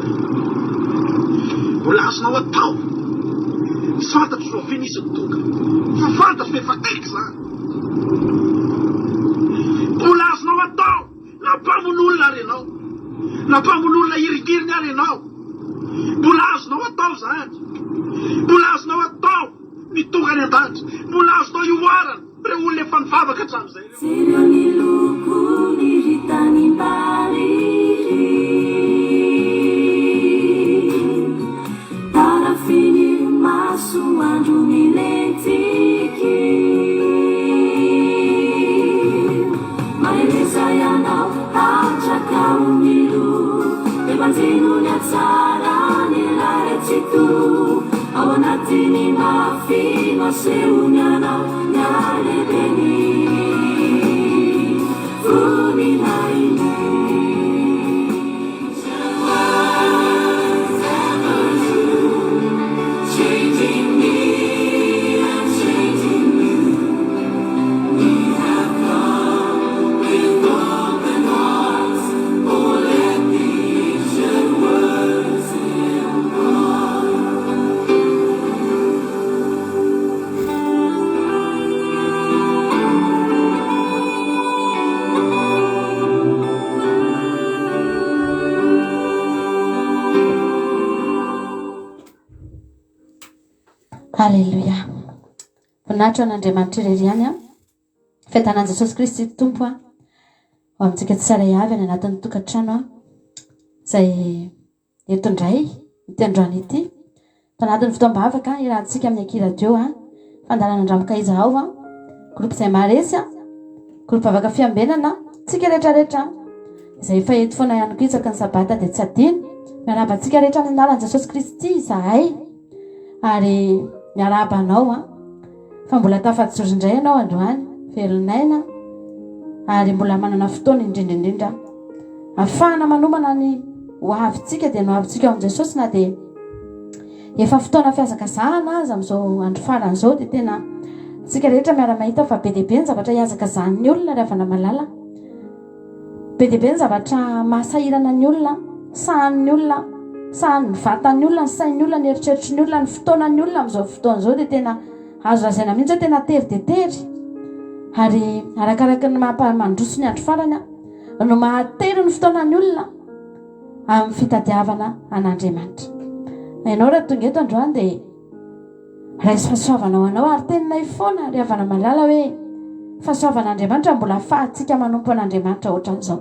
tovany mbola azonao atao fantatro zao finisy toka fa fantatro fa efa aiky zany mbola azonao atao nampamon'olona renao nampamon'olona irigiriny arenao mbola azonao atao zany mbola azonao atao mitonga any an-danitra mbola azonao ioarana re olona efa mivavaka hatramin'izay Sireo ny loko ny hitany mbariry tarafiny maso andro miletiky maeleza ianao hatraka omilo evanjeno ny atsara ny lahetsyto ao anatiny mafino asehony anao nyalebeny Halleluja. Voninahitra an'Andriamanitra ireriany fitanana Jesosy Kristy tompo ho amintsika tsara avy any anatin'ny tokantrano izay eto indray ity androany ity tanatin'ny fotoam-bavaka irahantsika amin'ny akiradio fandarana andramoka izahao groupe izay maresy groupe avaka fiambenana tsika rehetrarehetra izay efa eto foana ihany koa isaky ny sabata dia tsy adino miarabantsika rehetra amin'ny anaran'i Jesosy Kristy izahay ary miarabanao fa mbola tafatsy indray ianao androany velonaina ary mbola manana fotoana indrindraindrindra afahana manomana ny hoavintsika dia no avintsika ao amin'i Jesosy na dia efa fotoana fiazakazahana aza amin'izao andro farany izao dia tena tsika rehetra miara-mahita fa be deaibe ny zavatra hiazakazahany olona ry havana malala be deaibe ny zavatra mahasahirana ny olona sahan'ny olona sahan'ny vatan'ny olona ny sain'ny olona ny eritreritry ny olona ny fotoanany olona amin'izao fotoana izao dia tena azo razaina mihitsy hoe tena tery dia tery ary arakaraka ny mampamandroso ny andro farany no mahatery ny fotoanany olona amin'ny fitadiavana an'Andriamanitra. Ianao raha tonga eto androany dia raisy fahasoavanao anao ary teninay foana ry havana malala hoe fahasoavan'Andriamanitra mbola ahafahantsika manompo an'Andriamanitra ohatran'izao.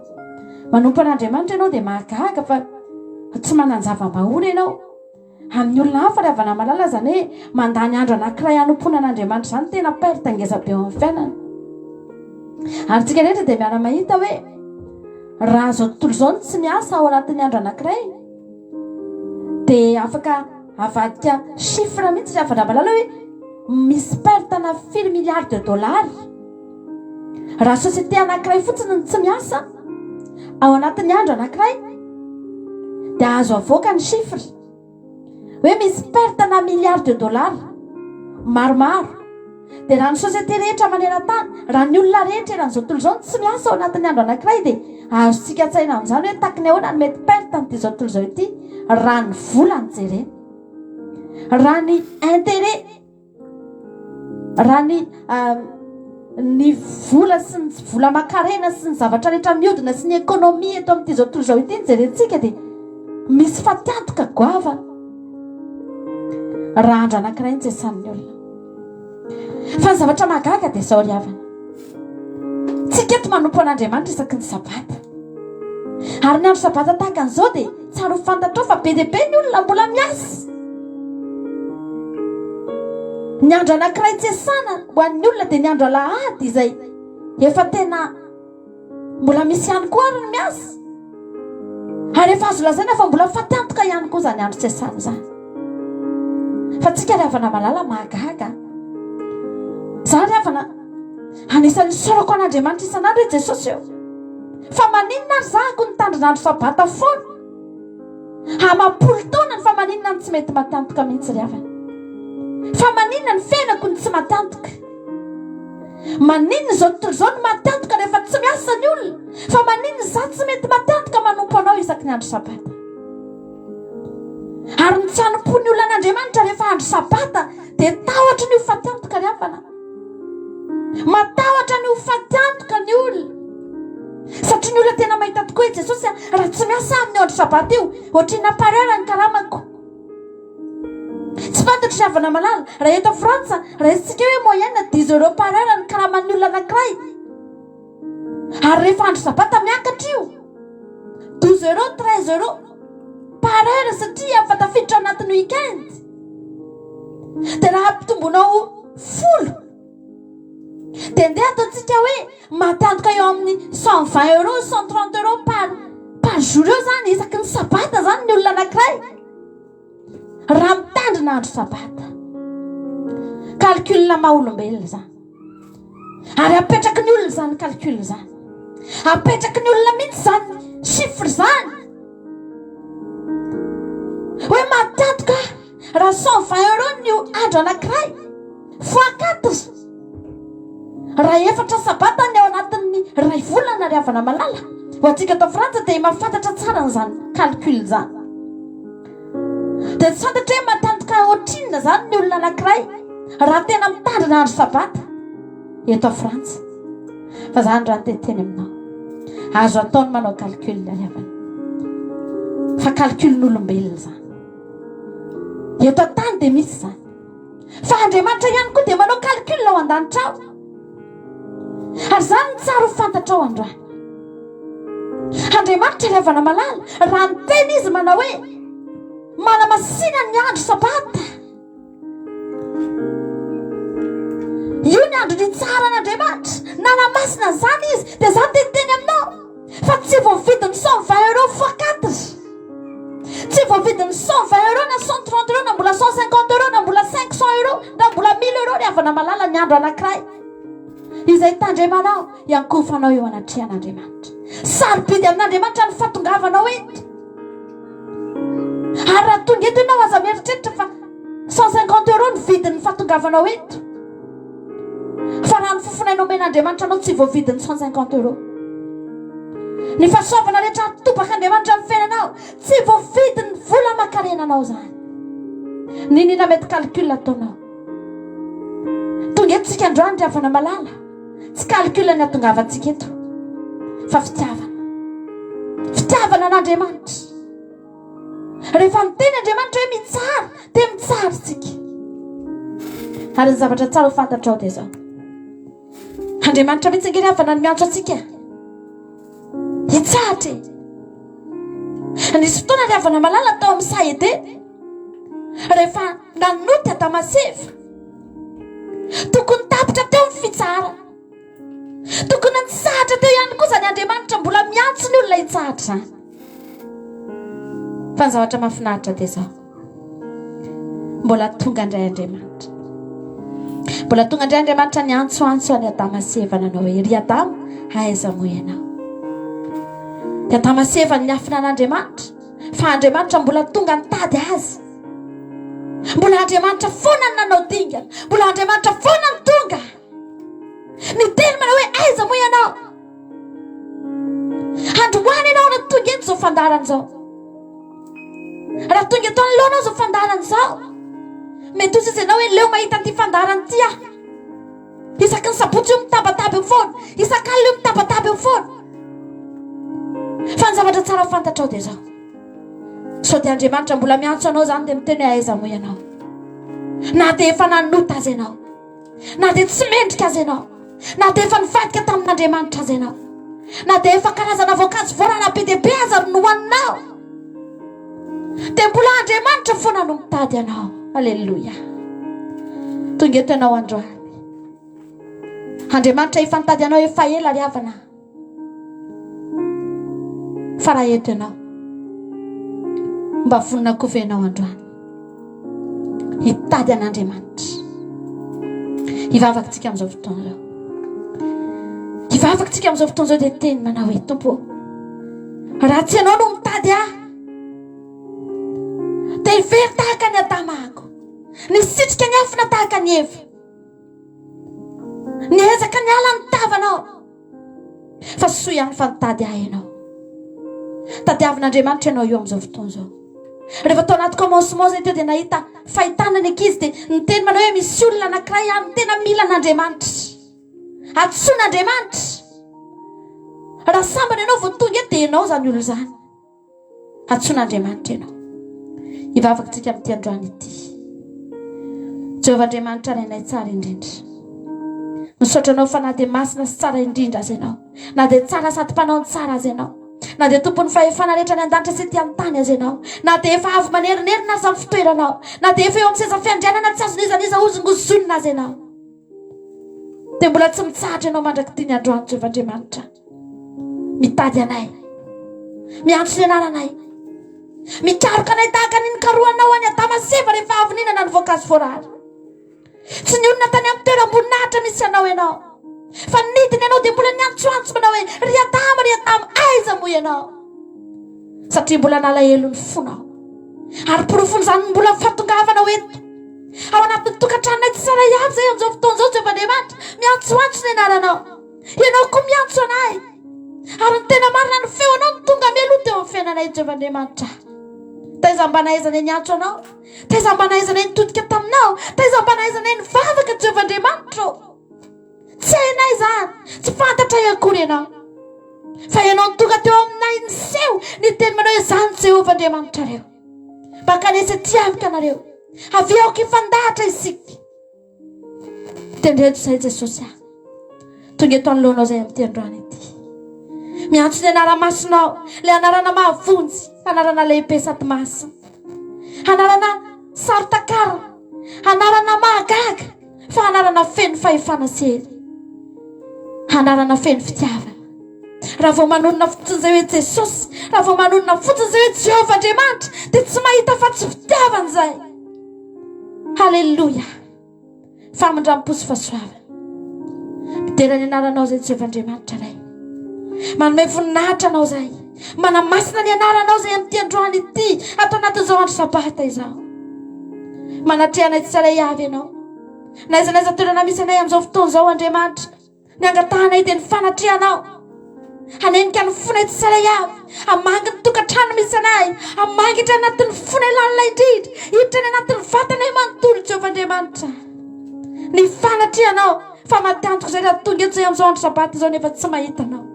Manompo an'Andriamanitra ianao dia mahagaga fa tsy manan-java-bahory ianao amin'ny olona hafa ry havana malala zany hoe mandany andro anankiray hanompoana an'Andriamanitra izany tena perte ngeza be ao amin'ny fiainana. Ary tsika rehetra dia miara-mahita hoe raha zao tontolo izao no tsy miasa ao anatin'ny andro anankiray dia afaka avadika chiffre mihitsy ry havana malala hoe misy pertena 4 milliards de dollars raha société anankiray fotsiny no tsy miasa ao anatin'ny andro anankiray dia azo avoaka ny chiffre hoe misy pertena milliards de dollars maromaro dia raha ny société rehetra maneran-tany raha ny olona rehetra eran'izao tontolo izao tsy miasa ao anatin'ny andro anankiray dia azontsika tsaina amin'izany hoe takiny ahoana ny mety perte n'ity zao tontolo izao ity raha ny vola ny jerena raha ny intérêt raha ny vola sy ny vola makarena sy ny zavatra rehetra miodina sy ny ekonomia eto amin'ity zao tontolo izao ity ny jerentsika dia misy fatiantoka goava raha andro anankiray ny tsesan'ny olona fa ny zavatra mahagaga dia izao ry havana tsika eto manompo an'Andriamanitra isaky ny sabata ary ny andro sabata tahaka an'izao dia tsara ho fantatrao fa be dia be ny olona mbola miasa ny andro anankiray tsesana ho an'ny olona dia ny andro alahady izay efa tena mbola misy ihany koa ary ny miasa ary efa azo lazaina fa mbola fatiantoka ihany koa izany andro tsesana izany fa tsika ry havana malala mahagaga za ry havana anisan'ny sorako an'Andriamanitra isan'andro hoe Jesosy eo fa maninona ary zahako ny tandrin'andro sabata foana amam-polo taona ny fa maninona ny tsy mety matiantoka mihitsy ry havana fa maninona ny fiainako ny tsy matiantoka maninona izao tontolo izao ny matiantoka rehefa tsy miasa ny olona fa maninona za tsy mety matiantoka manompo anao isaky ny andro sabata Ary mitsanompo ny olonan'Andriamanitra rehefa andro sabata dia tahotra ny ho fatiantoka ny havana. Matahotra ny ho fatiantoka ny olona. Satria ny olona tena mahita tokoa i Jesosy raha tsy miasa amin'ny andro sabata io, ohatrina parera ny karamako. Tsy fantatry ny havana malala raha eto Frantsa raha isika hoe moyenne 10 € par heure ny karaman'ny olona anankiray. Ary rehefa andro sabata miakatra io 12 € 13 € par heure satria afa tafiditra anatin'ny weekend. Dia raha ampitomboinao 10 dia ndeha ataontsika hoe matantoka eo amin'ny 120 € 130 € par jour eo zany isaky ny sabata zany ny olona anankiray. Raha mitandrina andro sabata, calcul maha olombelona zany. Ary apetraky ny olona zany calcul zany, apetraky ny olona mihitsy zany chiffre zany. Hoe matantoka raha 120 € ny andro anankiray fois 4, raha 4 sabata ny ao anatin'ny ray volana ry havana malala. Ho antsika tao Frantsa dia mahafantatra tsara n'izany calcul zany. Dia tsy fantatra hoe matantoka ohatrinona zany ny olona anankiray raha tena mitandrina andro sabata eto Frantsa. Fa zany raha nyteteny aminao, azo ataony manao calcul ry havana. Fa calcul n'olombelona zany. Eto an-tany dia misy zany. Fa Andriamanitra ihany koa dia manao calcul ao an-danitra ao. Ary zany tsara ho fantatra ao androany. Andriamanitra ry havana malala raha nyteny izy manao hoe manamasina ny andro sabata. Io ny andro ny tsara n'Andriamanitra, nanamasina zany izy. Dia zany teteny aminao fa tsy voavidiny 120 € fois 4, tsy voavidiny 120 € na 130 € na mbola 150 € na mbola 500 € na mbola 1000 € ry havana malala ny andro anankiray. Izay tandremanao iankofanao eo anatrehan'Andriamanitra. Sarobidy amin'Andriamanitra ny fahatongavanao eto. Ary raha tonga eto ianao aza mieritreritra fa 150 € ny vidin'ny fahatongavanao eto. Fa raha ny fofonainao men'Andriamanitra anao tsy voavidiny 150 €. Ny fahasoavana rehetra atobak'Andriamanitra amin'ny fiainanao tsy voavidiny vola makarenanao zany. Ninona mety calcul ataonao? Tonga eto tsika androany ry havana malala, tsy calcul ny atongavantsika eto, fa fitiavana n'Andriamanitra. Rehefa miteny Andriamanitra hoe mitsara dia mitsara tsika. Ary ny zavatra tsara ho fantatra ao dia zao, Andriamanitra mihitsy nge ry havana ny miantso atsika hitsahatra. Nisy fotoana ry havana malala tao amin'ny Saede, rehefa nanoty Adamaseva, tokony tapitra teo ny fitsara, tokony nitsahatra teo ihany koa zany Andriamanitra, mbola miantso ny olona hitsahatra zany. Fa ny zavatra mahafinaritra dia zao, mbola tonga indray Andriamanitra, mbola tonga indray Andriamanitra ny antsoantso any Adamaseva nanao hoe ry Adamo, aiza moa ianao? I Adamaseva ny afina an'Andriamanitra, fa Andriamanitra mbola tonga nitady azy. Mbola Andriamanitra foana ny nanao dingana, mbola Andriamanitra foana ny tonga niteny manao hoe aiza moa ianao? Androany ianao raha tonga eto zao fandarana zao, raha tonga eto anoloana zao fandarana zao, mety ozy izy ianao hoe leo mahita ty fandarana ty aho. Isaky ny sabotsy io mitabataba eo foana, isak'alina io mitabataba eo foana. Fa ny zavatra tsara ho fantatra ao dia zao, sao dia Andriamanitra mbola miantso anao zany dia miteny aiza moa ianao? Na dia efa nanota azy ianao, na dia tsy mendrika azy ianao, na dia efa nivadika tamin'Andriamanitra azy ianao, na dia efa karazana voankazo voarana be dia be aza no hohaninao, dia mbola Andriamanitra foana no mitady anao. Alleluia. Tonga eto ianao androany, Andriamanitra efa nitady anao efa ela ry havana. Fa raha eto ianao, mba vonina koa ianao androany hitady an'Andriamanitra. Hivavaka tsika amin'izao fotoana zao, hivavaka tsika amin'izao fotoana zao dia teny manao hoe Tompo, raha tsy ianao no mitady ahy dia hivery tahaka ny Adamako, nisitrika ny afina tahaka ny Eva, niezaka ny ala ny tavanao, fa soa ihany fa nitady ahy ianao. Tadiavin'Andriamanitra ianao io amin'izao fotoana zao. Rehefa tao anaty commencement zay teo dia nahita fahitana ny ankizy dia niteny manao hoe misy olona anankiray ihany tena mila an'Andriamanitra, antsoin'Andriamanitra. Raha sambany ianao vao tonga eto dia ianao zany olo zany, antsoin'Andriamanitra ianao. Hivavakantsika amin'ity androany ity. Jehovah Andriamanitra rainay tsara indrindra, misaotranao fa na dia masina sy tsara indrindra azy ianao, na dia tsara sady mpanao ny tsara azy ianao, na dia tompon'ny fahefana rehetra ny an-danitra sy ety amin'ny tany azy ianao, na dia efa avy manerinerina azy amin'ny fitoeranao, na dia efa eo amin'ny seza fiandrianana tsy azon'iza ozongozonina azy ianao, dia mbola tsy mitsahatra ianao mandrakity ny androany. Jehovah Andriamanitra, mitady anay, miantso ny anaranay, mikaroka anay tahaka niny karohanao any Adama sy Eva rehefa avy nihinana ny voankazo voarara. Tsy nionina tany amin'ny toeram-boninahitra misy anao ianao, fa nidiny ianao dia mbola niantsoantso manao hoe ry Adama, aiza moa ianao? Satria mbola nalahelo ny fonao, ary porofon'izany mbola fahatongavanao eto ao anatin'ny tokantranonay tsy saray avy zay amin'izao fotoan'izao. Jehovah Andriamanitra, miantsoantso ny anaranao, ianao koa miantso anay, ary ny tena marina ny feonao ny tonga mialoha teo amin'ny fiainanay. Jehovah Andriamanitra, taiza mba nahaizanay niantso anao, taiza mba nahaizanay nitodika taminao, taiza mba nahaizanay nivavaka. Jehovah Andriamanitra, tsy hainay zany, tsy fantatra akory ianao, fa ianao tonga teo aminay niseho niteny manao hoe zany Jehovah Andriamanitra reo, mpankanesy tiavika anareo, avy aoka ifandahatra isika. Tendreto izay Jesosy, tonga eto anoloanao zay amin'ity androany ity, miantso ny anara-masonao, le anarana mahavonjy, anarana lehibe sady masina, anarana sarotakara, anarana mahagaga, fa anarana feno fahefana sery, anarana feno fitiavana. Raha vao manonona fotsiny zay hoe Jesosy, raha vao manonona fotsiny zay hoe Jehovah Andriamanitra, dia tsy mahita fa tsy fitiavana zay. Halleluja. Famindram-po sy fahasoavana midera ny anaranao zay Jehovah Andriamanitra ray, manome voninahitra anao zay, manamasina ny anaranao zay amin'ity androany ity, ato anatin'izao andro sabata izao. Manatrehanay tsaray avy ianao, naiza toerana misy anay amin'izao fotoan'izao Andriamanitra, ny angatahanay dia ny fanatrehanao, hanenika ny fonay tsaray avy, hamangy ny tokantrano misy anay, hamangitra anatin'ny fonay lalina indrindra, hiditra ny anatin'ny vatanay manontolo. Jehovah Andriamanitra, ny fanatrehanao, fa matiantoko zay raha tonga eto zay amin'izao andro sabata izao nefa tsy mahita anao.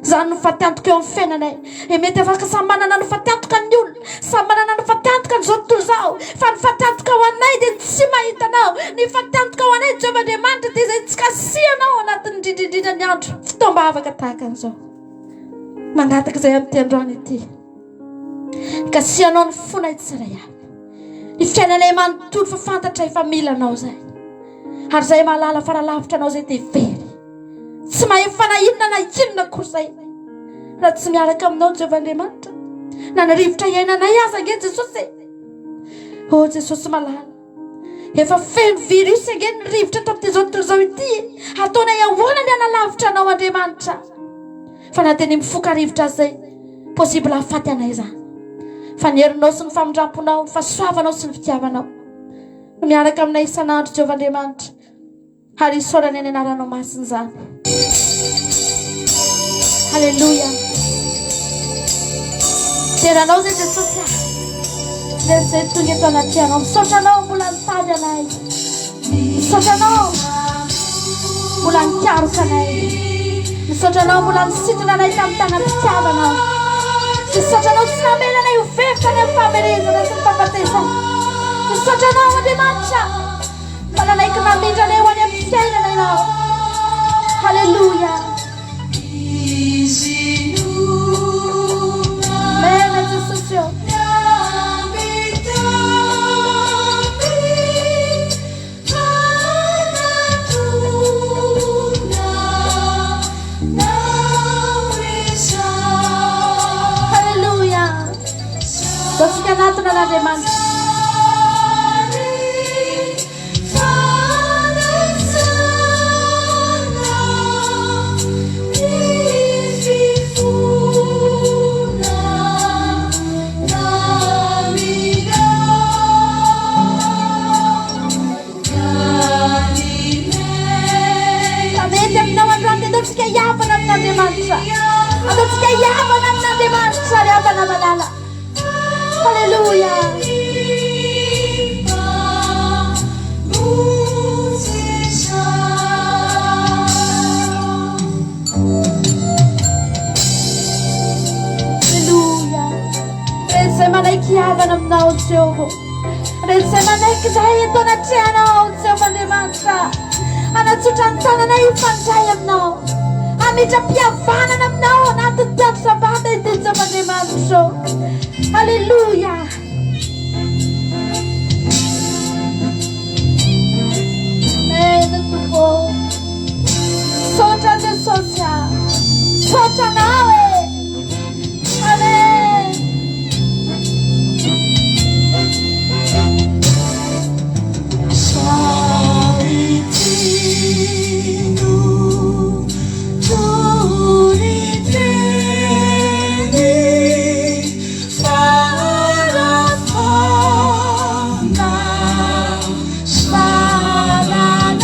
Zany no fatiantoka eo amin'ny fiainanay. E mety afaka samy manana no fatiantoka ny olona, samy manana no fatiantoka n'izao tontolo izao, fa ny fatiantoka ho anay dia tsy mahita anao. Ny fatiantoka ho anay Jehovah Andriamanitra dia izay tsy kasianao anatin'ny indrindrindrindra ny andro fotoam-bavaka tahaka an'izao. Mangataka izay amin'ity androany ity, kasianao ny fonay tsirairay avy, ny fiainanay manontolo fa fantatra efa mila anao zay, ary izay mahalala faralavitra anao zay dia very, tsy mahefa na inona na inona kosa raha tsy miaraka aminao Jehovah Andriamanitra. Na ny rivotra iainanay aza ange Jesosy, o Jesosy malala, efa feno virus ange ny rivotra tamin'ity izao tontolo izao ity, ataonay ahoana ny hanalavitra anao Andriamanitra, fa na dia ny mifoka rivotra zay possible hahafaty anay zany, fa ny herinao sy ny famindramponao, ny fahasoavanao sy ny fitiavanao miaraka aminay isan'andro Jehovah Andriamanitra, ary isaorany any anaranao masina zany. Halleluja. Teranao zay Jesosy, zay tonga eto anatrehanao, misaotranao mbola nitady anay, misaotranao mbola nikaroka anay, misaotranao mbola nisintona anay tamin'ny tanany fitiavanao, misaotranao tsy namelanay ho vevotra ny amin'ny fahamerezana sy ny fahafatesana, misaotranao Andriamanitra fa nanaiky namindranay ho any amin'ny fiainana ianao. Halleluja. Amen Jesosy. Halleluja. Dotsika anatona n'Andriamanitra. anao Jehovah. Rehetra izay manaiky izahay eto anatrihanao Jehovah-Andriamanitra. Anatsotra ny tanana ifandray aminao. Amitra-pihavanana aminao anatin'ny tato sabata ity Jehovah-Andriamanitra. Alleluia. Sotra Jesosy, sotra nawe. Amen. Saitinu turiteni farafana sarana.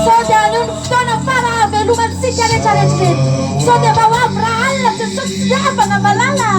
Soda nun ftona fara veluman sikare challenge. Soda bawa brahalla sesuatu na malala.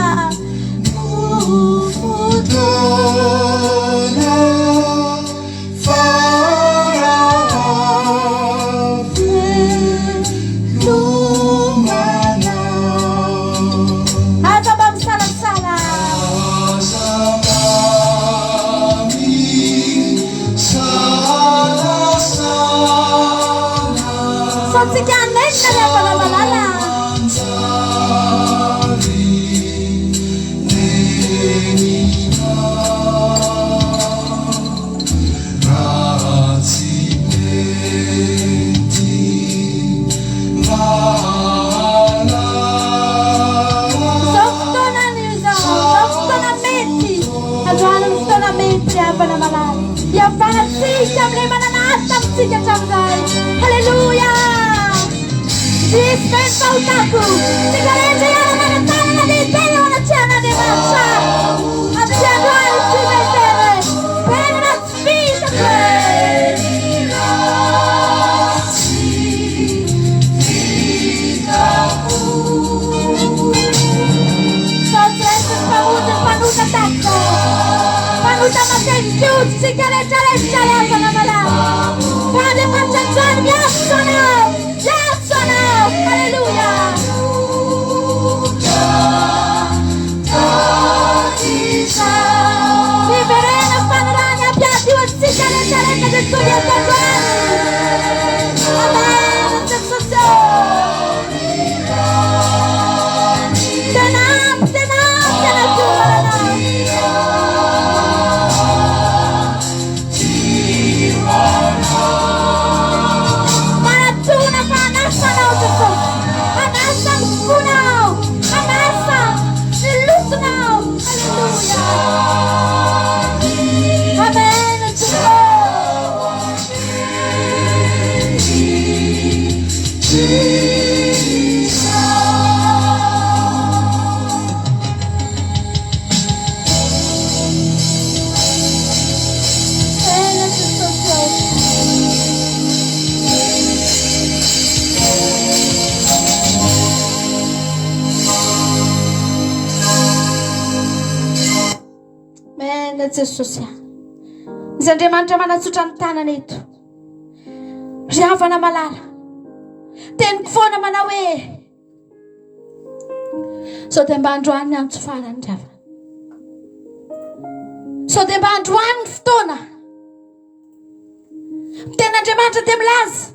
Haleluya. Dispensa utaku. Sigareja yana manatana na dipele wanachana de mancha. Atiagwa usimetere. Pena na spita kwe. Sosresa panuta tako. Panuta masenjut. Sigareja lecha yapa na malala. Padre Mangianzoni, piacciono, alleluia. Viveremo panorama, piatti, uzzicca, le sarete del tuo Dio Amen, Gesù tenam, Jesosy. Izy Andriamanitra manatsotra ny tanana eto. Ry havana malala. Teniko foana manao hoe sao dia mba androany ny antso farany ry havana. Sao dia mba androany ny fotoana. Ten'Andriamanitra dia milaza.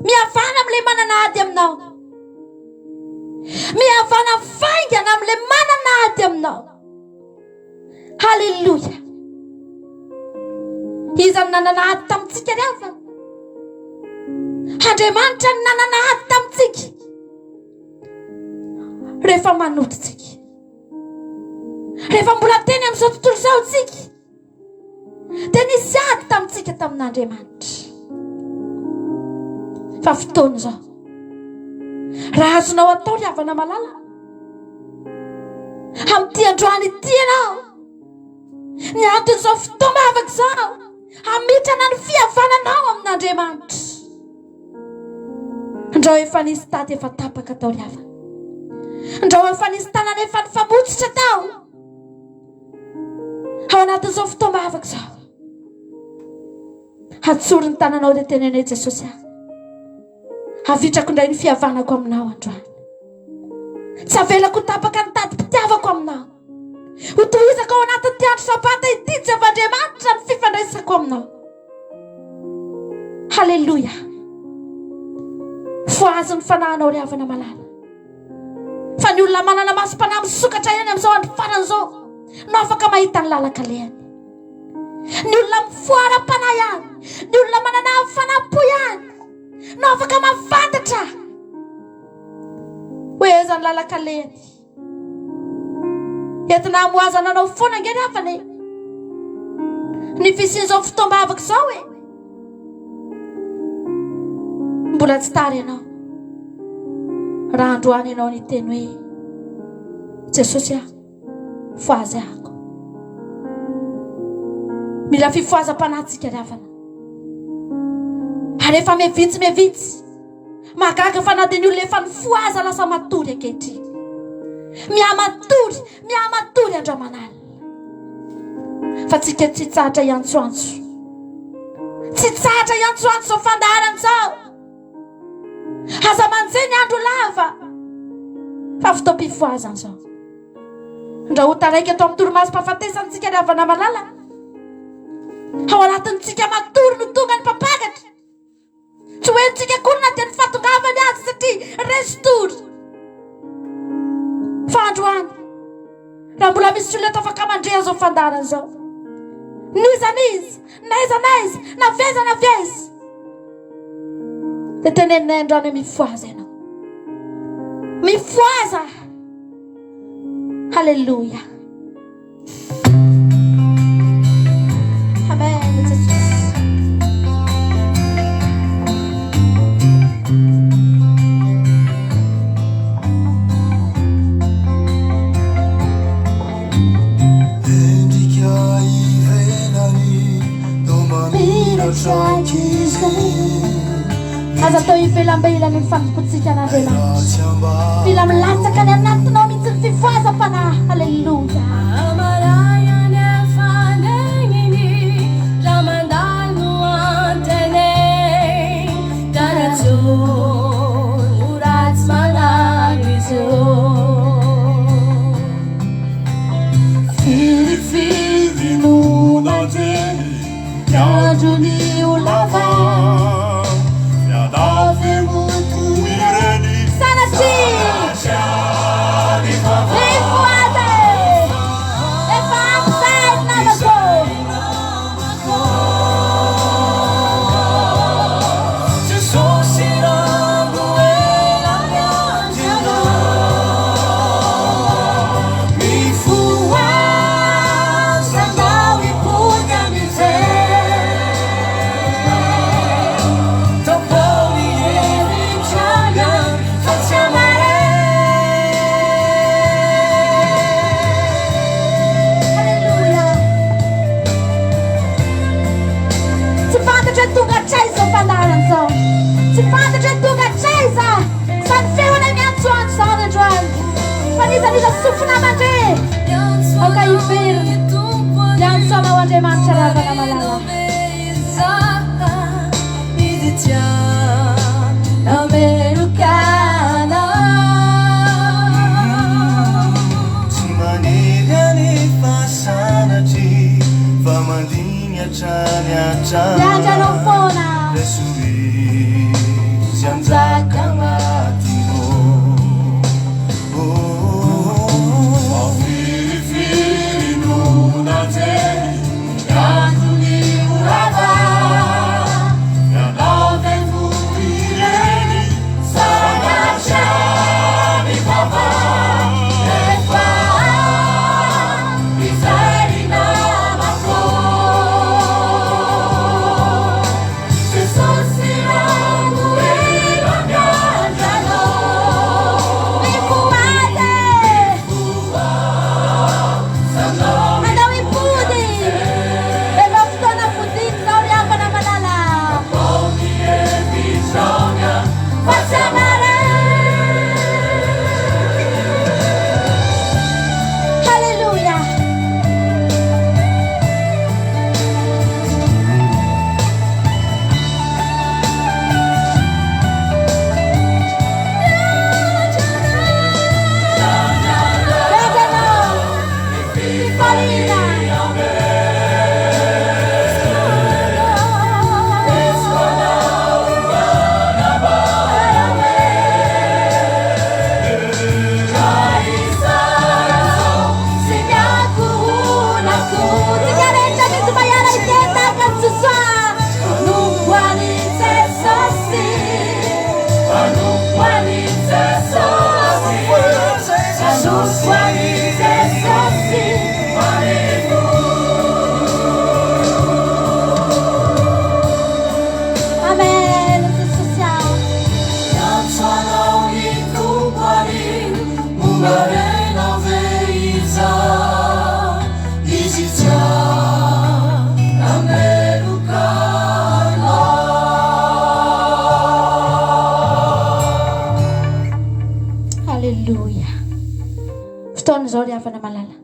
Mihavana amin'ilay manana ady aminao. Mihavana faingana amin'ilay manana ady aminao. Haleluya. Izany nanana ady tamintsika ry havana. Andriamanitra ny nanana ady tamintsika. Rehefa manototsika. Rehefa mbola teny amin'izao tontolo izao tsika. Dia nisy ady tamintsika tamin'Andriamanitra. Fa fotoana izao. Raha azonao atao ry havana malala. Amin'ity androany ity ianao. Ny anton'izao fotoana avaka izao. Hamitrana ny fihavananao amin'Andriamanitra. Andrao efa nisy tady efa tapaka tao ry havana. Andrao efa nisy tanana efa nifamotsitra tao. Ao anatin'izao fotoana avaka izao. Hatsory ny tananao dia tenenay Jesosy aho. Havitrako indray ny fihavanako aminao androany. Tsy avelako tapaka ny tady mpitiavako aminao. Hotohizako ao anatin'ny teatro sabata ity Jehovah'Andriamanitra ny fifandraisako aminao. Halleluja. Foazy ny fanahinao ry havana malala. Fa ny olona manana masom-panahy misokatra eny amin'izao andro faran'izao no afaka mahita ny lalaka lehany. Ny olona mifoara-panahy ihany, ny olona manana fanahy-po ihany no afaka mahafantatra hoe aiza ny lalaka lehany. Entina hamoazana anao foana angeny havana e. Ny fisian'izao fotoam-bavaka izao e. Mbola tsy tary ianao. Raha androany ianao ny teny hoe Jesosy aho, foazy ahako. Mila fifoazam-panahintsika ry havana. Ary efa mevitsy mahagaga fanahy ny olona efa nifoaza lasa matory ankehitriny. Mihamatory Andriamanala. Fa tsika tsy tsahatra iantsoantso. Tsy tsahatra iantsoantso izao fandaharan'izao. Aza manjeny andro lava. Fa fotoam-pifoazan'izao. Andrahota raiky eto amin'ny toromaso-pahafatesantsika ry havana malala. Ao anatintsika matory no tonga ny mpapakatra. Tsy hoe ntsika korona dia ny fatongavany azy satria restory. Fa androany, raha mbola misy olona eto afaka mandrea zao fandaharan'izao. Niza, naiza, naveza. Dia tenenina androany hoe mifoaza ianao. Mifoaza. Halleluja. Amen, Jesus. Aza tao ivelambelany ny fampipotsika an'Andriamanitra. Mila milatsaka ny anatinao mihitsy ny fifoazam-panahy. Halleluja. Juni ulava Yadave mutu ireni Sanati Rifuate Efamsai Namako Jesus irando ela mianjano Mifuasa Nau ipunya miser Tsy fantatra tonga traiza sany feona miantsoantso zao ny androany fa nizaniza sofina mandre aoka iverina miantsoanao Andriamanitra raha havana malala Americana tsy maniry any fasanatry fa mandiny hatrany hatrany miandranao foana Zanzaka matino Afiri-firi nuna teni Yanduni urava Yandave mutireni Sanachani papa Efa Bizari namako Jesus irangu Zao ry havana malala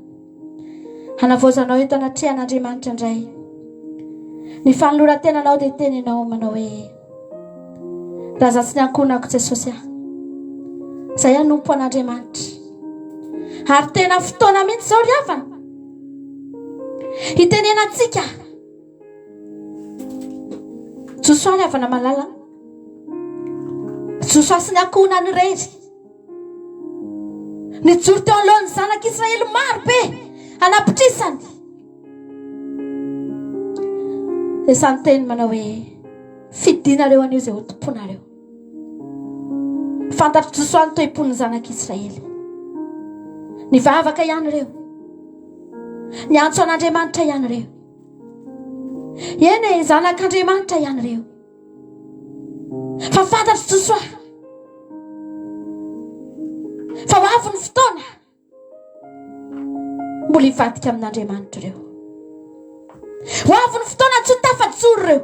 hanavozanao eto anatrehan'Andriamanitra indray ny fanoloran-tenanao dia teninao manao hoe raha za tsy niankonako Jesosy izay anompo an'Andriamanitra ary tena fotoana mihitsy zao ry havana hitenenantsika Josoa ry havana malala Josoa sy niankona ny rery nijoro teo alohan'ny zanak'Israely maro be anapitrisany isany teny manao hoe fidinareo anio izay hotomponareo fantatro Josoa ny toim-pon'ny zanak'Israely nivavaka ihany reo niantso an'Andriamanitra ihany reo eny zanak'Andriamanitra ihany reo fa fantatro Josoa fa ho avy ny fotoana mbola hivadika amin'Andriamanitra reo ho avy ny fotoana tsy ho tafajoro reo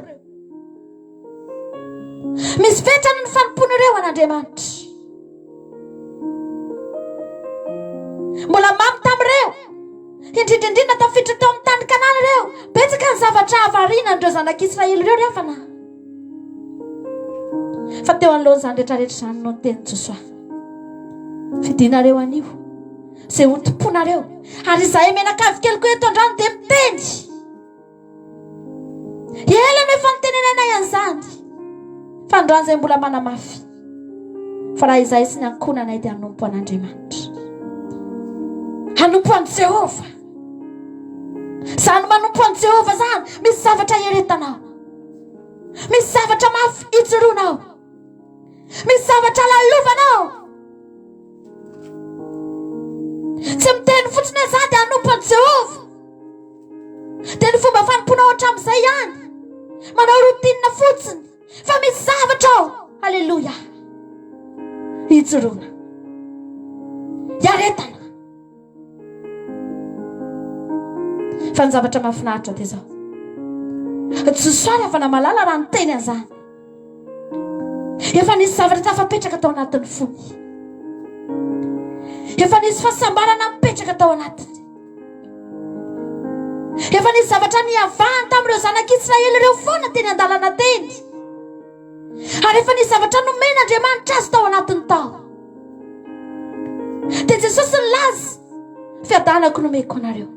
misy vetrany ny fanompon'ireo an'Andriamanitra mbola mamy tamin'ireo indrindrindrindra tafiditra teo amin'ny tany Kanana ireo betsaka ny zavatra avarianan'ireo zanak'Israely ireo ry havana fa teo anoloan'izany rehetrarehetra izany no teny Josoa fidinareo anio izay hotomponareo ary izahay menakavy keliko eto andrano dia miteny ela no efa nitenenanay an'izany fa androany izay mbola manamafy fa raha izahay sy niankonanay dia hanompo an'Andriamanitra hanompo an'i Jehova izany manompo an'i Jehova izany misy zavatra heretanao misy zavatra mafy ijoroanao misy zavatra lalovanao tsy miteny fotsiny hoe za dia hanompo an'i Jehova dia ny fomba fanomponao hatramin'izay ihany manao rotinina fotsiny fa misy zavatra ao halleloja ijoroana hiaretana fa ny zavatra mahafinaritra dia zao Josoa ry havana malala raha niteny an'izany efa nisy zavatra tafapetraka tao anatin'ny fony efa nisy fahasambarana mipetraka tao anatiny efa nisy zavatra niavahany tamin'ireo zanak'Israely ireo foana teny an-dalana teny ary efa nisy zavatra nomen'Andriamanitra azy tao anatiny tao dia Jesosy nilaza fiadanako nomeko anareo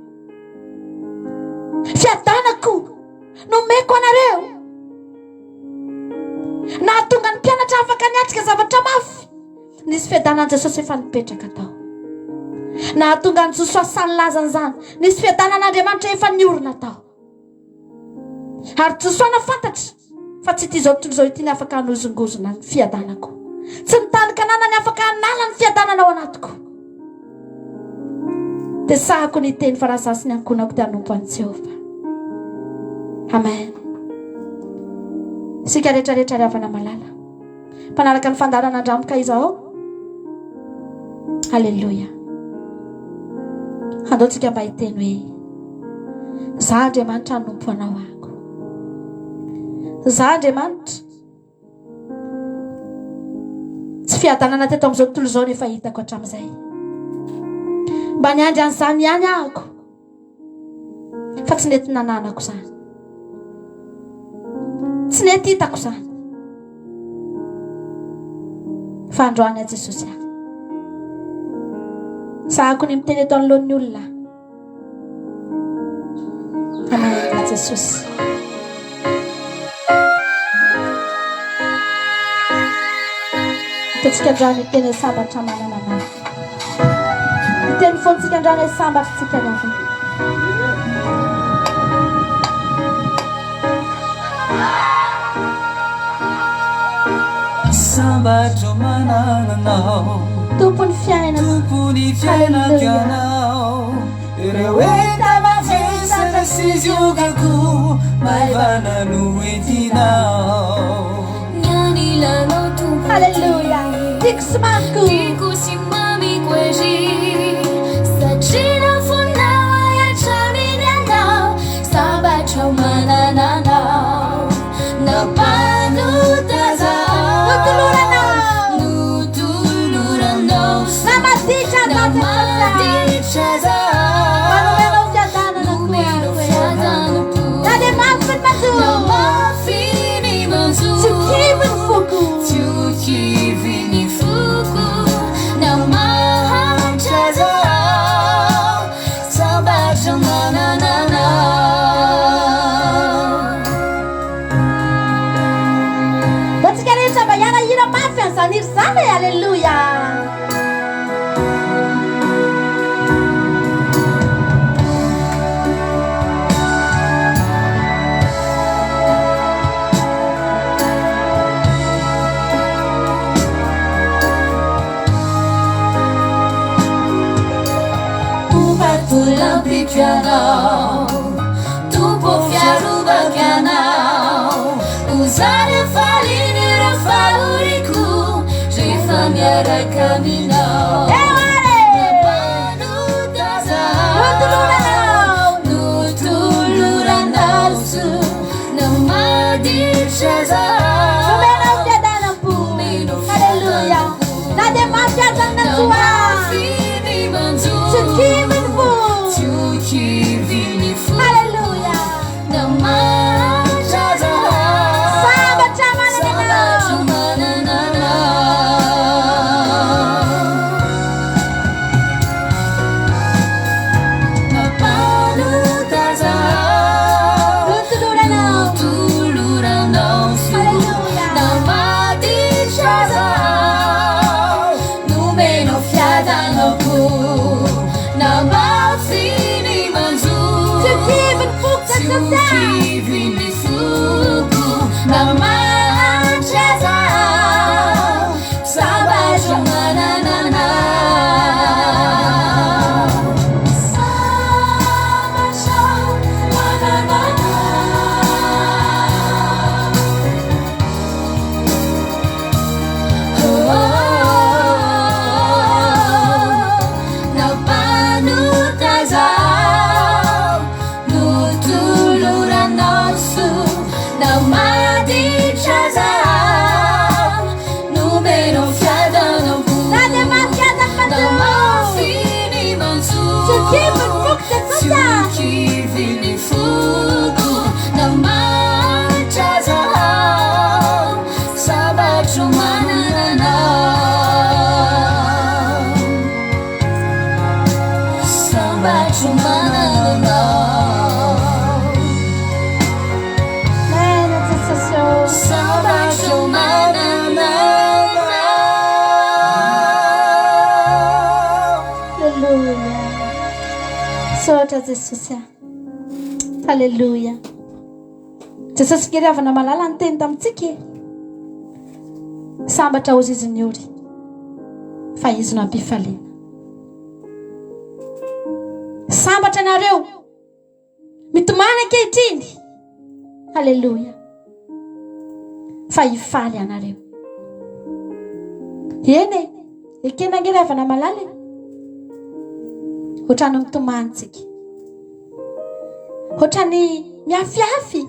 fiadanako nomeko anareo nahatonga ny mpianatra afaka niatrika zavatra mafy nisy fiadanan'i Jesosy efa nipetraka tao nahatonga ny Josoa sanilazany izany nisy fiadanan'Andriamanitra efa niorina tao ary Josoa nafantatra fa tsy ity zao tontolo izao ity ny afaka hanozongozona ny fiadanako tsy ny tany Kanana ny afaka hanala ny fiadanana ao anatiko dia sahako ny teny fa raha za sy niankonako dia hanompo an'i Jehova amen isika rehetrarehetra ry havana malala mpanaraka ny fandarana andramoka izao halleloja handaontsika mba hiteny hoe za Andriamanitra hanompo anao ako za Andriamanitra tsy fiadanana teto amin'izao tontolo izao nefa hitako hatramin'izay mba niandry an'izany ihany ahako fa tsy nety nananako izany tsy nety hitako izany fa androany a Jesosy aho sahako ny miteny eto anoloan'ny olona anarana Jesosy hitatsika androany teny sambatra manana mafy hiteny fontsika androany sambatra tsika nyavy Sambatro manananao tompony fiainanao ireo enta mavesana sy ziogako maivana no entinao Nyanilano tumpuni halleluja tikusmako tikusimami kweji Sajina funawa ya chaminiana pianao Tupo fiarovakanao Uzany faliny rafaoriku Rehefa miaraka aminao Nampanotaza Notoloranao so Namaditra zaho Omenao fiadanam-po. Halleluja. Na dia mafiadan na tua. Tsukivin po. Halleluja. Sabat sama na Sotra Jesosy. Halleluja. Jesosy kiriavana malala ny teny tamintsika. Sambatra ozy izy ny ory fa izy no ampifaliana. Sambatra nareo mitomany ankehitriny. Halleluja. Fa hifaly anareo. Eny ekena ngiriavana malala. Otrany mitomantsika. Otrany miafiafy.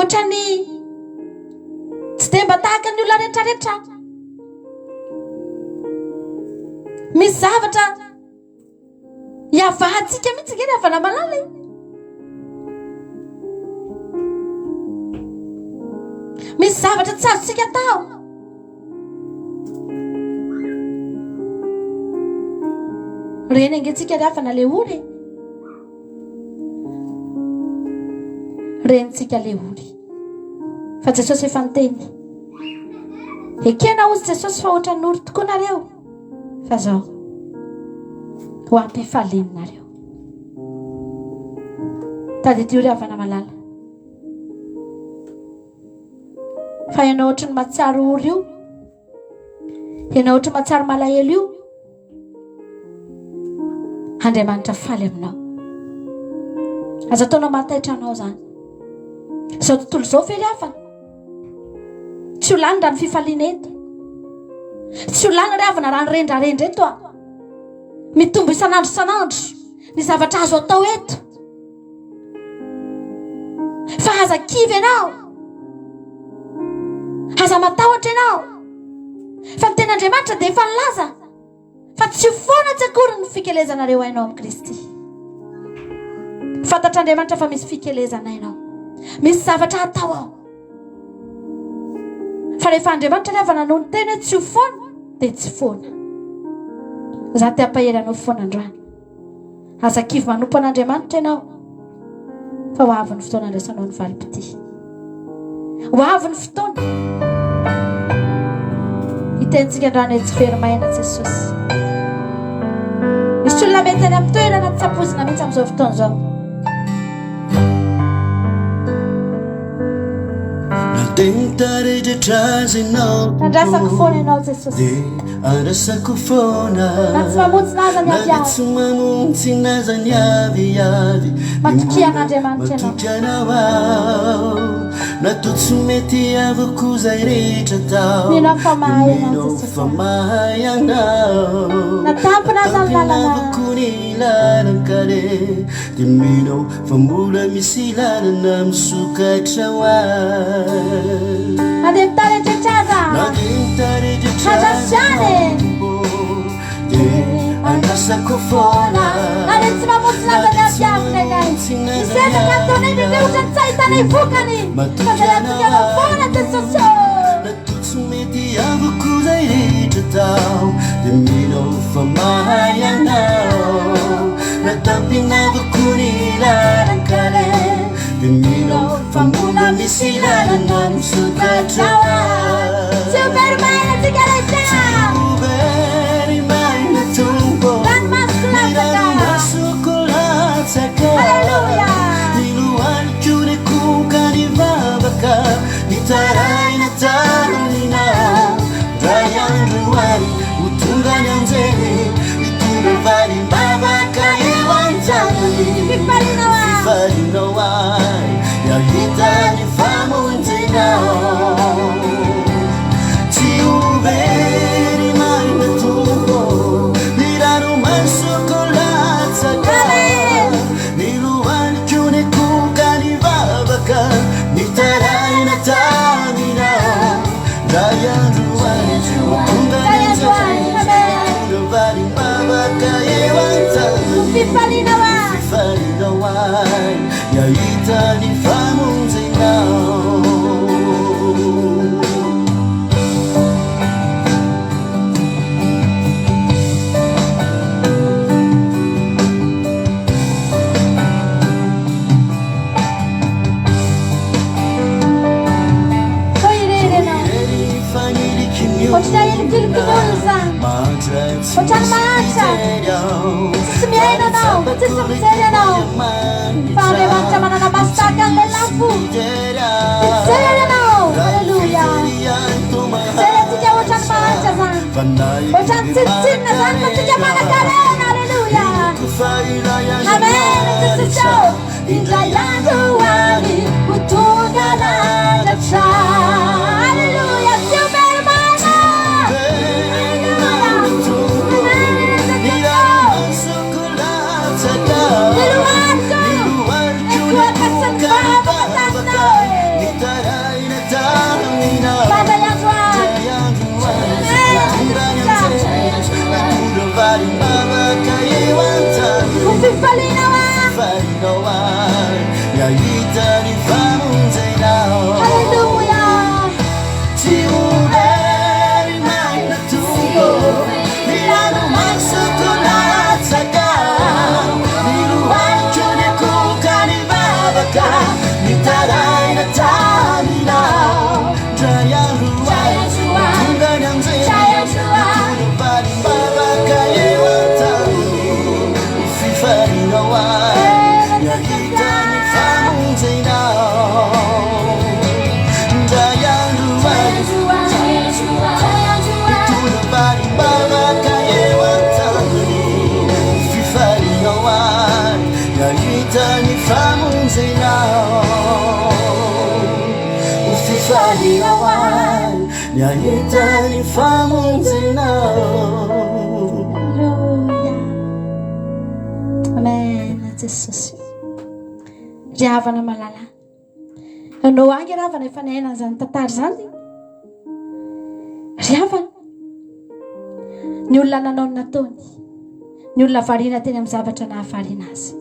Otrany tsy dia mba tahaka ny olona rehetrarehetra. Misy zavatra hiavahantsika mihitsy nge rehefa malala. Misy zavatra tsy azontsika tao. Reny angentsika rehefa na le ory. Rentsika le ory. Fa Jesosy efa niteny. Ekena ozy Jesosy fa ohatran'ny nory tokoa nareo. Fa zao ho ampifaliany nareo. Tadidio rehavana malala. Fa ianao ohatran'ny matsiaro ory io. Ianao ohatran'ny matsiaro malahelo io. Andriamanitra faly aminao. Aza ataonao mataitra anao zany. Zao tontolo zao feriafana. Tsy ho lany raha ny fifaliana eto. Tsy ho lany rehavana raha ny rendrarendra eto. Mitombo isanandro isanandro ny zavatra azo atao eto. Fa aza kivy ianao. Aza matahotra ianao. Fa ny ten'Andriamanitra dia efa nilaza fa tsy foana tsy akory ny fikelezanareo hainao amin'ny Kristy. Fantatr'Andriamanitra fa misy fikelezana hainao. Misy zavatra atao ao. Fa rehefa Andriamanitra rehefa nanao ny teny hoe tsy foana dia tsy foana. Za te hampahery anao foana androany. Aza kivy manompo an'Andriamanitra ianao. Fa ho avy ny fotoana andraisanao ny valim-pity. Ho avy ny fotoana. Hitentsika androany etsy verimaina Jesosy. Misy olona mety any amin'ny toerana tsy sapozina mihitsy amin'izao fotoana izao. Natentarejatra ianao Tandrasako foana ianao Jesosy. arasako foana na tsy mamontsy naza ny na aviavy tsy mamontsy naza ny aviavy matotrian'andriamanitra ianao matotrianao ao natao tsy mety avako zay rehetra tao minao fa mahay minao fa mahay anao natampina aza ny lalana tampinavako ny lalankale dia minao fa mbola misy lalana misokatra ho ahy ade mitaretratraza azasiany dia anasako foana ade tsy mamontsy naza ny aviavy ndraikay misezaka ataonay bebe otrany tsy ahitanay vokany fa zay atokanao foana jesosy tsy mety avako zay rehetra tao dia minao fa mahay anao natampinavako ny lalankale dia minao fa mbola misy lalana misokatra ho ahy tsy ubery maina tsika rehetra ubery maina tompo ranomasoko latsaka nilohaliko ny koka ny vavaka nitaraina tanina ray andro ay ho tonga ny anjely itondra vary mbavaka eo anjanony fifalinao ay yahita ny famonjenao tsy ubery maina tompo ny ranomasoko latsaka nilohaliko ny koka ny vavaka nitaraina tanina ray andro ay tonga ny anjely vary mbavaka eo anjanony fifalinao ay yahita ny famonjenao otrany mahantra tsisy miaina anao tsisy mijery anao fa andriamanitra manana maso tahaka an'ilay lafo mijery anao halleluia mijery atsika otrany mahantra zany otrany tsitsitsinina zany fa tsika manakarena halleluia amen jesosy indray andro any ho tonga landratra halleluia tsy ubery maina fifalinao ay yahita ny famonjenao Hallelujah. tsy ubery maina tompo ny ranomasoko latsaka nilohaliko ny koka ny vavaka nitaraina taminao dray andro ay tonga ny anjely vary mbavaka eo antanony fifalinao ay yahita ny famonjenao dray andro ay tondra vary mbavaka eo antanony fifalinao ay yahita ny famonjenao fifalinao ay yahita ny famonjenao Amen jesosy ry havana malala anao angy ry havana efa nainana zany tantary zany ry havana ny olona nanao ny nataony ny olona variana teny amin'ny zavatra nahafariana azy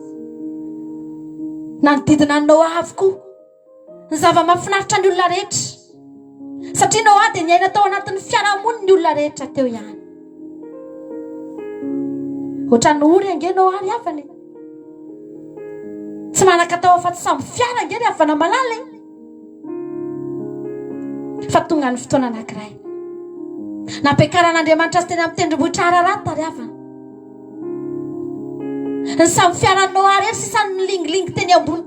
nanodidina anao avoko ny zava-mahafinaritra ny olona rehetra satria nao dia ny aina tao anatin'ny fiarahamoniny ny olona rehetra teo ihany ohatrany ory angenao ary havany tsy manakatao afa-tsy samby fiara angeny havana malala fa tonga ny fotoana anankiray nampiakaran'Andriamanitra azy teny amin'ny tendrombohitra ararata ary havana ny samy fiaranao ary ery sisany milingilingy teny ambony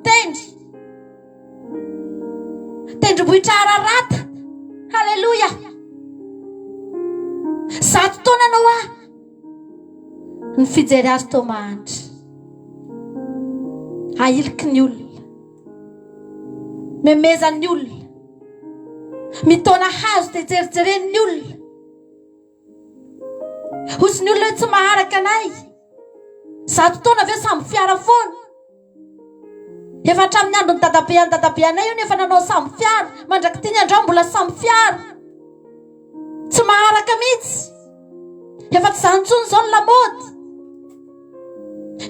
tendrombohitra ararata halleluia zato ny fijery azy tao mahantra ailiky ny olona memezan'ny olona mitona hazo dia jerijeren'ny olona hozy ny olona hoe tsy maharaka anay zato taona aveo samby fiara foana efa hatramin'ny andro ny dadabe anay io nefa nanao samby fiara mandraky tiany andreo mbola samby fiara tsy maharaka mihitsy efa tsy zanontsony zao ny lamody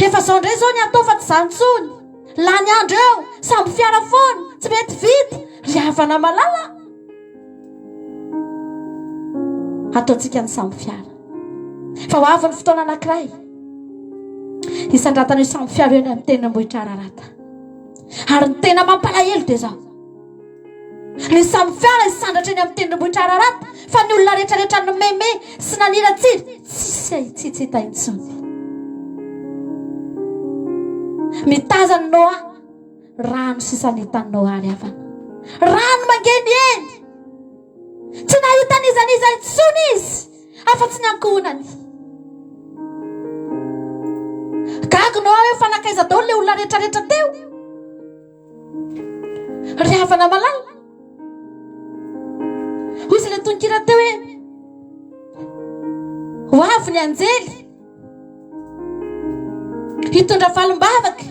efa zao ndray zao ny atao fa tsy zanontsony lany andro eo samby fiara foana tsy mety vita ry havana malala ataontsika ny samby fiara fa ho avy ny fotoana anankiray isandratana io samby fiara eny amin'ny tena mbohitra ararata ary ny tena mampalahelo dia zao ny samby fiara isandatra eny amin'ny tena mbohitra ararata fa ny olona rehetrarehetra no meme sy naniratsiry tsy hita intsony mitazany Noa rano sisanitany Noa ary avana rano mangeny eny tsy nahitan'izaniza intsony izy afa-tsy ny ankohonany gago Noa hoe fanakaiza daholo le olona rehetrarehetra teo ry havana malala hozy le tonkira teo hoe ho avy ny anjely hitondra valim-bavaka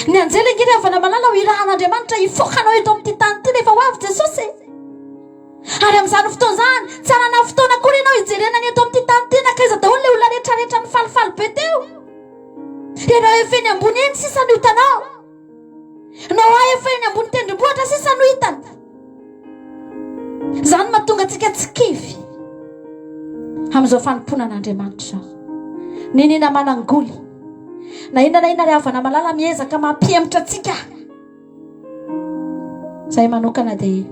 ny anjely angiry havana malala ho irahan'Andriamanitra hifokanao eto amin'ity tany ity rehefa ho avy Jesosy ary amin'izany fotoana zany tsy anana fotoana kory ianao hijerenany eto amin'ity tany ity nakaiza daholo le olona rehetrarehetra ny falifaly be teo ianao efa eny ambony eny sisa no hitanao Noa efa eny ambony tendrombohitra sisa no hitany zany mahatonga antsika tsy kivy amin'izao fanompona an'Andriamanitra zao ninina manangoly na inona ry havana malala miezaka mampiemitra antsika zay manokana dia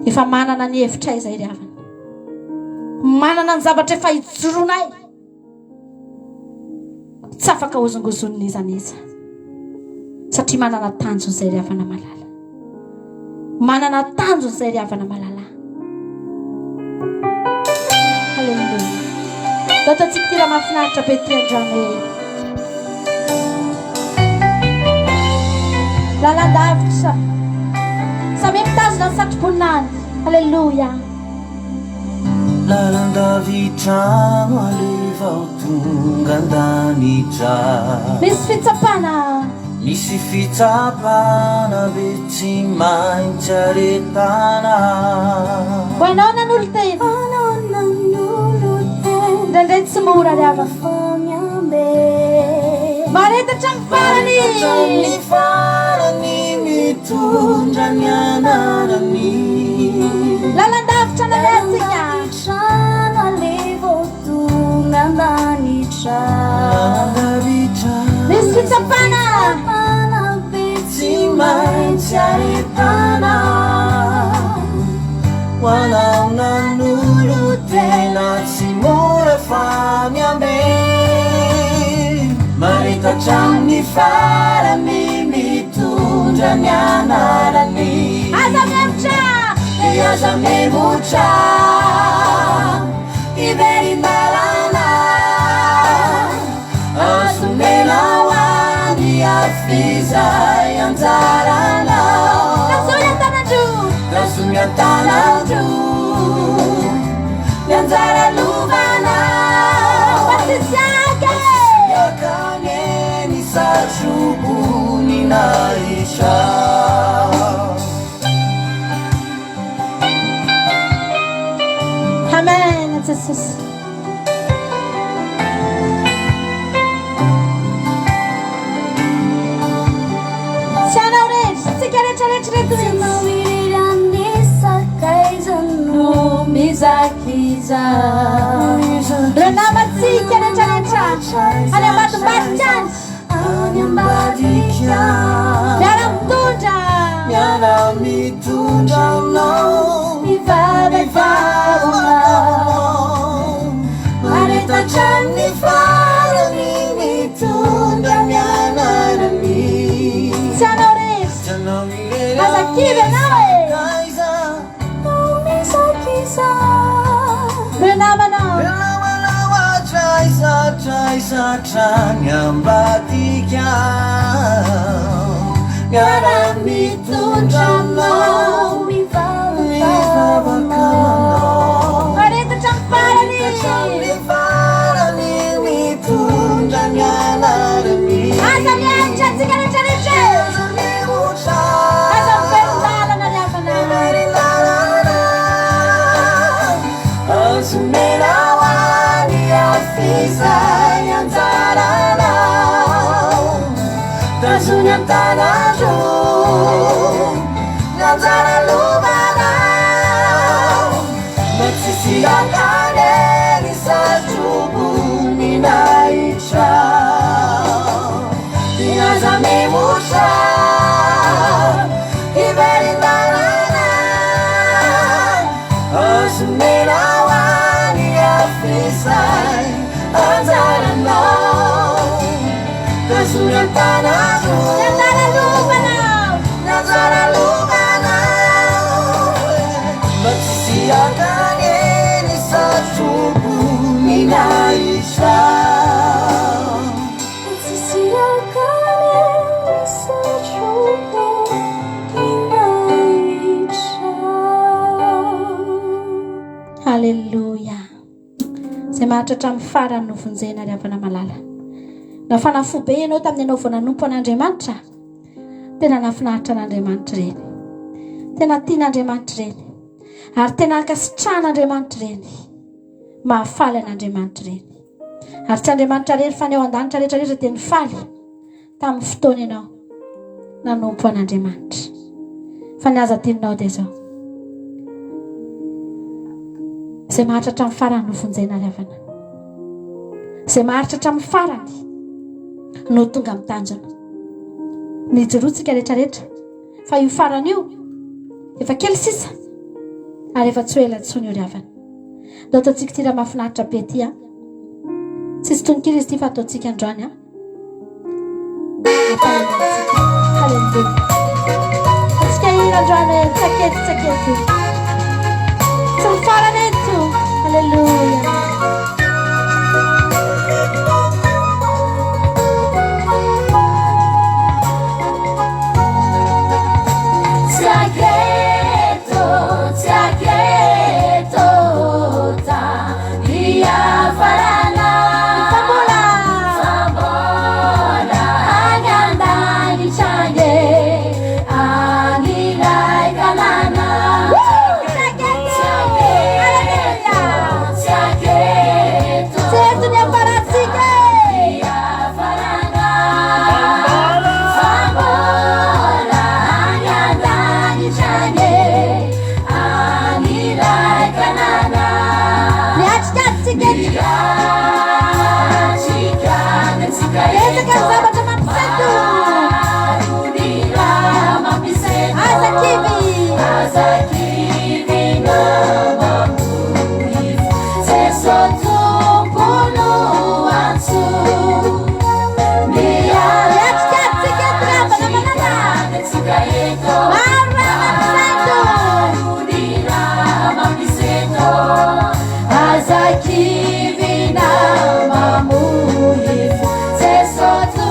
efa manana ny hevitra izay ry havana manana ny zavatra efa hijoroanay tsy afaka ozongozon'iza satria manana tanjony izay ry havana malala manana tanjony izay ry havana malala halleluja ataontsika ty raha mahafinaritra be ty andrano lalandavitra samy mitazona ny satroboninany halleluja lalandavitrano alevao tonga andanitra misy fitsapana misy fitsapana be tsy maintsy aretana ho anao nanolo tena ndraindray tsy mora ry havana maretatra ny farany mitondra ny anarany lalandavitra naleatsika misy fitsapana tsy maintsy aretana ho anao nanolo tena tsy mora fa miambe maretatra amin'ny farany mitondra ny anarany aza miamotra aza miamotra iverim-balana azomenao any afizay anjaranao nazomiantanandro ny anjara lovana yakane satrobony naisha amen Jesus sianao rehetra tsika rehetrarehetrareto mizakiza renamatsika rehetrarehetra any ambadimbaditrany miara mitondra anao mivavavao maretatra ny farany mitondra ny anarany sianao rehetra azakivy anao aisatrany ambatika miara-mitondranao mivavakanao aretatra amin'ny farany mitondra ny anarany aza mianitra antsika rehetrarehetra aza miverin-dalana ny avana azomena hoany afizay anjaranao tazony antanandro ny anjara lovanao matsisy akane ny satrobony nahitra aza memotra iverin-dalana azomena hoany afizay anjaranao tazony antanandro ny anjara lovanao matsisy akane ny satrobony nahitra Halleluja. Zay mahatratra amin'ny farany no vonjena ry havana malala. Nafana fo be ianao tamin'ny ianao vao nanompo an'Andriamanitra. Tena nafinahitra an'Andriamanitra ireny. Tena tian'Andriamanitra ireny. Ary tena ankasitrahan'Andriamanitra ireny. Mahafaly an'Andriamanitra ireny. Ary tsy Andriamanitra rery fa ny ao an-danitra rehetrarehetra dia nifaly tamin'ny fotoana ianao nanompo an'Andriamanitra. Fa ny aza tianao dia izao. Zay mahatratra amin'ny farany no vonjena ry havana. Zay mahatratra amin'ny farany no tonga amin'ny tanjona. Nijeroantsika rehetrarehetra fa io farany io efa kely sisa ary efa tsy ho ela intsony io ry havana. Dao ataontsika ty raha mahafinaritra be ty a. Tsisy tononkira izy ty fa ataontsika androany a. Halleluja. Atsika hira androany tsakety. Tsy mifarany eto. Halleluja. Azaki vina mamuhi, se sotu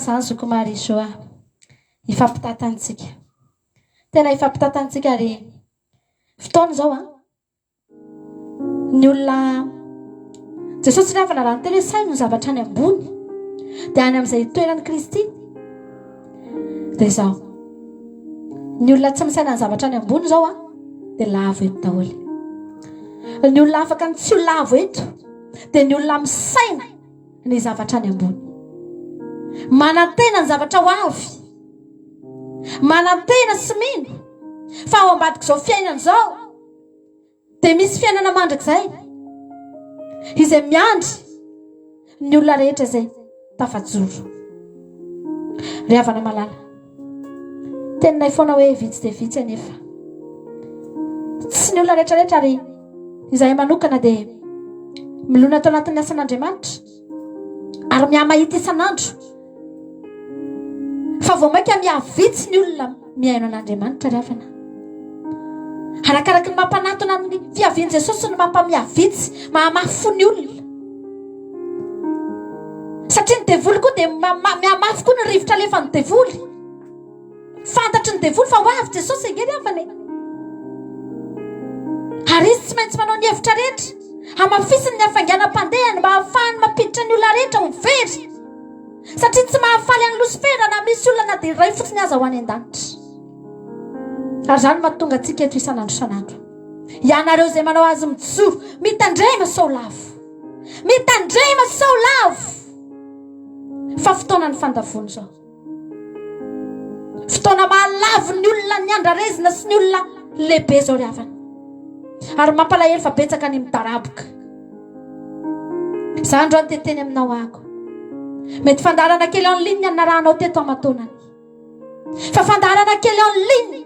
sanjoko mary soa ifampitantantsika tena ifampitantantsika ary fotoana zao a ny olona Jesosy rehefa narano teny hoe saino ny zavatra any ambony dia any amin'izay toerany Kristy dia zao ny olona tsy misaina ny zavatra any ambony zao a dia lavo eto daholo ny olona afaka ny tsy ho lavo eto dia ny olona misaina ny zavatra any ambony manantena ny zavatra ho avy manantena sy mino fa ao ambadika izao fiainana zao dia misy fiainana mandrakizay izay miandry ny olona rehetra izay tafajoro ry havana malala teninay foana hoe vitsy dia vitsy anefa tsy ny olona rehetrarehetra ary izay manokana dia milona tao anatin'ny asan'Andriamanitra ary mihamahita isan'andro fa vao maika mihavitsy ny olona miaino an'Andriamanitra ry havana arakaraky ny mampanatona ny fiavian'i Jesosy ny mampamihavitsy mahamafy ny olona satria ny devoly koa dia mihamafy koa ny rivotra alefan'ny devoly fantatry ny devoly fa ho avy Jesosy engeny avany ary izy tsy maintsy manao ny hevitra rehetra hamafisiny ny hafainganam-pandehany mba hahafahany mampiditra ny olona rehetra ho very satria tsy mahafaly any Losifera na misy olona na dia iray fotsiny aza ho any an-danitra ary zany mahatonga antsika eto isan'andro isan'andro ianareo izay manao azy mijoro mitandrema sao lavo mitandrema sao lavo fa fotoana ny fandavony zao fotoana mahalavo ny olona ny andrarezina sy ny olona lehibe zao ry havana ary mampalahelo fa betsaka ny midaraboka za andro any teteny aminao ako mety fandarana kely en ligne anarahanao teto amatonany fa fandarana kely en ligne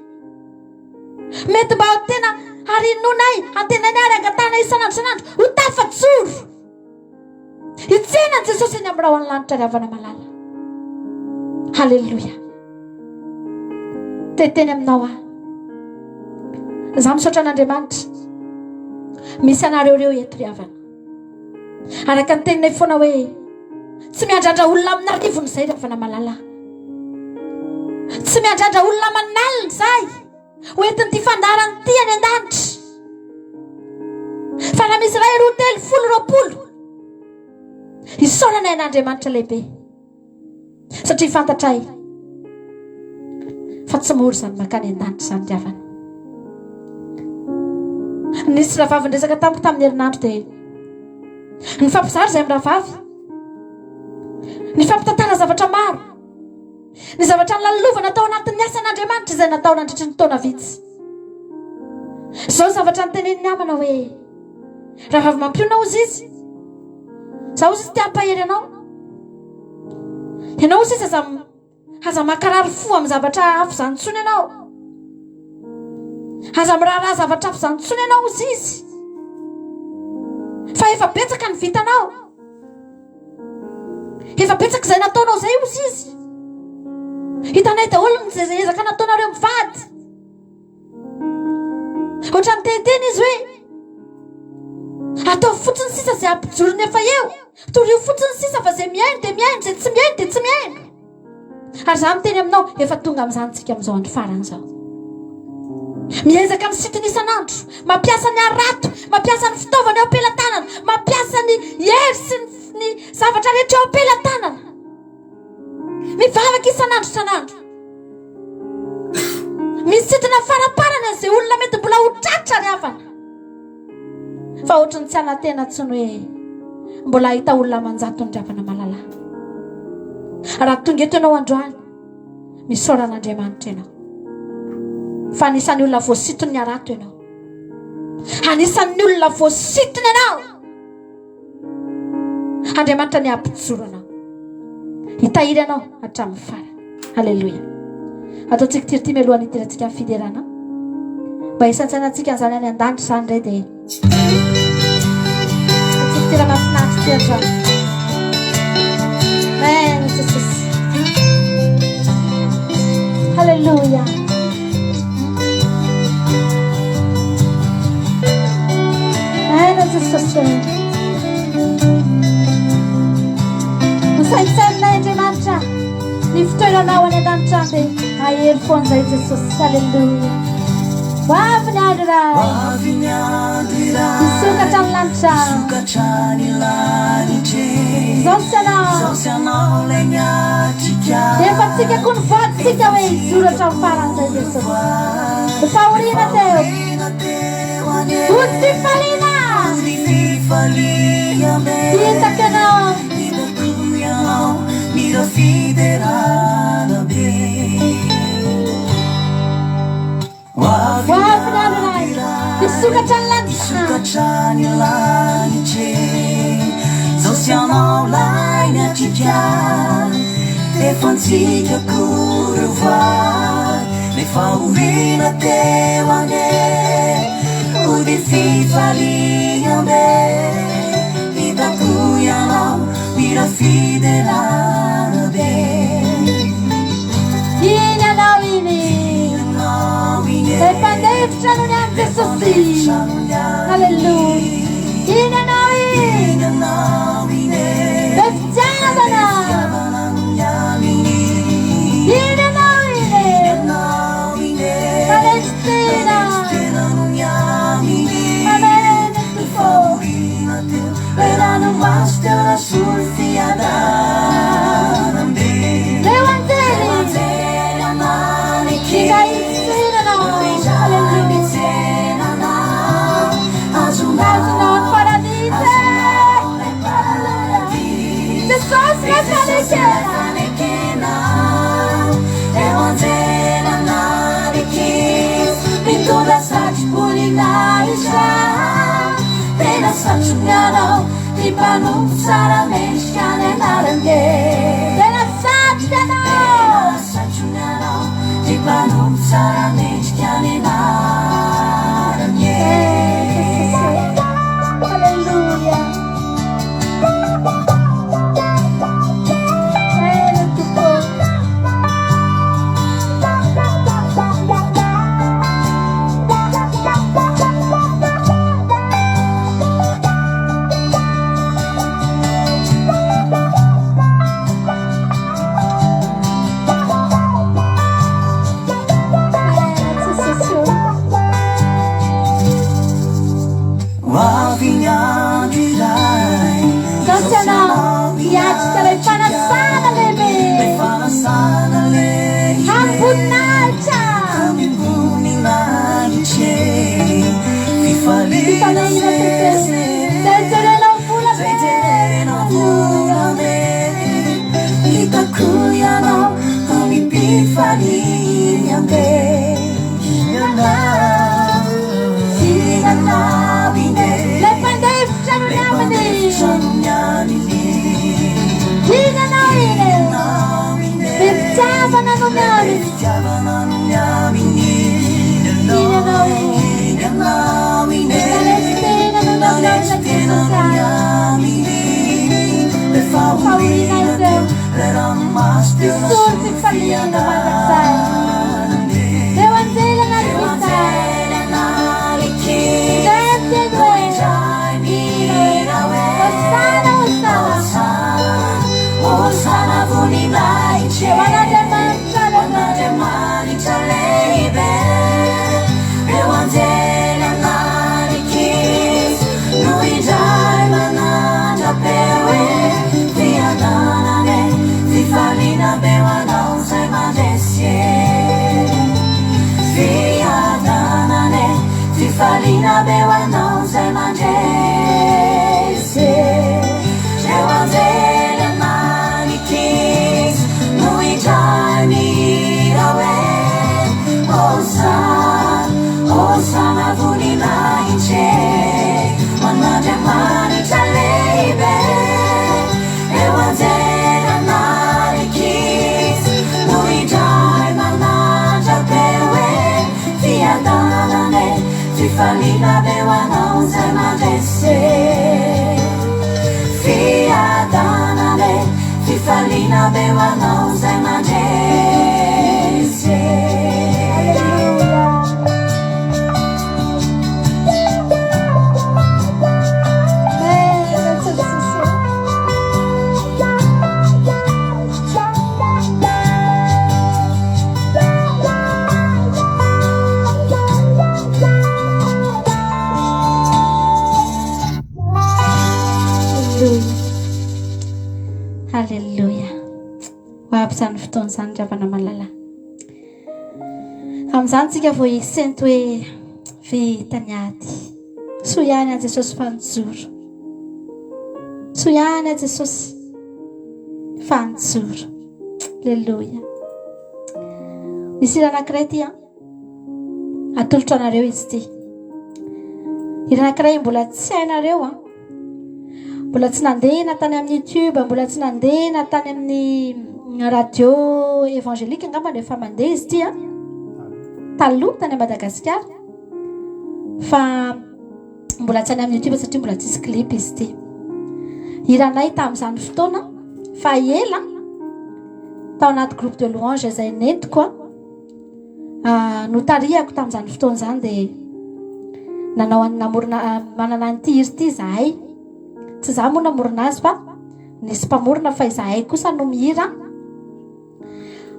mety mba tena arinonay antenany ary angatana isan'andro isan'andro ho tafajoro hitsenany Jesosy eny amin'ny raha ho any lanitra ry havana malala halleloia teteny aminao aho za misaotra an'Andriamanitra misy anareo reo eto ry havana araka ny teninay foana hoe tsy miandrandra olona amin'ny arivony izay ry havana malala tsy miandrandra olona manalina izay hoentiny ty fandarany ty any an-danitra fa raha misy iray roa telo folo roapolo isaorana an'Andriamanitra lehibe satria fantatray fa tsy mora zany makany an-danitra zany ry havana nisy rahavavy nresaka tamiko tamin'ny herinandro dia ny fampizary izay amin'ny rahavavy ny fampitantara zavatra maro ny zavatra nylalovana natao anatin'ny asan'Andriamanitra izay natao nandritry ny taona vitsy zao zavatra nyteneniny amana hoe rahavavy mampiona ozy izy za ozy izy te-hampahery ianao ozy izy aza makarary fo amin'ny zavatra hafa zanontsony ianao aza miraharaha zavatra hafa zanontsony ianao ozy izy fa efa betsaka ny vitanao efa betsaka izay nataonao izay ozy izy hitanay daholo ny zay ezaka nataonareo mivady ohatra ny teteny izy hoe atao fotsiny sisa izay ampijorony efa eo torio fotsiny sisa fa izay miaino dia miaino izay tsy miaino dia tsy miaino ary za miteny aminao efa tonga amin'izantsika amin'izao andro farany zao miezaka misitiny isan'andro mampiasa ny arato mampiasa ny fitaovana eo am-pelantanana mampiasa ny hery sy ny zavatra rehetra eo am-pelantanana mivavaka isan'andro isan'andro misitina faraparana izay olona mety mbola ho tratra ry havana fa ohatrany tsy anatena tsony hoe mbola hita olona manjatony ry havana malala raha tonga eto ianao androany misaoran'Andriamanitra ianao fa anisan'ny olona voasitony ny arato ianao anisan'ny olona voasitony ianao Andriamanitra ny ampijoro anao hitahiry anao hatramin'ny farany halleloia ataontsika tirity mialohan'ny hitirantsika amin'ny fiderana mba hisaintsainantsika an'izany any an-danitra izany indray dia tirana finandro ty androany amen Jesosy halleluia amen Jesosy misaintsainanay Andriamanitra Niftoeranao any an-danitrambe ahery foan'izay Jesosy. Halleluia. Hoavy ny andro iray misokatra ny lanitra zao sy anao efa tsika koa ny vaditsika hoe hizoratra ny faran'izay Jesosy. Fahoriana teo ody fifaliana hitaka ianao mira fiderana be hoavy ny andro iray misokatra ny lanitra zao sy anao lainy atrika efa ntsika koreo vady le fahoriana teo ane ody fifaliambe hitako ianao mira fiderana be iny anao iny efa ndefitra no ny any Jesosy. Halleluia. Iny anao iny befitiavana iny anao iny palestina amen tifo erano mastera sul fiadanambe leo anzeli ikaisinana azunao paradise Jesús me parekena evanzela narikis pintura sati kulinaisha pena saciunano di panu saramente cane narande pena saciunano di panu saramente cane narande. Halleluia. Falina bewa não se manjese Jewanzela manikis Nui jani rawe Osana vuni naiche Wanade mani chalebe Jewanzela manikis Nui jai mananja pewe Fiadanane Falina bewa não se manjese Fiadanane Falina bewa não se manjese amin'izany fotoana izany ravana malala amin'izany tsika vao isento hoe vitany ady soa ihany a Jesosy fanjoro soa ihany a Jesosy fanjoro alleluia misy hira anankiray ty a atolotra anareo izy ty hira anankiray mbola tsy hainareo a mbola tsy nandehana tany amin'ny YouTube mbola tsy nandehana tany amin'ny radio évangélique angamba efa mandeha izy ty a taloha tany Madagasikara fa mbola tsy any amin'ny YouTube satria mbola tsisy clip izy ty hiranay tamin'izany fotoana fa ela tao anaty groupe de louange izay nentiko notariako tamin'izany fotoana izany dia nanao namorona manana an'ity hira ity zahay tsy za moa namorona azy fa nisy mpamorona fa izahay kosa no mihira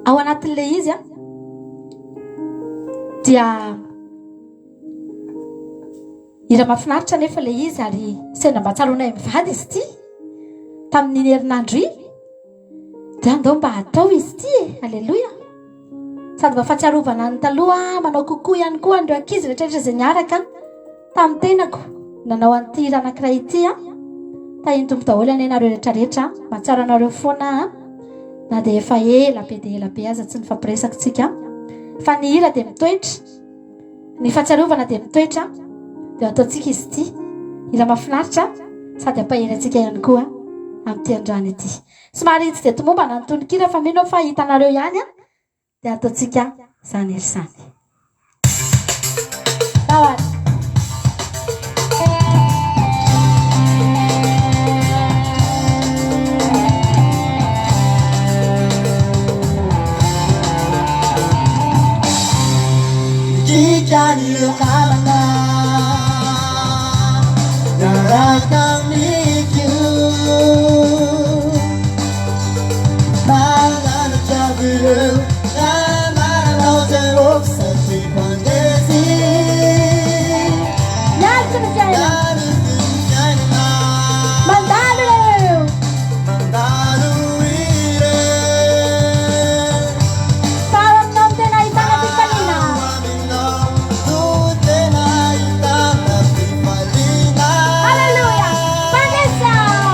ao anatin'le izy a dia hira mahafinaritra nefa le izy ary sendra mba tsalonay mivady izy ity tamin'ny herinandro dia andao mba atao izy ity alleluia sady mba fahatsiarovana ny taloha manao kokoa ihany koa andreo ankizy rehetrarehetra izay niaraka tamin'ny tenako nanao an'ity hira anankiray ity a tahiny tompo daholo anenareo rehetrarehetra mahatsiaro anareo foana na dia efa ela be aza tsy nifampiresaka tsika fa ny hira dia mitoetra ny fahatsiarovana dia mitoetra dia ataontsika izy ity hira mahafinaritra sady ampahery antsika ihany koa amin'ity androany ity somary tsy dia tomomba nanotonikira fa mino fa hitanareo ihany a dia ataontsika izany ery izany tawary Jika dikamana Narakang mikyu Mangan jabiru Namana zerok Sati pandesi Nalsun jaya Mandalu Mandalu ire Parang nom tenay sana pikalina Hallelujah Pagesiao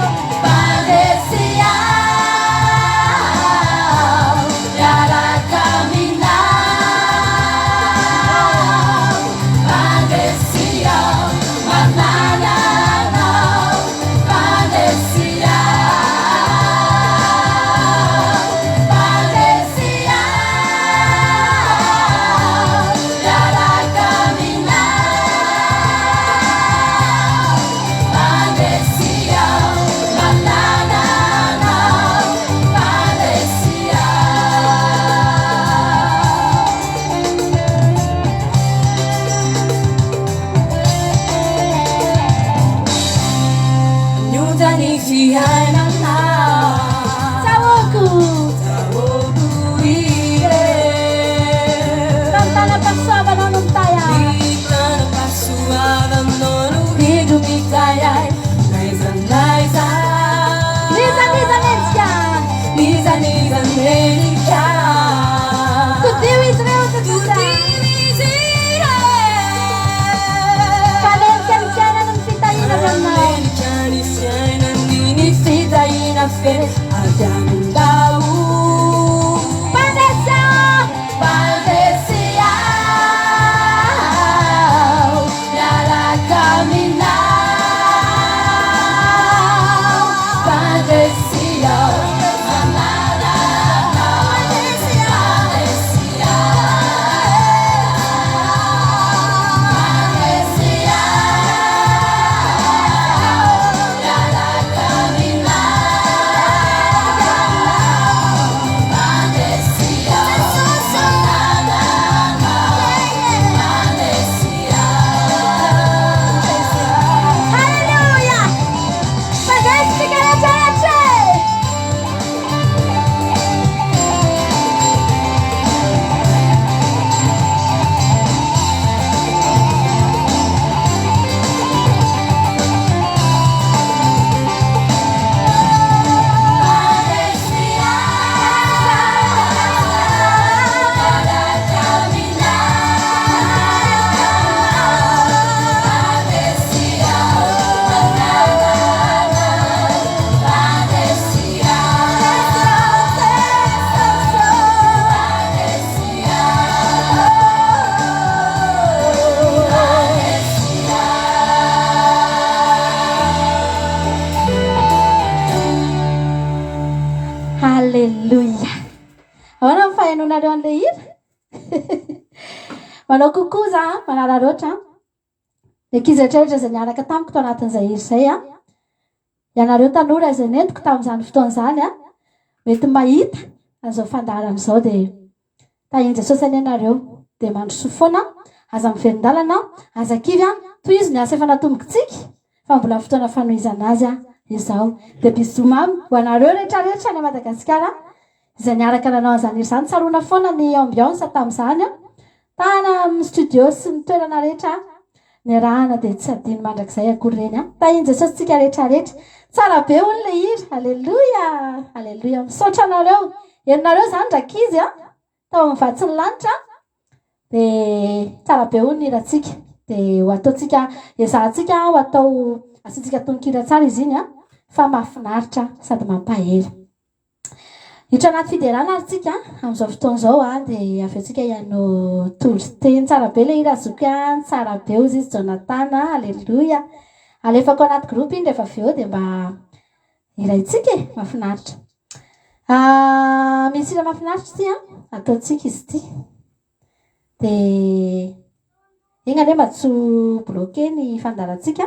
Sawoku ire Tantana pagsaba na nung taya Kita na pasuavan nono hidup ikayay Naizan Niza Nenska Nizan Nenka Tudiw Israel sa tuta Zira Kalen siya ng sitayin na brahma Kani siya nandini sita manao kokoa za manararoatra ankizy rehetrarehetra zay niaraka tamiko tao anatin'izay iry zay a ianareo tanora izay nentiko tamin'izany fotoan'izany a mety mahita an'izao fandaharana izao dia tahiny Jesosy any ianareo dia mandroso foana aza mivelon-dalana aza kivy a toy izy ny asa efa natombontsika fa mbola fotoana fanohizana azy a izao dia bisomamy ho anareo rehetrarehetra any Madagasikara izay niaraka nanao an'izany iry zany tsaroana foana ny ambiance tamin'izany a tana amin'ny studio sy ny toerana rehetra ny rahana dia tsy adiny mandrakizay akory reny a tahiny Jesosy tsika rehetrarehetra tsara be olona iry alleluia alleluia misaotra anareo herinareo zany drakizy a tao amin'ny vatsy ny lanitra dia tsara be olona iratsika dia ho ataotsika ezahantsika ho atao asintsika tononkira tsara izy iny a fa mahafinaritra sady mampahery hitra anaty fiderana arytsika amin'izao fotoan'izao a dia aveontsika iano toloteny tsara be le ira azoky a tsara be ozy izy Jonathan alleluia alefako anaty groupe iny rehefa aveo dia mba iraitsika e mahafinaritra misy ira mahafinaritra ity a ataotsika izy ity dia igny ane mba tsy bloqué ny fandarantsika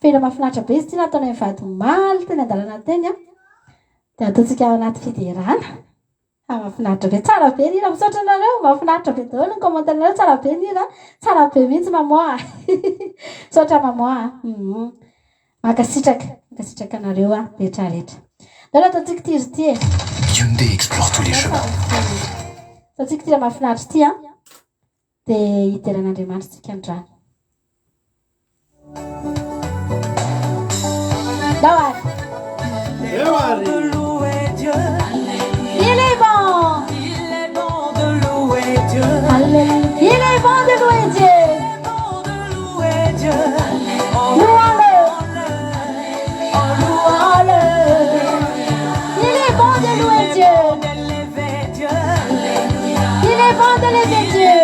fa ira mahafinaritra be izy ity nataony amin'ny vady maly teny andalana teny a dia ataotsika anaty fiderana mahafinaritra be tsara be nira misaotra anareo mahafinaritra be daholo ny commentaire-nareo tsara be nira tsara be mihitsy mamoa misaotra mamoa makasitraka anareo a rehetrarehetra daholo ataotsika ity izy ity e Hyundai explore tous les chemins. ataotsika ity mahafinaritra ity a dia hideran'Andriamanitra tsika andrano Dawar. Il est bon. Il est bon de louer Dieu. Alléluia. Il est bon de louer Dieu. Louons-le. Louons-le. Il est bon de louer Dieu. Il est bon de lever Dieu.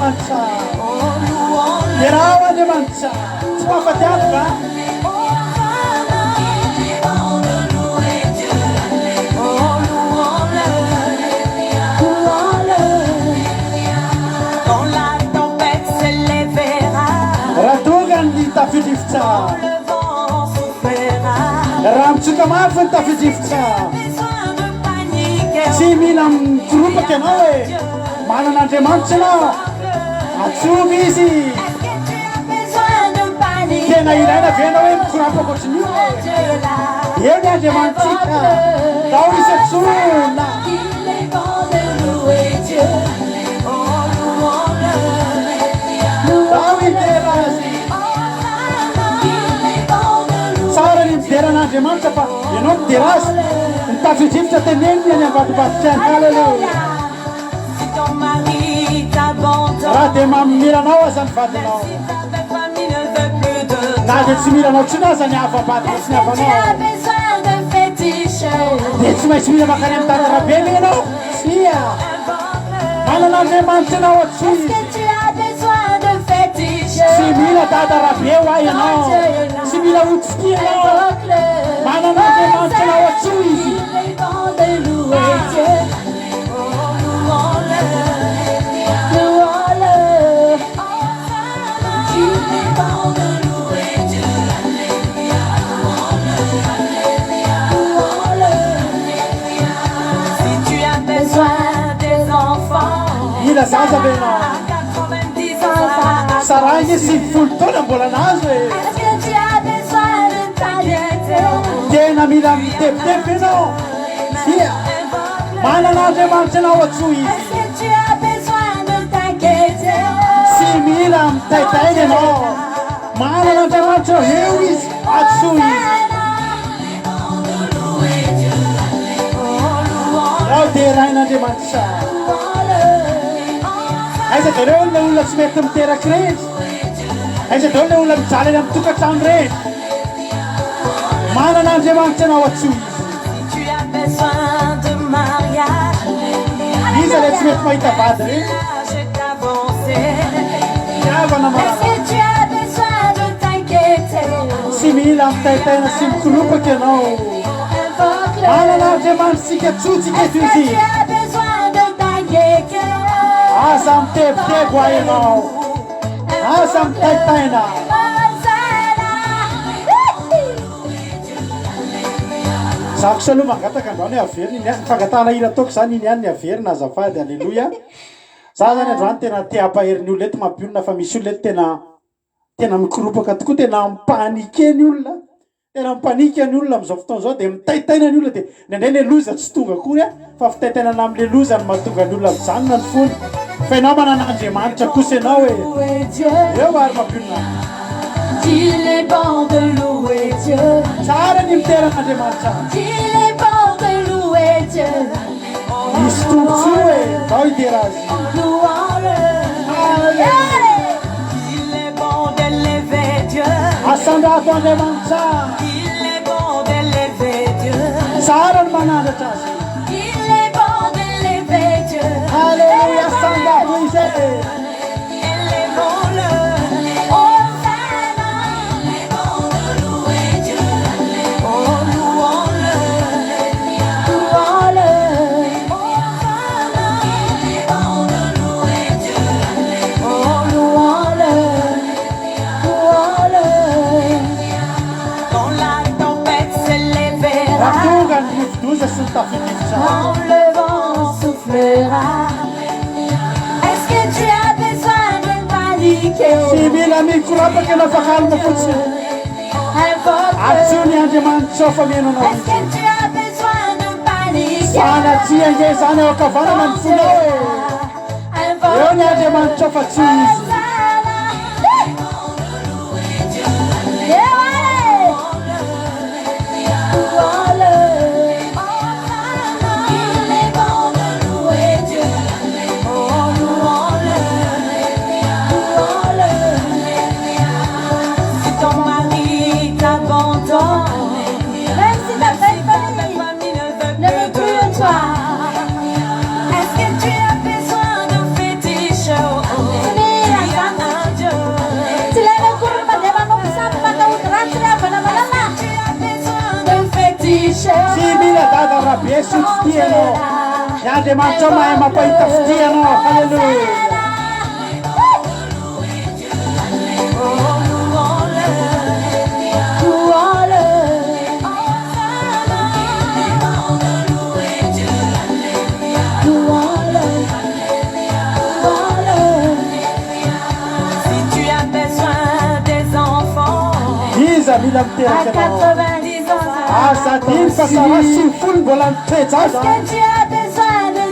Mancha, Yerawa de Mancha, Spafatiatra. Quand la tempête s'élèvera, Ratugan di Tafidifta, le vent soufflera, Ramchukamafan Tafidifta, besoin de panique. Similam Trupa Kanoe, Manana de Manchana. Atsubizi. Tena ilaina vena hoe mikorapako otriny io eny Andriamantsika tao isatsoina tao iterazy tsara ny mideran'Andriamanitra fa ianao miderazy mitafidrivotra teneniny any ambadimbadika any haleluia raha dia mamiranao aza ny vadinao na dia tsy miranao tsiny aza ny ava-badina sy ny avanao dia tsy maintsy mila makany amin'ny tatarabe le ianao tsia manana Andriamanitra ianao atsoy tsy mila tatarabe ho ahy ianao tsy mila otsiki ianao manana Andriamanitra ianao atsoy izy Ila zaza venao saragny sy folo taona mbola nazo e tena mila mitepitepy ianao tia manana Andriamanitra ianao atsoy izy tsy mila mitaitaina ianao manana Andriamanitra eo izy atsoy izy ao dia rain'Andriamanitra aiza daholo olona olona tsy mety miteraky rehetra aiza daholo le olona mijaly any amin'ny tokantrano rehetra manana Andriamanitra ianao atsoy izy iza le tsy mety mahita vady rehetra fitiavana Est-ce que tu as besoin de t'inquiéter? Tsy mila mitaitaina sy mikoropaky ianao. Invoque-le. Manana Andriamanitsika tsotsika eto Est-ce que izy. tu as besoin de t'inquiéter? Aza mitebotebo ahy ianao. Aza mitaitaina. Zako sa aloha mangataka androany averina iny fangatana hira ataoko zany iny ihany ny averina azafady alleloia. Za zany androany tena te hampahery ny olona eto mampionona fa misy olona eto tena mikoropaka tokoa tena mipanike ny olona. Tena mipanika ny olona amin'izao fotoana zao dia mitaitaina ny olona dia nendray ny loza tsy tonga akory fa fitaitainana amin'ilay loza no mahatonga ny olona mijanona ny fony. Fa ianao manana Andriamanitra kosa ianao hoe eo ary mampionona. Il est bon de louer Dieu. Tsara ny miteran'Andriamanitra. Il est bon de louer Dieu. Misy tombontsoa hoe zao hitera azy. Louons-le. Il est bon d'élever Dieu. Asandrato Andriamanitra. Il est bon d'élever Dieu. Tsara ny manandratra azy. Il est bon d'élever Dieu. Alléluia, asandrato izy. Élevons-le. Oh, louons-le. Quand la tempête s'élèvera, Ratonga ny rivodoza sy ny tafidivitra. Quand le vent soufflera, est-ce que tu as besoin de paniquer? Tsy mila mikorapaka ianao fa kalma fotsiny. Invoque-le. Atsony Andriamanitra ao fa mihainanao Est-ce que izy. tu as besoin de paniquer? Sanatria nge zany eo akavanana ny fonao e. Eo ny Andriamanitra ao fa tsy izy. si ton mari t'abandonne, Même si ta belle famille famille ne veut ne veut plus de toi, Est-ce que tu as besoin de fétiche? Il y a un Dieu. sila na kurma dewa no sapa ka utran sila bana Tu as besoin de fétiche. Tsy mila dada rabe sy ny fitianao. Ny Andriamanitra mahay mampahita fitianao. Halleluja. Oh, louons-le. Louons-le. Louons-le. Louons-le. Si tu as besoin des enfants, Iza mila À miteraka anao. 90 ans, Asa dimy fa sara sy folo mbola mitoetra est-ce aza. que tu as besoin de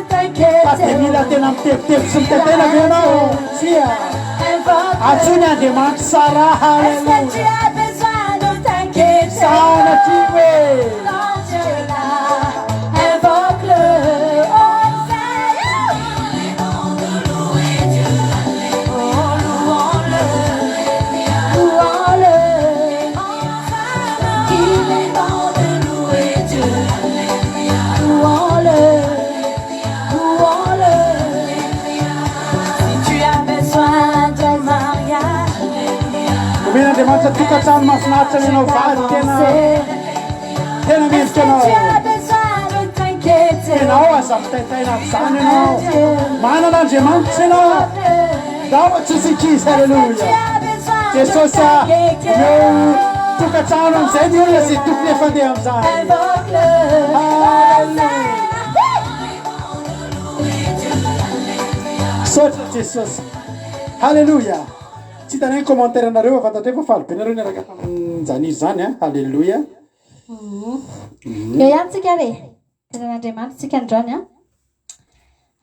Fa dia mila t'inquiéter? tena mitebotebo sy mitaitaina ve ianao. Tsia. Invoque-le. Atsony Andriamanitra sara. Est-ce que tu Halleluja. as besoin de t'inquiéter? Sanatria hoe. Quand Dieu est là, invoque-le. Oh Seigneur. oh, louons-le. Louons-le. Il est bon de louer Dieu. Louons-le. Louons-le. Si tu as besoin de mariage, Omena Andriamanitra tokantrano mahafinaritra ianao vady tena Est-ce mendrika que tu anao. as besoin de t'inquiéter? Ianao aza mitaitaina amin'izany ianao. Manana Andriamanitra ianao. Dao tsisikizy. Tu Halleluja. as besoin de Jesosy t'inquiéter? eo tokantrano amin'izay ny olona izay tokony efa andeha amin'izany. Invoque-le. Halleluja. Sotra Jesosy. Halleluja. Tsy hitanay ny commentaire anareo afantatreo fa faly be nareo niaraka tamin'izany izy zany a. Halleluja. Mhm. Eo ihany tsika re. Teran'Andriamanitra tsika androany a.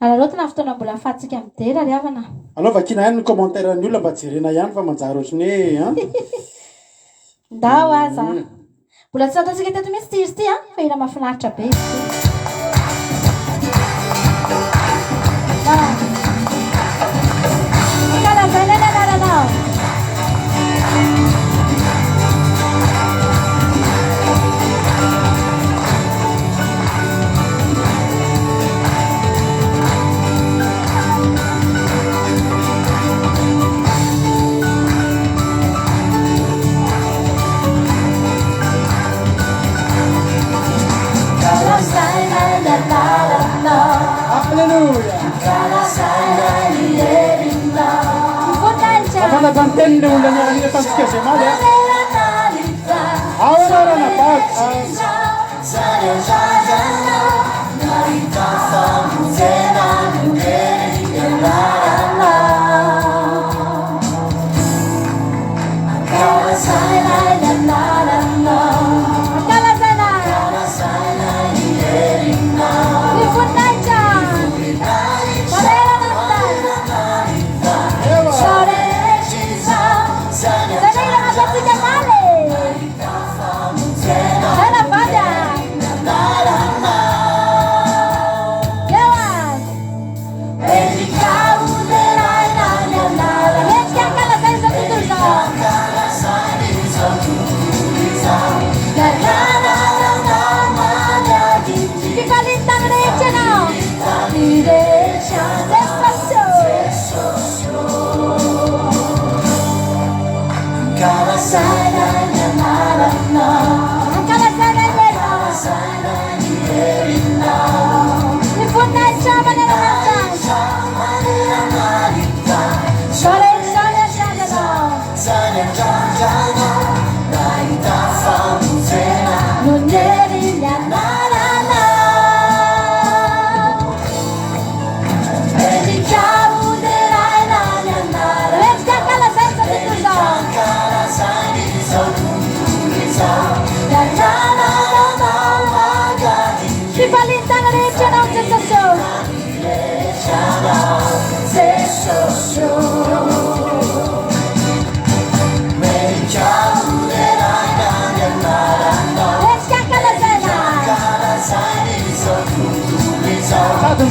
Ararotina fotoana mbola ahafahantsika midera ry havana. Alao vakina ihany ny commentaire ny olona mba jerena ihany fa manjary ohatrany hoe a. Ndao aza. Mbola tsy ataontsika teto mihitsy ty izy ty a. Fa ina mahafinaritra be izy ty. Ikalazana na anao. ndio ndani ya kanisa tansikia male. Hawana na paka.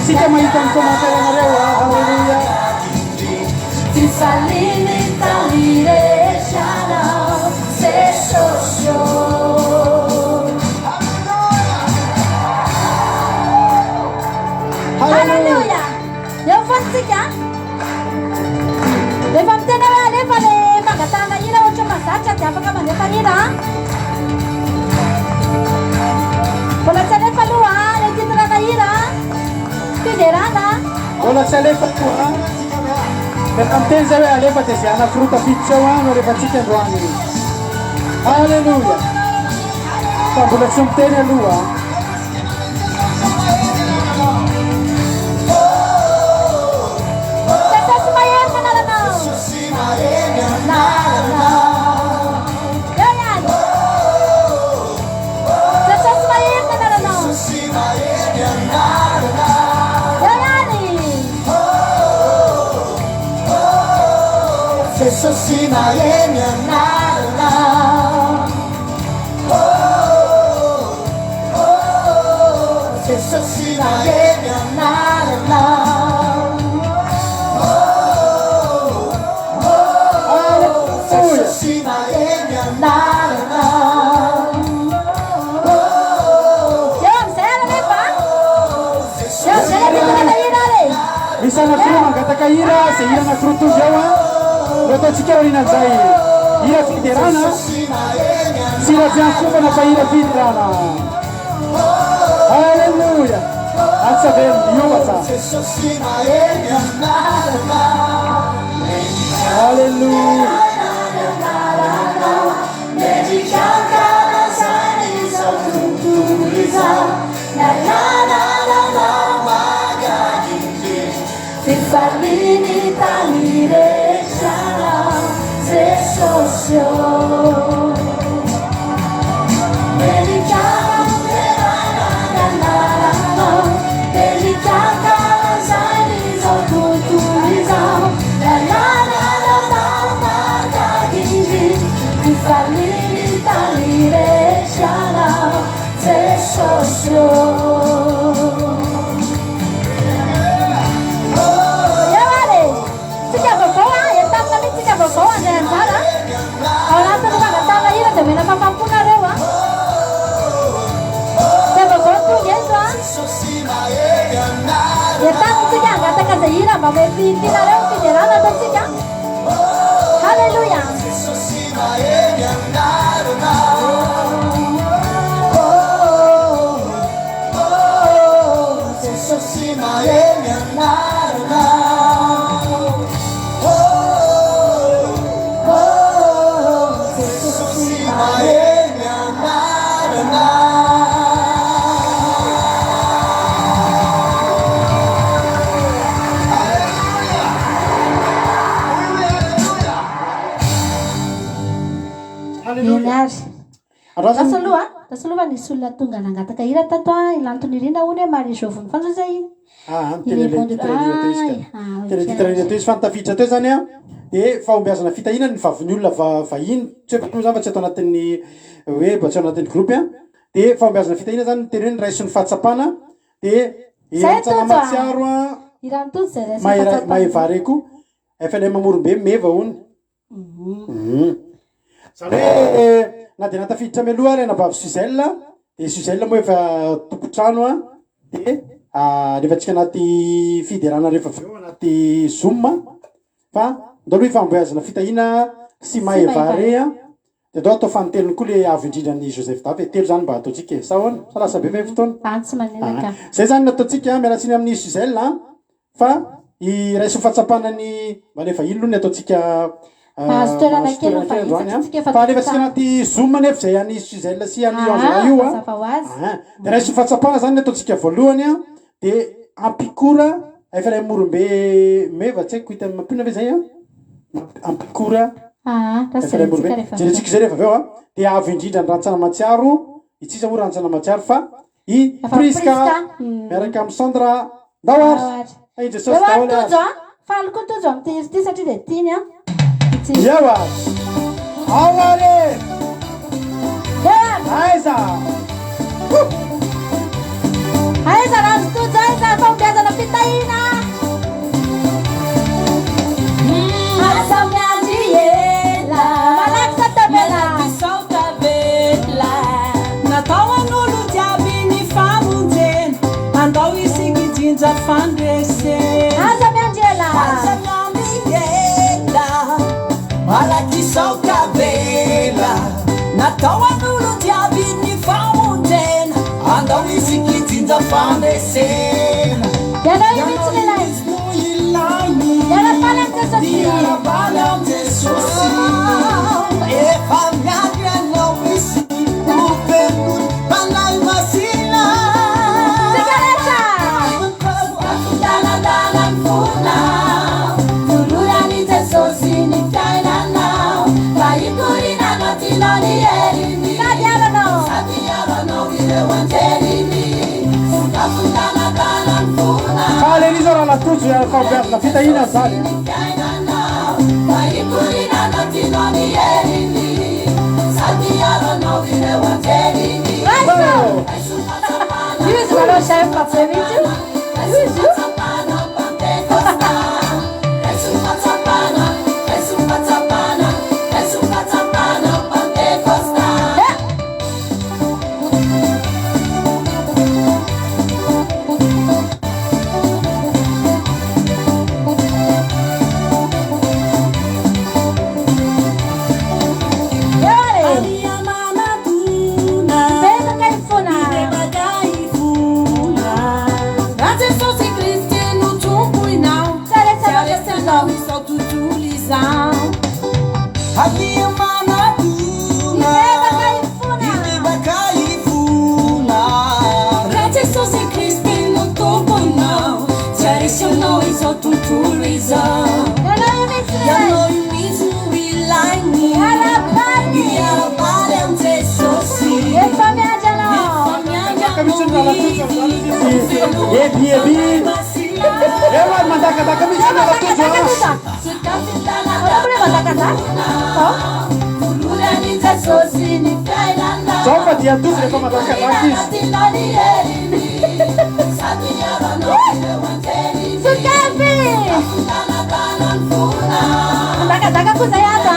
Sika maitan ko mga kaya narewa. Hallelujah. Hallelujah. Yo fansika. Levante na levale magatana ila ocho masacha tiapa kama netanira. Pola chale palua le titra na ira. Tiderana. Pola chale palua. Per amtenza ve ale patesi ana fruta picciawano le facite buoni. Hallelujah. Popolazione tene lua. So see my end and not alone. So see my end and not alone. So see my end and not alone. Bisa na fruma kata kaira, sehingga na frutu jawa. Roto chikiao linazai ira fiderana sira jankuba na paira fiderana. Hallelujah. Alza ben yubata. Hallelujah. Hallelujah. Haleluya. Tasaloha nisy olona tonga nangataka hira tato ilantony irina hono hoe Marie Jo vony fanjo zay iny. Tele-titrania teo izy fantafitra teo zany a de fahombiazana fitahina ny vavony olona vahiny tsy hoe zany fa tsy atao anatin'ny hoe mba tsy anatin'ny groupe a de fahombiazana fitahina zany teny hoe ny raiso ny fahatsapana de irantsana matsiaro a mahevareko efa ilay mamorom-be meva hony zany hoe na de natafiditra amialoha ary anabavy Suzelle de Suzelle moa efa tompotrano a de rehefa tsika anaty fiderana rehefa aveo anaty Zoom fa ndao aloha famboazana fitahina sy mahevare a de ndao atao fanotelony koa le avy indrindra ny Joseph Davy telo zany mba ataotsika sahoana sa lasa be fotoana zay zany nataotsika mialatsiny amin'ny Suzelle fa i raiso fahatsapana ny malefa ino aloha ny ataotsika fa rehefa tsika anaty Zoom nefa zay any Suzelle sy any Anjona io de raiso fahatsapana zany ny ataotsika voalohany a de ampikora efa ilay morombe meva tsy haiko hita mampina ve zay a ampikora efa ilay morombe jerentsika zay rehefa aveo a de avy indrindra ny rantsana matsiaro itsisa ho rantsana matsiaro fa i Priska miaraka amin'ny Sandra Ndawary Jesosy daholo faloko tojo amin'ny ty izy ty satria de tiny a Ewa aware aiza aiza razo tojo aiza fahombiazana fitahina asa miandriela malaky satabela sautavela natao an'olo jiaby ny famonjena andao isiky jinja fandresena asa miandriela malaky sautavela natao an'olo jiaby ny famonjena andao isiky jinja fandresena Yara imitsilelay Yara palam Jesosy palam Jesosy efa miadry anao isi upenun panay masina Sigareta Dala-dalan funa Tuluyan ni Jesosy ni kainanao Paikurin ano tinoni erini Sabiarano irewanterini Dala-dalan funa Haleluya la tuzo ya fahombiazana fitahina zany Yuzu malosha efa pemitu Yuzu Ewa mandaka-daka mitsy na tuzo Zao fa dia tuzo rehefa mandaka-daka izy Sukapi Mandaka-daka ko sa yata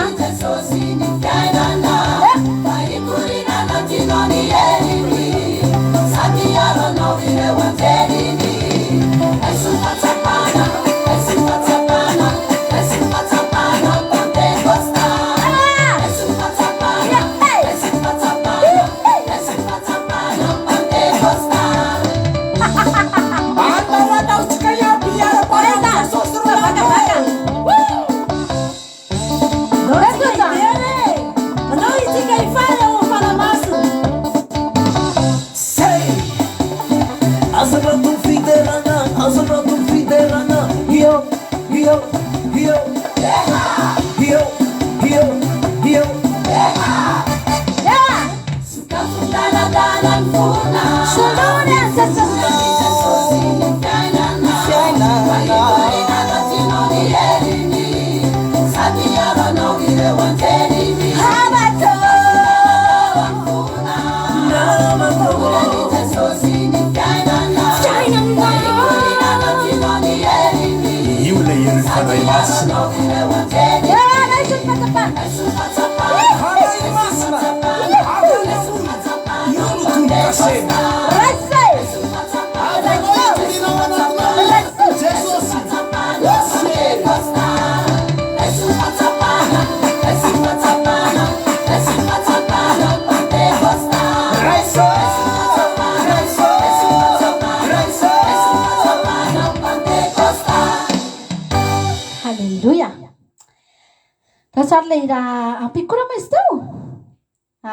ira ampikora ma izy teo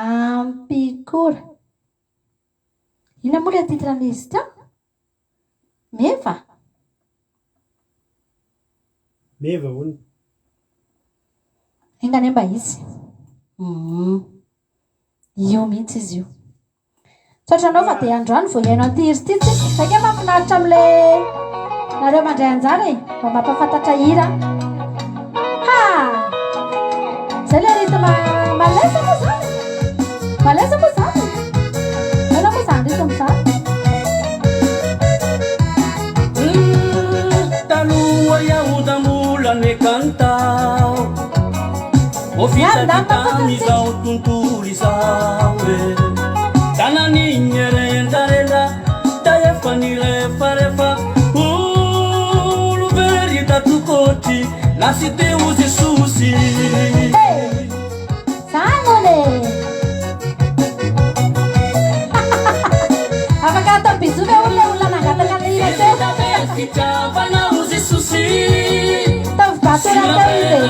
ampikora ina moa le titranizy teo meva hony engany mba izy io mihitsy izy io tsoatranao fa dia androany vo iainao anty izy ty tsika sake mafinaritra am'le nareo mandray anjara e mba mampafantatra hira ha zay le rythme malesa moa zany malesa moa zany ena moa zany rythme zany taloha iahodamolane kantao ofitakitamizao tontolo izao e tananiny rendrarendra da efa nirefarefa olo very da tokotry na sy teo jesosy zanone afaka atao bizove olona olona nangataka le hira teo fitravanao jesosy taovy batoranteo izy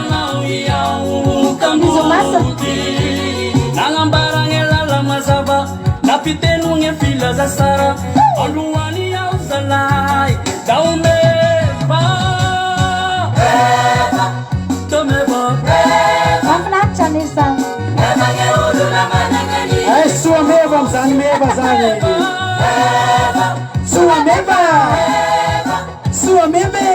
nanambaragny lala mazava napitenogny filaza sara alohany ao zalay da omeva tomeva mafinaritra niry zany soa meva am'zany meva zany soa meva soa meve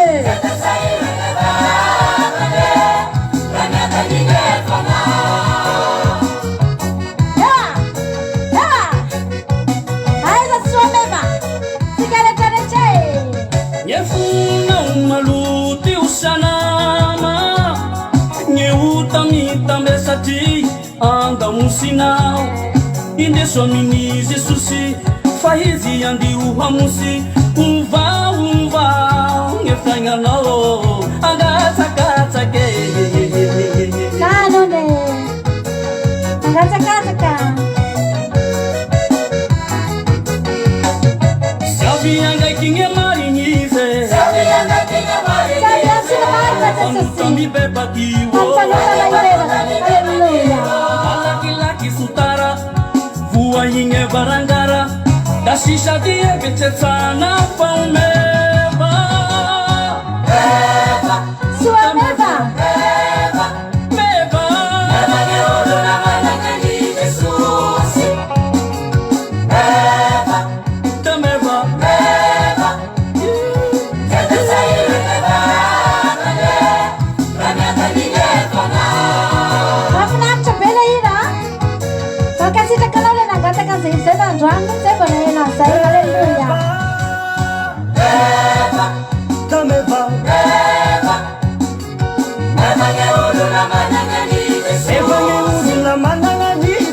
andamosinao indeso aminy jesosy fa izy andio hamosi ovao gne fiaignanao angatsakatsake zanone angatsakatsaka savy andraiky gne marignize amotamby bebakio malakilaky sotara voa igny varangara da sisa ty evetsetsana fa omeva soa meva meva tameva mafinaritra be le hira makasitrakanao le nangataka an'izay izay nandroany zay vao nahena an'izay halleluia tameva evagny olona managnany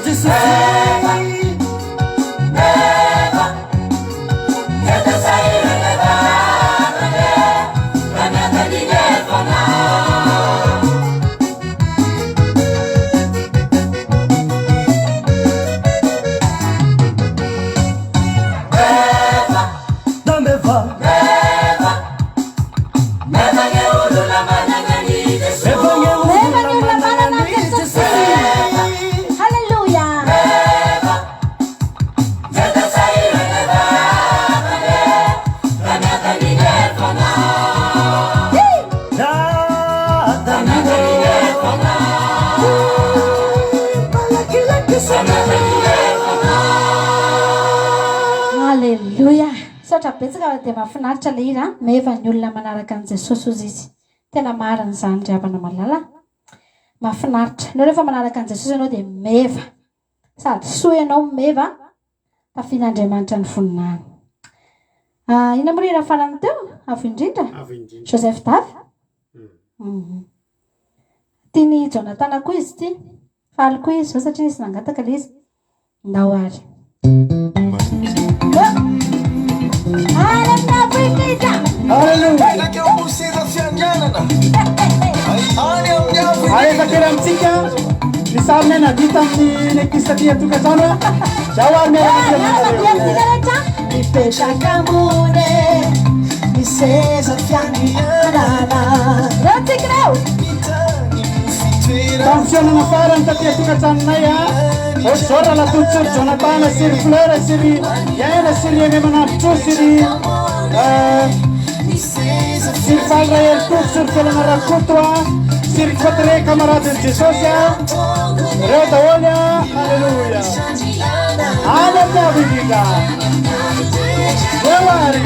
jesosy halleluia saotra betsaka dia mahafinaritra le hira meva ny olona manaraka an' jesosy ozy izy tena mariny zany ry havana malala mahafinaritra anao rehefa manaraka an' jesosy ianao dia meva sady soa ianao meva tafian'andriamanitra ny voninany ina moa hira farany teo avo indrindra joseph davy tiany jonathan koa izy ty faly koa izy zao satria izy nangataka le izy ndao ary aefakely amitsika misariny ena vita amin'ny lekisa ty atokatrano zao ary miaraka mipetraka ambony miseza fianarana reo tiky reo mitany fitoerana Tamfionnana farany tatia tokantranonay a ohatry zao raha latotsory Jonathan syry Fleur syry Yaina syry Ememanampitro syry syry Valrael Toko syry Felana Rakoto a syry Kotre camaradeny Jesosy a reo daholy a alleluia any amiabo indrindra eo ary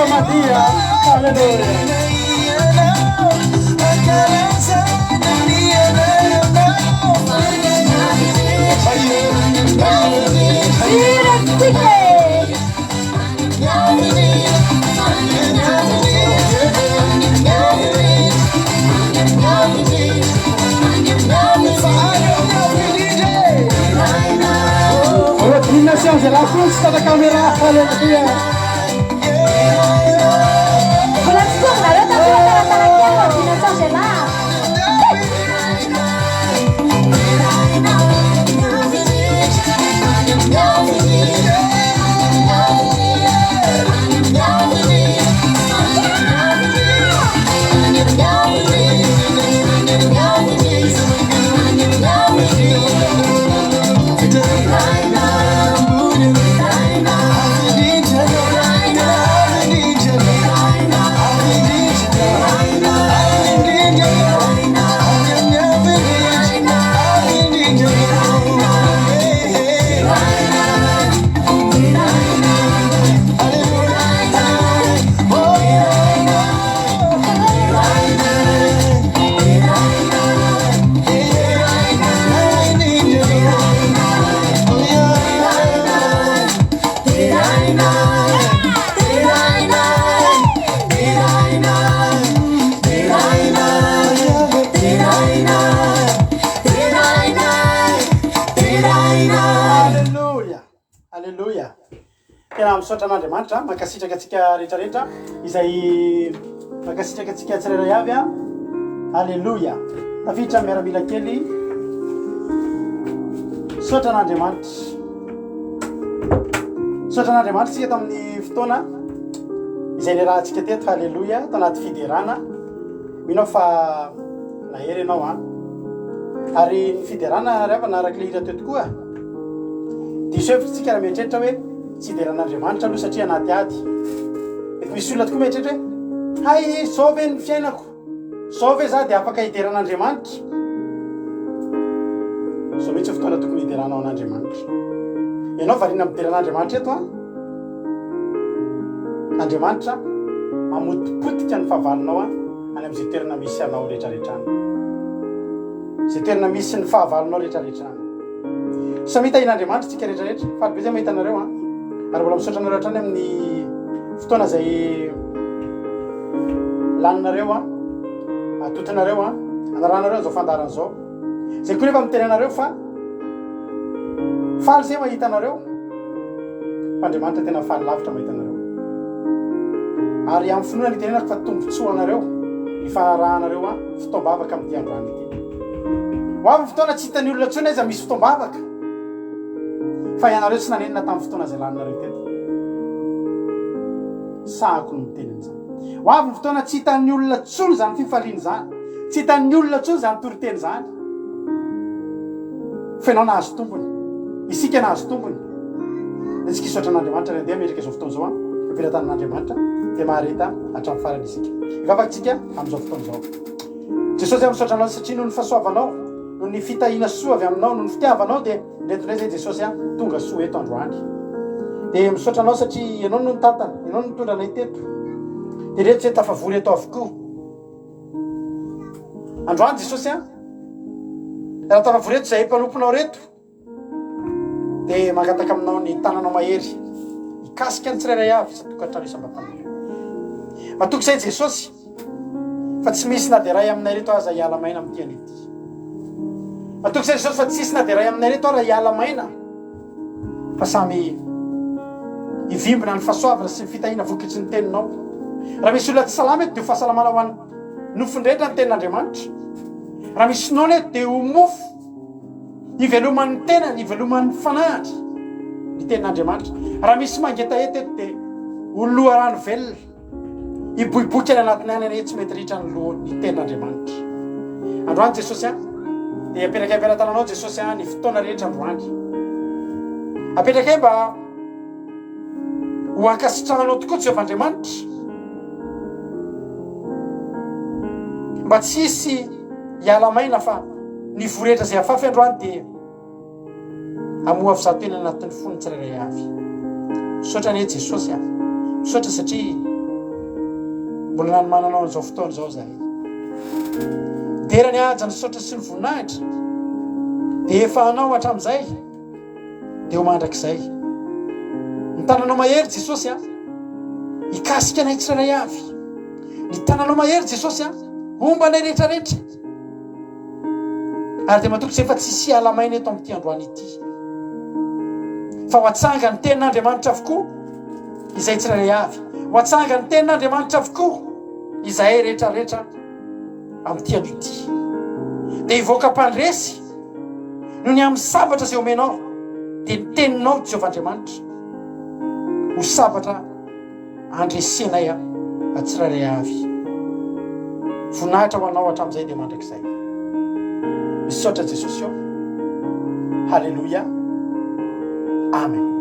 Maria, alleluia. Ordinação de la cruz da câmera, alleluia. Misaotra an'Andriamanitra mankasitraka atsika rehetrarehetra izay mankasitraka atsika tsirairay avy a alleluia tafiditra miaramila kely misaotra an'Andriamanitra tsika tamin'ny fotoana izay le raha atsika teto alleluia tanaty fiderana minao fa nahery ianao a ary ny fiderana rehefa naraka le hira teto koa diso hevitsika raha mieritreritra hoe tsy ideran'Andriamanitra aloha satria anaty ady efa misy olona tokoa mieritreritra hoe hay sao ve ny fiainako sao ve za dia afaka ideran'Andriamanitra so mihitsy fotoana tokony ideranao an'Andriamanitra ianao varina mideran'Andriamanitra eto a Andriamanitra mamotipotika ny fahavalonao a any amin'izay toerana misy anao rehetrarehetrany zay toerana misy ny fahavalonao rehetrarehetrany sa mahita in'Andriamanitra tsika rehetrarehetra faly be zay mahita anareo a ary mbola misaotra anareo hatrany amin'ny fotoana zay laninareo atotinareo anaranareo zao fandaran'izao zay koa rehefa miteny anareo fa faly zay mahita anareo fandriamanitra tena faly lavitra mahita anareo ary amin'ny finoana nitenenako fa tombontsoa anareo ifanarahanareo fotoam-bavaka amin'ny androany ity ho avy fotoana tsy hitany olona tsony iza misy fotoam-bavaka fa ianareo tsy nanenina tamin'ny fotoana zay laninareo teto sahako no miteny an'izany ho avy ny fotoana tsy hitan'ny olona tsony zany fifaliany zany tsy hitan'ny olona tsony zany toriteny zany fa ianao nahazo tombony isika nahazo tombony nitsika isotra an'Andriamanitra ny andeha metrika izao fotoana zao fampirantan'Andriamanitra dia mahareta hatramin'ny farany isika ivavakantsika amin'izao fotoana zao Jesosy misaotra anao satria noho ny fahasoavanao noho ny fitahiana soa avy aminao noho ny fitiavanao dia ndrendray zay Jesosy tonga soa eto androany dia misaotra anao satria ianao no nitantana ianao no nitondra anay teto dia reto zay tafavory eto avokoa androany Jesosy raha tafavory eto zay mpanomponao reto dia mangataka aminao ny tananao mahery ikasika ny tsirairay avy sa tokantrano isam-batana matoky zay Jesosy fa tsy misy na dia ray aminay reto aza hiala maina amin'ny tian'ity matoky zay Jesosy fa tsy misy na dia ray aminay reto ara hiala maina fa samy ivimbina ny fahasoavana sy ny fitahiana vokatry ny teninao raha misy olona tsy salama eto dia ho fahasalamana ho an'ny nofondrehetra ny tenin'Andriamanitra raha misy noana eto dia ho mofo iveloman'ny tenany iveloman'ny fanahatra ny tenin'Andriamanitra raha misy mangeta eto dia ho loha rano velona iboiboky any anatiny any ane tsy mety ritra ny loha ny tenin'Andriamanitra androany Jesosy dia apetrakay ampiaratananao Jesosy ny fotoana rehetra androany apetrakay mba ho ankasitrananao tokoa Jehovahandriamanitra mba tsisy hiala maina fa ny voretra zay afafy androany dia amoa avy zato eny anatin'ny fony tsirairay avy misaotra ane Jesosy misaotra satria mbola nanomananao an'izao fotoana zao zahay derany aja ny saotra sy ny voninahitra dia efa anao hatramin'izay dia ho mandrakizay ny tananao mahery Jesosy ikasika anay tsirairay avy ny tananao mahery Jesosy omba anay rehetrarehetra ary dia matoky zay fa tsisy hiala maina eto amin'ity androany ity fa ho atsanga ny tenin'Andriamanitra avokoa izay tsirairay avy ho atsanga ny tenin'Andriamanitra avokoa izay rehetrarehetra amin'ity andro ity dia hivoaka mpandresy noho ny amin'ny sabatra izay omenao dia ny teninao Jehovahandriamanitra ho sabatra andresenay tsirairay avy voninahitra ho anao hatramin'izay dia mandrakizay misaotra Jesosy halleluja amen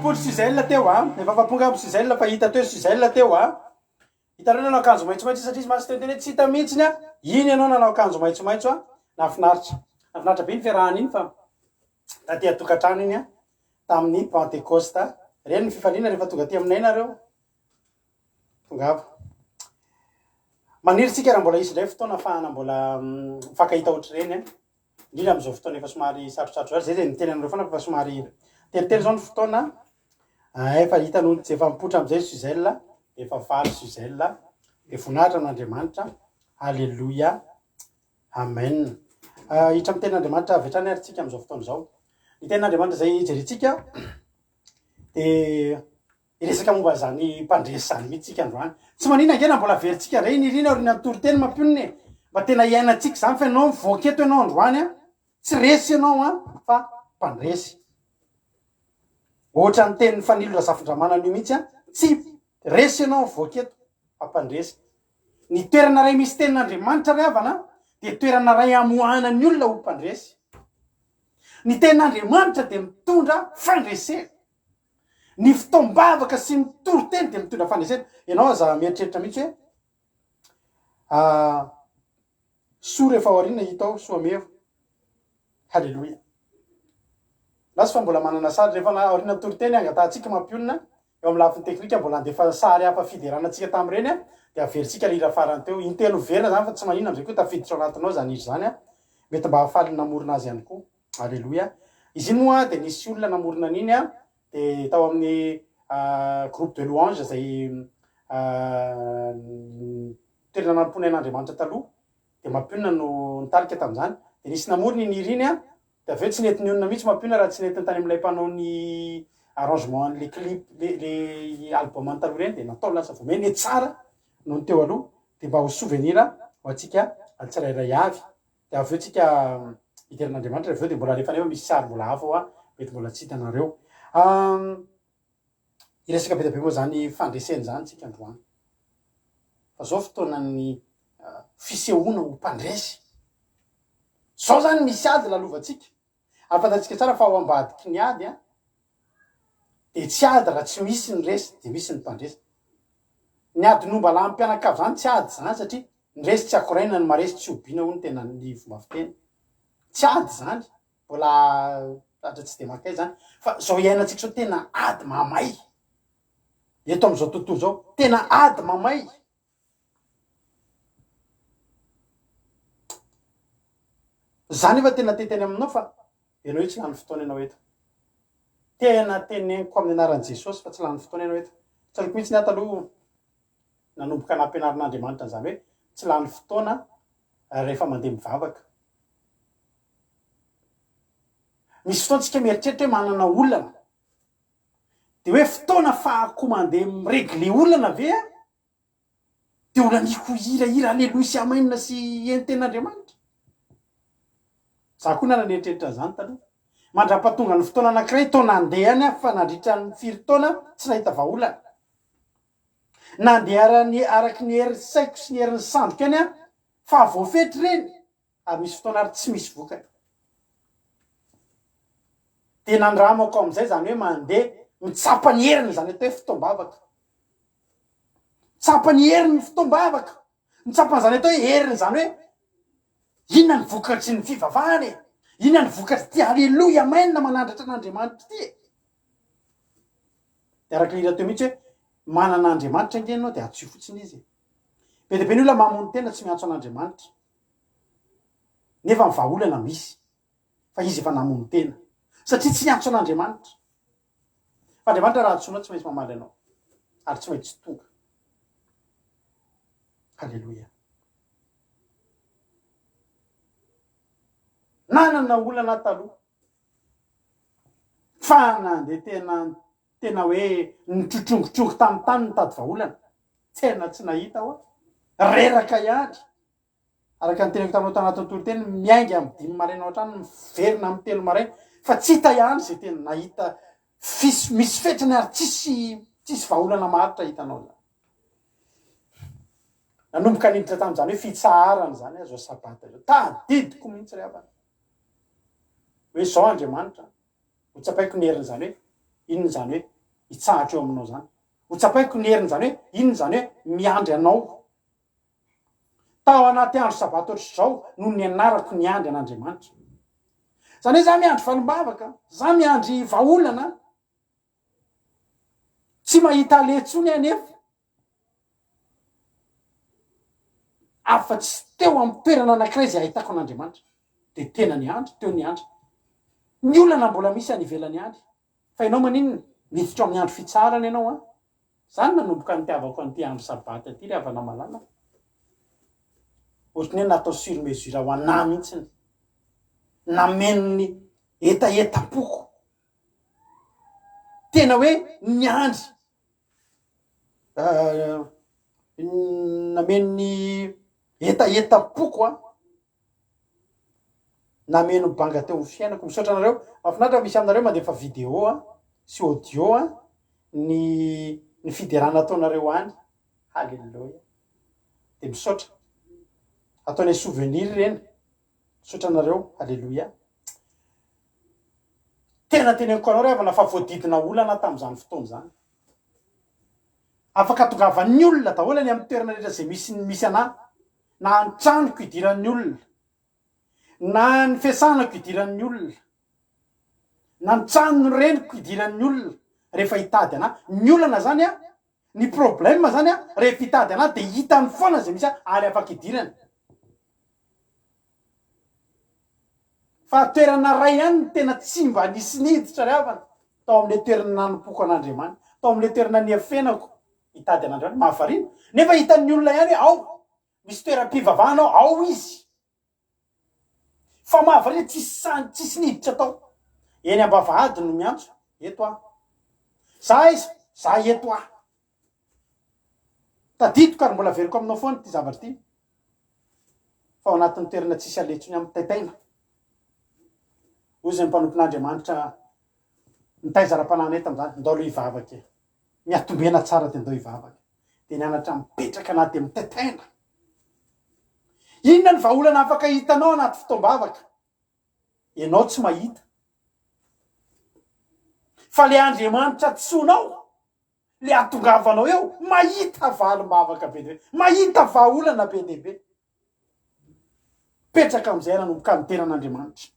efapolo Suzelle teo efa afapongabo Suzelle fa hita teo Suzelle teo hitareo nanao akanjo maitsomaitso satria izy masy tenteny tsy hita mihitsiny iny ianao nanao akanjo maitsomaitso nafinaritra be ny fiarahana iny fa taty atokantrano iny tamin'ny Pentecoste reny ny fifaliana rehefa tonga ty aminay nareo tongava maniritsika raha mbola isy ndray fotoana ahafahana mbola fakahita ohatry reny indrindra am'izao fotoana efa somary satrosatro zay zay miteny anareo foana fa somary teritely zao ny fotoana efa hitan'olo tsy efa mipotra am'izay Suzelle efa faly Suzelle de voninahitra amin'Andriamanitra alleluia amen hitra am'tenin'Andriamanitra avy hatrany ary tsika am'izao fotoana zao ny tenin'Andriamanitra zay jerentsika de iresaka momba zany mpandresy zany mihitsy tsika androany tsy manina angena mbola veritsika ray nirina oriny antoro teny mampioniny mba tena iainatsika zany fa ianao mivoaketo ianao androany tsy resy ianao fa mpandresy ohatra ny tenin'ny fanilo Razafindramana io mihitsy tsy resy ianao mivoaketo fa mpandresy ny toerana ray misy tenin'Andriamanitra ray avana de toerana ray amohanany olona ho mpandresy ny tenin'Andriamanitra de mitondra fandresena ny fitombavaka sy ny toroteny de mitondra fandresena ianao aza mieritreritra mihitsy hoe soa rehefa aoriana hitao soa mevo halleloia lasy fa mbola manana sary rehefa aoriana toroteny angatahantsika mampionina eo amin'ny lafiny teknika mbola andefa sary hafa fideranantsika tamin'ireny de averitsika lira farany teo intelo verina zany fa tsy manina am'izay koa tafiditra anatinao zany izy zany mety mba hahafaly namorona azy ihany koa halleloia izy iny moa de nisy olona namorona an'iny de tao amin'ny groupe de louange zay toerana namponay an'Andriamanitra taloha de mampionina no nitarika tam'izany de nisy namorony niriny de aveo tsy nety ny olona mihitsy mampionina raha tsy nety tany am'ilay mpanao ny arrangement le clip le album any taloha reny de natao lasa vomeny tsara no ny teo aloha de mba ho souvenir ho atsika tsirairay avy de aveo tsika iteran'Andriamanitra aveo de mbola rehefa nefa misy sary mbola hafa mety mbola tsy hitanareo iresaka be da be moa zany fandreseny zany tsika androany fa zao fotoanany fisehoana ho mpandresy zao zany misy ady lalovantsika afantatsika tsara fa ao ambadiky ny ady de tsy ady raha tsy misy ny resy de misy ny mpandresy ny ady nomba lampianakavy zany tsy ady zany satria ny resy tsy akoraina ny maresy tsy obina ho ny tena ny fomba fiteny tsy ady zany mbola atra tsy de makay zany fa zao iainatsika zao tena ady mamay eto am'izao tontolo zao tena ady mamay zany efa tena teteny aminao fa ianao io tsy lany fotoana ianao eto tena teneniko amin'ny anaran'i Jesosy fa tsy lany fotoana ianao eto tsaloko mihitsy ny ataloha nanomboka nampianarin'Andriamanitra zany hoe tsy lany fotoana rehefa mandeha mivavaka misy fotoantsika mieritreritra hoe manana olana de hoe fotoana fahako mandeha miregle olana ve de olaniko hirahira alleloia sy amainina sy eny ten'Andriamanitra za koa nananieritreritra zany taloha mandra-pahatonga ny fotoana anankiray tao nandehany fa nandritra ny firy-taona tsy nahita vahaolana nandeha araky ny herin'ny saiko sy ny herin'ny sandroka any fa voafetry reny ary misy fotoana ary tsy misy vokany de nandramako am'izay zany hoe mandeha mitsapa ny heriny zany atao hoe fitombavaka tsapa ny heriny fitombavaka mitsapan'izany atao hoe heriny zany hoe inona ny vokatry ny fivavahany inona ny vokatry ty alleloia mainina manandratra an'Andriamanitra ty de araky lira teo mihitsy hoe manan'Andriamanitra ngenao de atsio fotsiny izy be de be ny olona mamony tena tsy miantso an'Andriamanitra nefa ny vahaolana misy fa izy efa namony tena satria tsy miantso an'Andriamanitra fa Andriamanitra raha antsoina tsy maintsy mamaly anao ary tsy maintsy tonga halleloia nanana olana taloha fa nandeha tena hoe nitrotrongotroko tamin'ny tany nitady vahaolana tena tsy nahita reraka ihany araka ny tenako taminao tanatin'ny toloteny miainga amin'ny 5 maraina ohatrany miverina amin'ny 3 maraina fa tsy hita ihany zay tena nahita misy fetrany ary tsisy vahaolana maritra hitanao zany nanomboka niditra tamin'izany hoe fitsaharana zany azo sabata zao tadidiko mihitsy ry avana hoe zao Andriamanitra ho tsapaiko ny heriny zany hoe inona zany hoe hitsahatra eo aminao zany ho tsapaiko ny heriny zany hoe inony zany hoe miandry anao tao anaty andro sabato ohatry zao no ny anarako ny andry an'Andriamanitra zany hoe za miandry valombavaka za miandry vaolana tsy mahita aletsony anefa afa-tsy teo amin'ny toerana anankiray zay ahitako an'Andriamanitra de tena ny andry teo ny andry ny olana mbola misy any ivelany andry fa ianao maninona miditra amin'ny andro fitsarana ianao a zany nanomboka nitiavako an'ity andro sabata ty le avana malala ohatrany hoe natao sur mesure ho anà mihitsiny namenony etaetapoko tena hoe ny andry namenony etaetapoko a nameno banga teo amin'ny fiainako misaotra anareo mahafinaritra misy aminareo mandefa video a sy audio a ny fiderana ataonareo any halleloia de misaotra ataonay souvenir reny misaotra anareo halleloia tena teneniko anao rehefa nafa voadidina olana tam'izany fotoana zany afaka tongavan'ny olona daholo ny amin'ny toerana rehetra zay misy anà na ny tranoko idiran'ny olona na ny fiasanako idiran'ny olona na ny trano ny reniko idiran'ny olona rehefa hitady anà ny olana zany a ny problème zany a rehefa hitady anà de hitany foana zay misy ary afaka idirany fa toerana ray ihany ny tena tsy mba nisy niditra rehavana tao amin'le toerana nanompoako an'Andriamanitra tao amin'le toerana niafenako hitady an'Andriamanitra mahafarina nefa hitan'ny olona ihany ao misy toeram-pivavahana ao izy fa mahavarina tsisy niditra tao eny ambavahady no miantso eto a za izy za eto a tadidiko ary mbola veriko aminao foana ty zavatra ty fa ao anatin'ny toerana tsisy aletsony amin'ny taitaina ozy ny mpanompon'Andriamanitra nitaizaram-panana eto am'zany ndao aloha hivavaka e miatombena tsara de ndao hivavaka de nianatra mipetraka anaty amin'ny taitaina inona ny vaolana afaka hitanao anaty fotoam-bavaka ianao tsy mahita fa le Andriamanitra tsonao le atongavanao eo mahita valim-bavaka be dehibe mahita vaolana be dehibe petraka am'izay nanomboka ny tenan'Andriamanitra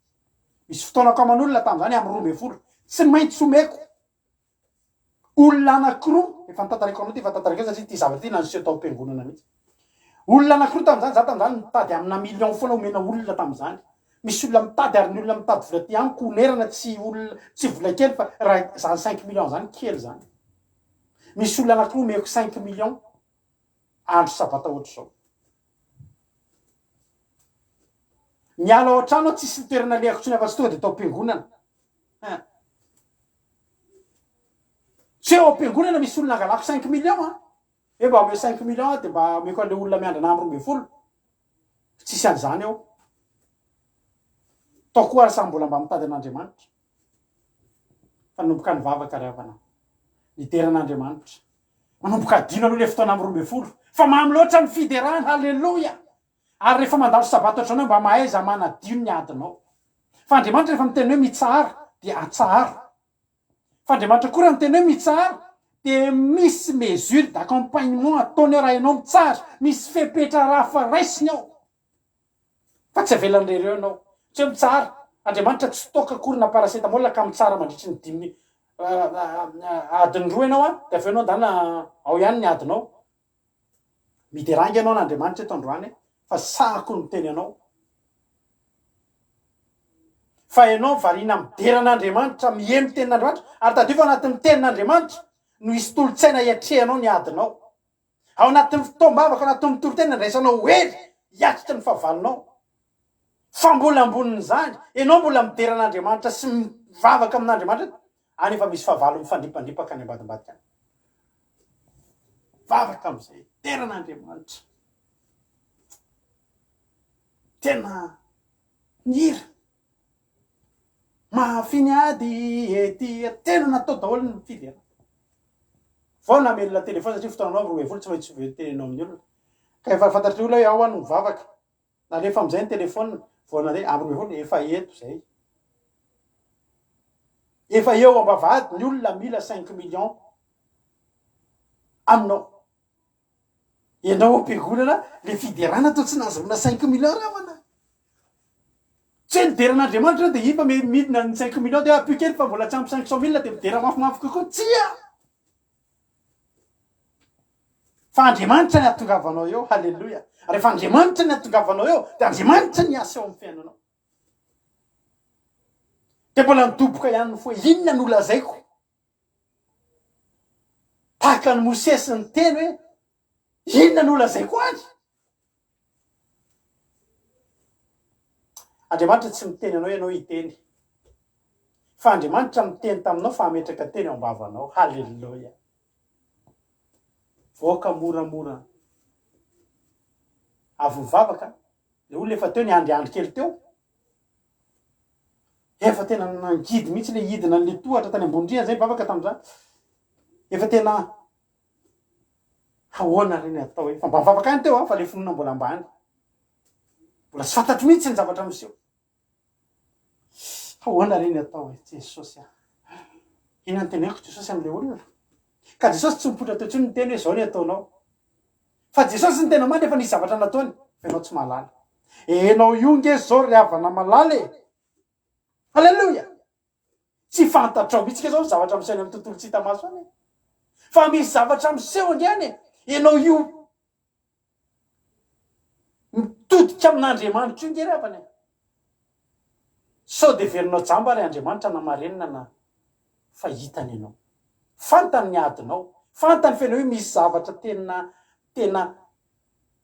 misy fotoanako aman'olona tam'izany amin'ny 12 tsy maintsy omeko olona anankiroa efa nitantariko anao ty efa tantariko eo satria ty zavatra ty naniseo tao am-piangonana mihitsy olona anankiroa tam'izany za tam'izany mitady amina million foana omena olona tam'izany misy olona mitady ary ny olona mitady vola ty amiko onerana tsy vola kely fa raha zany 5 millions zany kely zany misy olona anankiroa omeko 5 millions andro sabata ohatry zao miala ao an-trano aho tsisy toerana liako tsony afa-tsy tonga de tao am-piangonana tsy eo am-piangonana misy olona angalako 5 millions a e mba ome 5 millions de mba omeko an'le olona miandrana amin'ny 12 tsisy an'izany eo tao koa ary samy mbola mba mitady an'Andriamanitra fa nanomboka ny vavaka ravana literan'Andriamanitra manomboka adino aloha le fotoana amin'ny 12 fa mamy loatra ny fiderana halleloia ary rehefa mandalo sabato ohatranao mba mahaiza manadio ny adinao fa Andriamanitra rehefa miteny hoe mitsara de atsara fa Andriamanitra koa raha miteny hoe mitsara de misy mesure d'accompagnement ataony eo raha ianao mitsara misy fepetra rafa raisiny ao fa tsy avelan'rereo ianao tsy hoe mitsara Andriamanitra tsy toka akory na paracetamol ka mitsara mandritry ny 10 adiny 2 ianao a de aveo anao dana ao ihany ny adinao miderangy ianao n'Andriamanitra eto androany fa sako ny teny anao fa ianao varina mideran'Andriamanitra mihemy tenin'Andriamanitra ary tadiova anatin'ny tenin'Andriamanitra no hisy tolotsaina iatrehanao ny adinao ao anatin'ny fotoam-bavaka anatin'ny tolotena ndraisanao hoe hiatitra ny fahavalinao fa mbola amboniny zany ianao mbola mideran'Andriamanitra sy mivavaka amin'Andriamanitra anefa misy fahavalo mifandripandripaka any ambadimbadika any vavaka am'izay teran'Andriamanitra tena nihira mahafiny ady ety tena natao daholo ny fidera vao namelona telefony satria fotoananao 12 tsy maintsy vetenao amin'ny olona ka efa fantatry olona hoe ao any mivavaka na rehefa am'izay ny telefony voana le amin'ny 12 efa eto zay efa eo ambavahady ny olona mila 5 millions aminao ianao am-piangonana le fiderana atao tsy nazavina 5 millions ramana tsy hoe nideran'Andriamanitra dia ifa midina ny 5 millions dia apio kely fa mbola tsy ampy 500 000 dia midera mafimafy kokoa tsia fa Andriamanitra ny atongavanao eo. Halleloja. Rehefa Andriamanitra ny atongavanao eo dia Andriamanitra ny asa eo amin'ny fiainanao. dia mbola nidoboka ihany foa inona no lazaiko tahaka ny Mosesy ny teny hoe inona no lazaiko azy. Andriamanitra tsy miteny anao ianao hiteny fa Andriamanitra miteny taminao fa ametraka teny ao am-bavanao. Halleloja. Voaka moramora avy mivavaka le olona efa teo ny andriandry kely teo efa tena nangidy mihitsy le hidina le tohatra tany ambondriana zay mivavaka tamin'izany efa tena ahoana reny atao hoe fa mba mivavaka any teo fa le fonona mbola ambany mbola tsy fantatro mihitsy ny zavatra miseho. Ahoana reny atao hoe Jesosy ina ny teneko Jesosy am'le olona ka Jesosy tsy mipotra teo tsony ny teny hoe zao ny ataonao fa Jesosy ny tena mandry efa nisy zavatra nataony fa ianao tsy mahalala. Enao io nge zao ry havana malala. Halleloja. Tsy fantatrao mihitsy ke zao ny zavatra miseho amin'ny tontolo tsy hita maso any fa misy zavatra miseho angiany enao io mitodika amin'Andriamanitra io nge ry havana sao de verinao jamba ry Andriamanitra namarenina na fahitany ianao fantany ny adinao fantany fenao hoe misy zavatra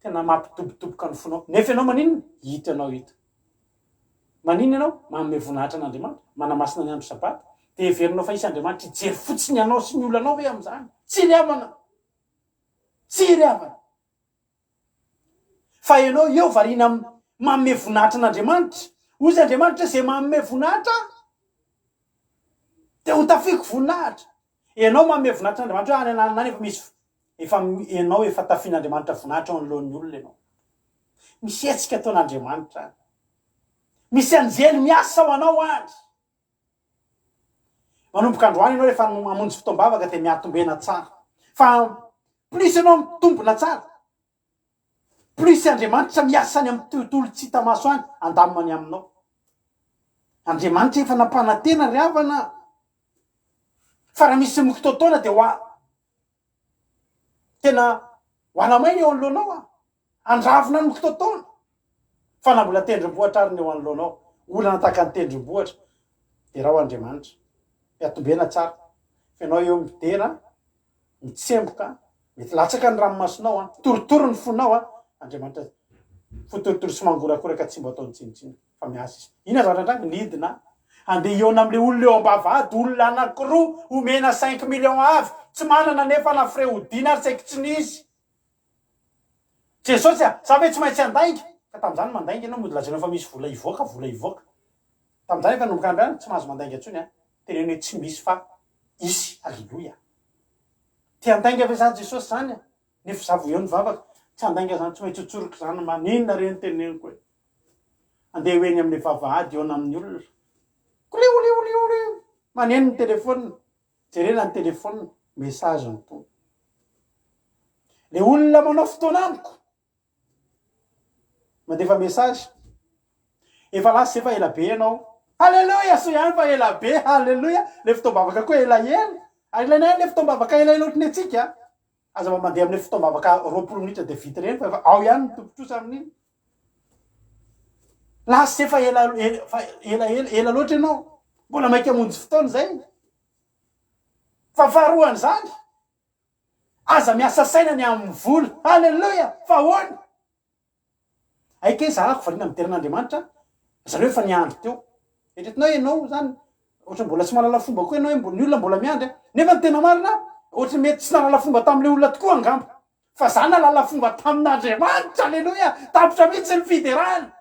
tena mampitobotoboka ny fonao nefa ianao maninona hita ianao hita maninona ianao manome voninahitra an'Andriamanitra manamasina ny andro sabata dia heverinao fa isy Andriamanitra hijery fotsiny ianao sy ny olanao hoe amin'izany tsy ry havana tsy ry havana fa ianao eo variana manome voninahitra an'Andriamanitra ozy Andriamanitra zay manome voninahitra dia ho tafiako voninahitra. Ianao manome voninahitra an'Andriamanitra hoe any ananany efa misy efa ianao efa tafian'Andriamanitra voninahitra ao anoloan'ny olona ianao misy hetsika ataon'Andriamanitra misy anjely miasa ao anao any manomboka androany ianao rehefa mamonjy fotoam-bavaka dia miatombena tsara fa plus ianao mitombona tsara plus Andriamanitra miasany amin'ny tontolo tsy hita maso any andamany aminao. Andriamanitra efa nampanantena ry havana fa raha misy mokitotaona dia tena hoanamaina eo anoloanao andravona ny mokitotaona fa na mbola tendrombohatra ary ny eo anoloanao olana tahaka ny tendrombohatra dia raha ho Andriamanitra miatombena tsara fa ianao eo midera mitsemboka mety latsaka ny ranomasonao torotoro ny fonao Andriamanitra fotorotoro sy mangorakoraka tsy mba ataony tsinitsiny fa miasa izy. Ina zavatra andrany nidina andeha iona amin'le olona eo am-bavahady olona anankiroa omena 5 millions avy tsy manana nefa na frais odiana ary saiki tsy nisy. Jesosy sa hoe tsy maintsy andainga ka tamin'izany mandainga ianao mody lazainao fa misy vola ivoaka tamin'izany efa nomboka andriana tsy mahazo mandainga ntsony teneny hoe tsy misy fa isy. Halleloja. Ty andainga ve za Jesosy zany nefa zavo eo ny vavaka tsy andainga zany tsy maintsy hotsoroka zany maninona reny teneniko hoe andeha hoeny amin'ny vavahady eo amin'ny olona koleo maneno ny telefona jerena ny telefona message ny to le olona manao fotoana amiko mandefa message efa lasa efa ela be ianao. Halleloja. So ihany fa ela be. Halleloja. Le fotoam-bavaka koa elaela ilaina le fotoam-bavaka elaela ohatry ny atsika aza mba mandeha amin'ny fotoam-bavaka 20 minitra dia vita reny fa ao ihany ny tombotrosa amin'iny lasa efa ela loatra ianao mbola mainka hamonjy fotoana zay fa faharoany zany aza miasa saina ny amin'ny vola. Halleloja. fa hoana aike zahako variana mideran'Andriamanitra zany hoe efa niandro teo etretinao ianao zany ohatry mbola tsy mahalala fomba koa ianao ny olona mbola miandry nefa ny tena marina ohatry mety tsy nalala fomba tamin'le olona tokoa angamba fa za nalala fomba tamin'Andriamanitra. Halleloja. Tapitra mihitsy ny fiderana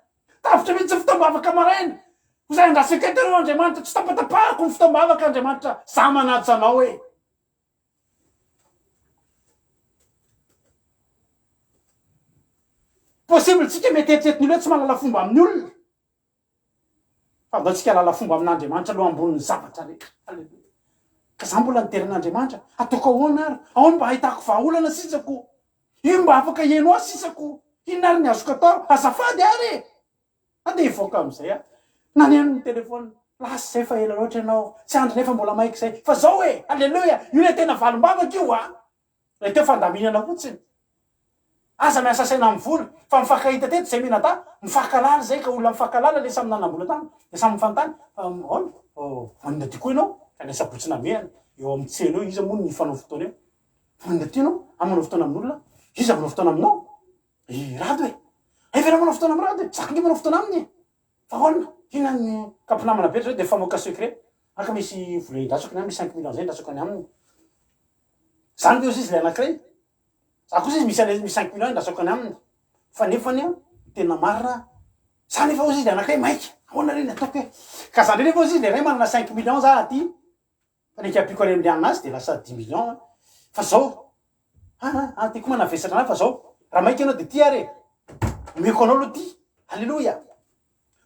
tapitra mihitsy ny fotoam-bavaka maraina zay andrasaketero Andriamanitra tsy tapatapahako ny fotoam-bavaka Andriamanitra za manatsa anao hoe possible tsika mety eritreretiny hoe tsy malala fomba amin'ny olona fa mba tsika lala fomba amin'Andriamanitra aloha ambonin'ny zavatra rehetra. Halleloja. ka za mbola niteren'Andriamanitra ataoko ahoana ary ahoana mba ahitako vahaolana sisako io mba afaka ieno azy sisako inona ary ny azoko atao azafady ary ande ivoaka am'izay a naneno ny telefona lasa zay fa ela loatra ianao tsy andro nefa mbola maiky zay fa zao e alleluia io le tena valombavaka io a le teo fandaminana fotsiny aza miasa saina amin'ny vola fa mifankahita teto zay menata mifankalala zay ka olona mifankalala le samy nanambola tany le samy mifantany ona manina ty koa ianao ka le sabotsina mehana eo amin'ny tselo eo izy moa ny fanao fotoana eo manina ty ianao amanao fotoana amin'olona izy manao fotoana aminao rado e evena manao fotoana amin'ny rado e zakange manao fotoana aminy fa olona ina ny kampinamana be zao de famoaka secret aka misy vola indrasako ny misy 5 millions zay indrasako ny aminy zany be izy le anankiray za kosa izy misy 5 millions indrasako ny aminy fa nefany a tena marina za nefa izy le anankiray maiky ahoana reny ataoko e ka za ndray nefa izy le ray manana 5 millions za aty fa neky apiko ary amle aminazy de lasa 10 millions fa zao tiako manavesatra anazy fa zao raha maiky ianao de ty ary omeko anao aloha ty alleluia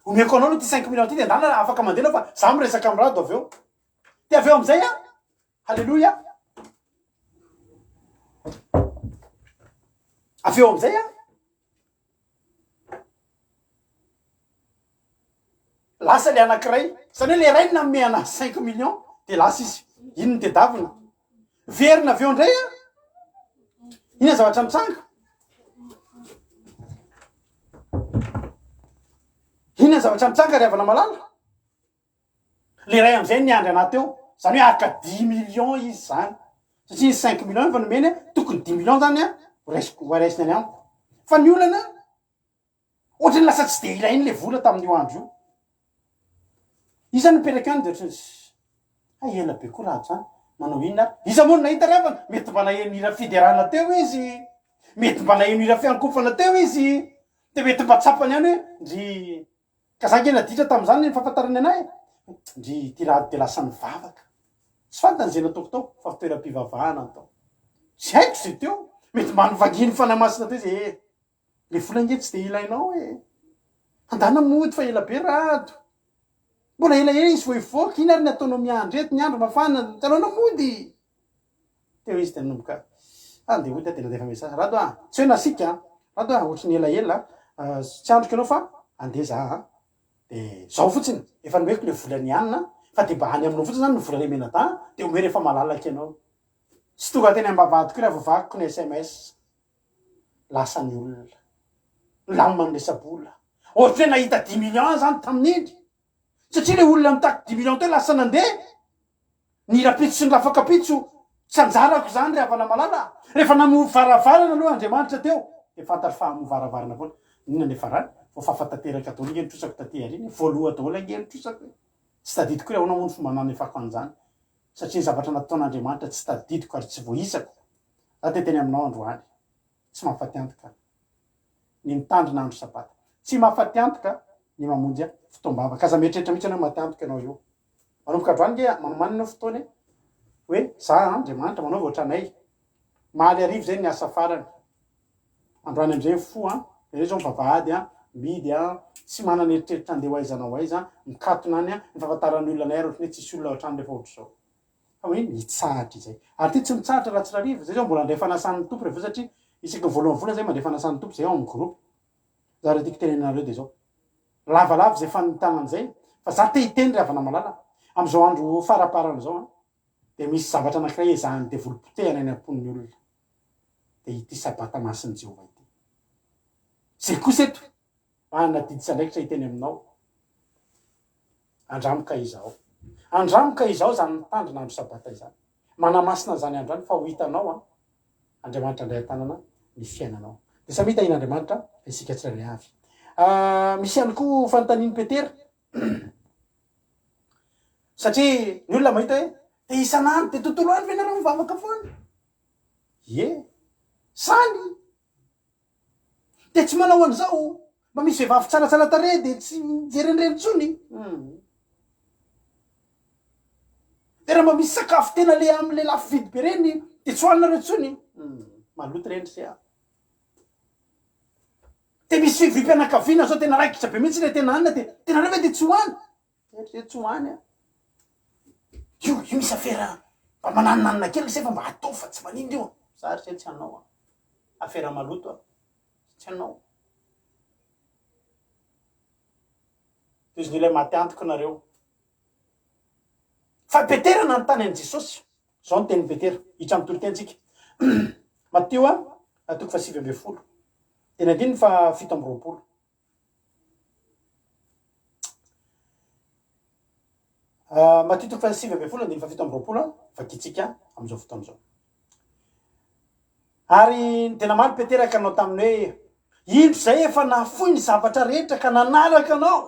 omeko anao aloha ty 5 millions ty de andana afaka mandeha fa za miresaka amin'ny rado avy eo de avy eo am'izay a alleluia avy eo am'izay a lasa le anankiray zany hoe le ray nanome anazy 5 millions de lasa izy ino ny tedavina verina avy eo ndray a ina zavatra mitsanga ina zavatra mitsanga ry havana malala le ray am'izay niandry anaty eo zany hoe aka 10 millions izy zany satria izy 5 millions fa nomeny tokony 10 millions zany a horaisiny any amiko fa ny olana ohatrany lasa tsy de ilainy le vola tamin'io andro io iza nipetraky any de ohatrany ela be koa raha zany manao inona iza moa nahita ravana mety mba naheno hira fiderana teo izy mety mba naheno hira fiankofana teo izy de mety mba tsapany any hoe ndry ka za ngena ditra tam'izany ny fahafantarany anay ndry ty raha de lasa mivavaka tsy fantany zay nataoko tao fa fitoeram-pivavahana atao tsy haiko zay teo mety mba novanginy fanamasina teo izy le volange tsy de ilainao e andana mody fa ela be rado mbola elaela izy vo ivoaka ina ary ny ataonao miandro eto ny andro mafana tanaona mody teo izy de nomboka ande ody tena defa mesasa rado tsy hoe nasika rado ohatry ny elaela tsy androko anao fa andeha za de zao fotsiny efa nomeko le volany anina fa de mba any aminao fotsiny zany ny vola le menata de ome rehefa malalaky ianao tsy tonga teny ambavadiko raha vovakiko ny sms lasa ny olona lamany le sabola ohatry hoe nahita 10 millions zany tamin'indry satria le olona mitako 10 millions teo lasa nandeha ny rapitso sy ny lafakapitso tsy anjarako zany ry havana malala rehefa namovaravarana aloha Andriamanitra teo de fantary fa amovaravarana foana inona nefa rany vo fahafatanteraka atao ngeny trosako taty ariny voaloha daholo ngeny trosako tsy tadidiko hoe ahoana moa ny fomba nanefako an'izany satria ny zavatra nataon'Andriamanitra tsy tadidiko ary tsy voisako za te teny aminao androany tsy mahafaty antoka ny mitandrina andro sabata tsy mahafaty antoka ny mamonjy fotoam-bavaka aza mieritreritra mihitsy anao maty antoka ianao io manomboka androany nge manomanina fotoany hoe za Andriamanitra manao ohatranay maly arivo zay ny asa farany androany am'izay fo re zao mivavahady midy tsy manana eritreritra andeha ho aizana ho aiza mikatona any ny fahafantaran'ny olona nay ohatrany hoe tsisy olona ohatrany rehefa ohatra zao fa hoe mitsahatra izay ary ty tsy mitsahatra raha tsy rariva zay zao mbola andray fanasan'ny tompo rehefa satria isaky voalohany vola zay mandray fanasan'ny tompo zay ao amin'ny groupe za raha tiako tenenareo de zao lavalava zay fanotanan'izay fa za te hitendry havana malala am'izao andro faraparana zao de misy zavatra anankiray ezahany de volom-potehana any ampon'ny olona de ity sabata masin'ny Jehova ity zay kosa eto manana diditsandraikitra hiteny aminao andramoka izao zany mitandrina andro sabata izany manamasina zany androany fa ho hitanao Andriamanitra andray an-tanana ny fiainanao de samy hita iny Andriamanitra isika tsirairay avy misy ihany koa fanontaniany Petera satria ny olona mahita hoe de isanandro de tontolo andro ve nareo mivavaka foana sany de tsy manao an'izao mba misy vehivavy tsaratsara tare de tsy jerenireny tsony de raha mba misy sakafo tena le am'le lafo vidy be reny de tsy hoaninareo tsony maloto reny sy de misy fivim-pianakaviana zao tena raikitra be mihitsy le tena anina de tena reo ve de tsy hoany tsy hoany io misy afera mba mananonanina kely se fa mba atao fa tsy manindry io sarotry tsy anao affaire maloto tsy anao izy nilay maty antoko nareo fa Petera nanontany an' Jesosy zao ny teny Petera hitra amin'ny tolo-tentsika Mateo toko fa 7:20 teny andiny fa 7:20 Mateo toko fa 7:20 andiny fa 7:20 vakitsika am'izao fotoan'izao ary tena maro Petera ka anao taminy hoe indro zay efa nafoy ny zavatra rehetra ka nanaraka anao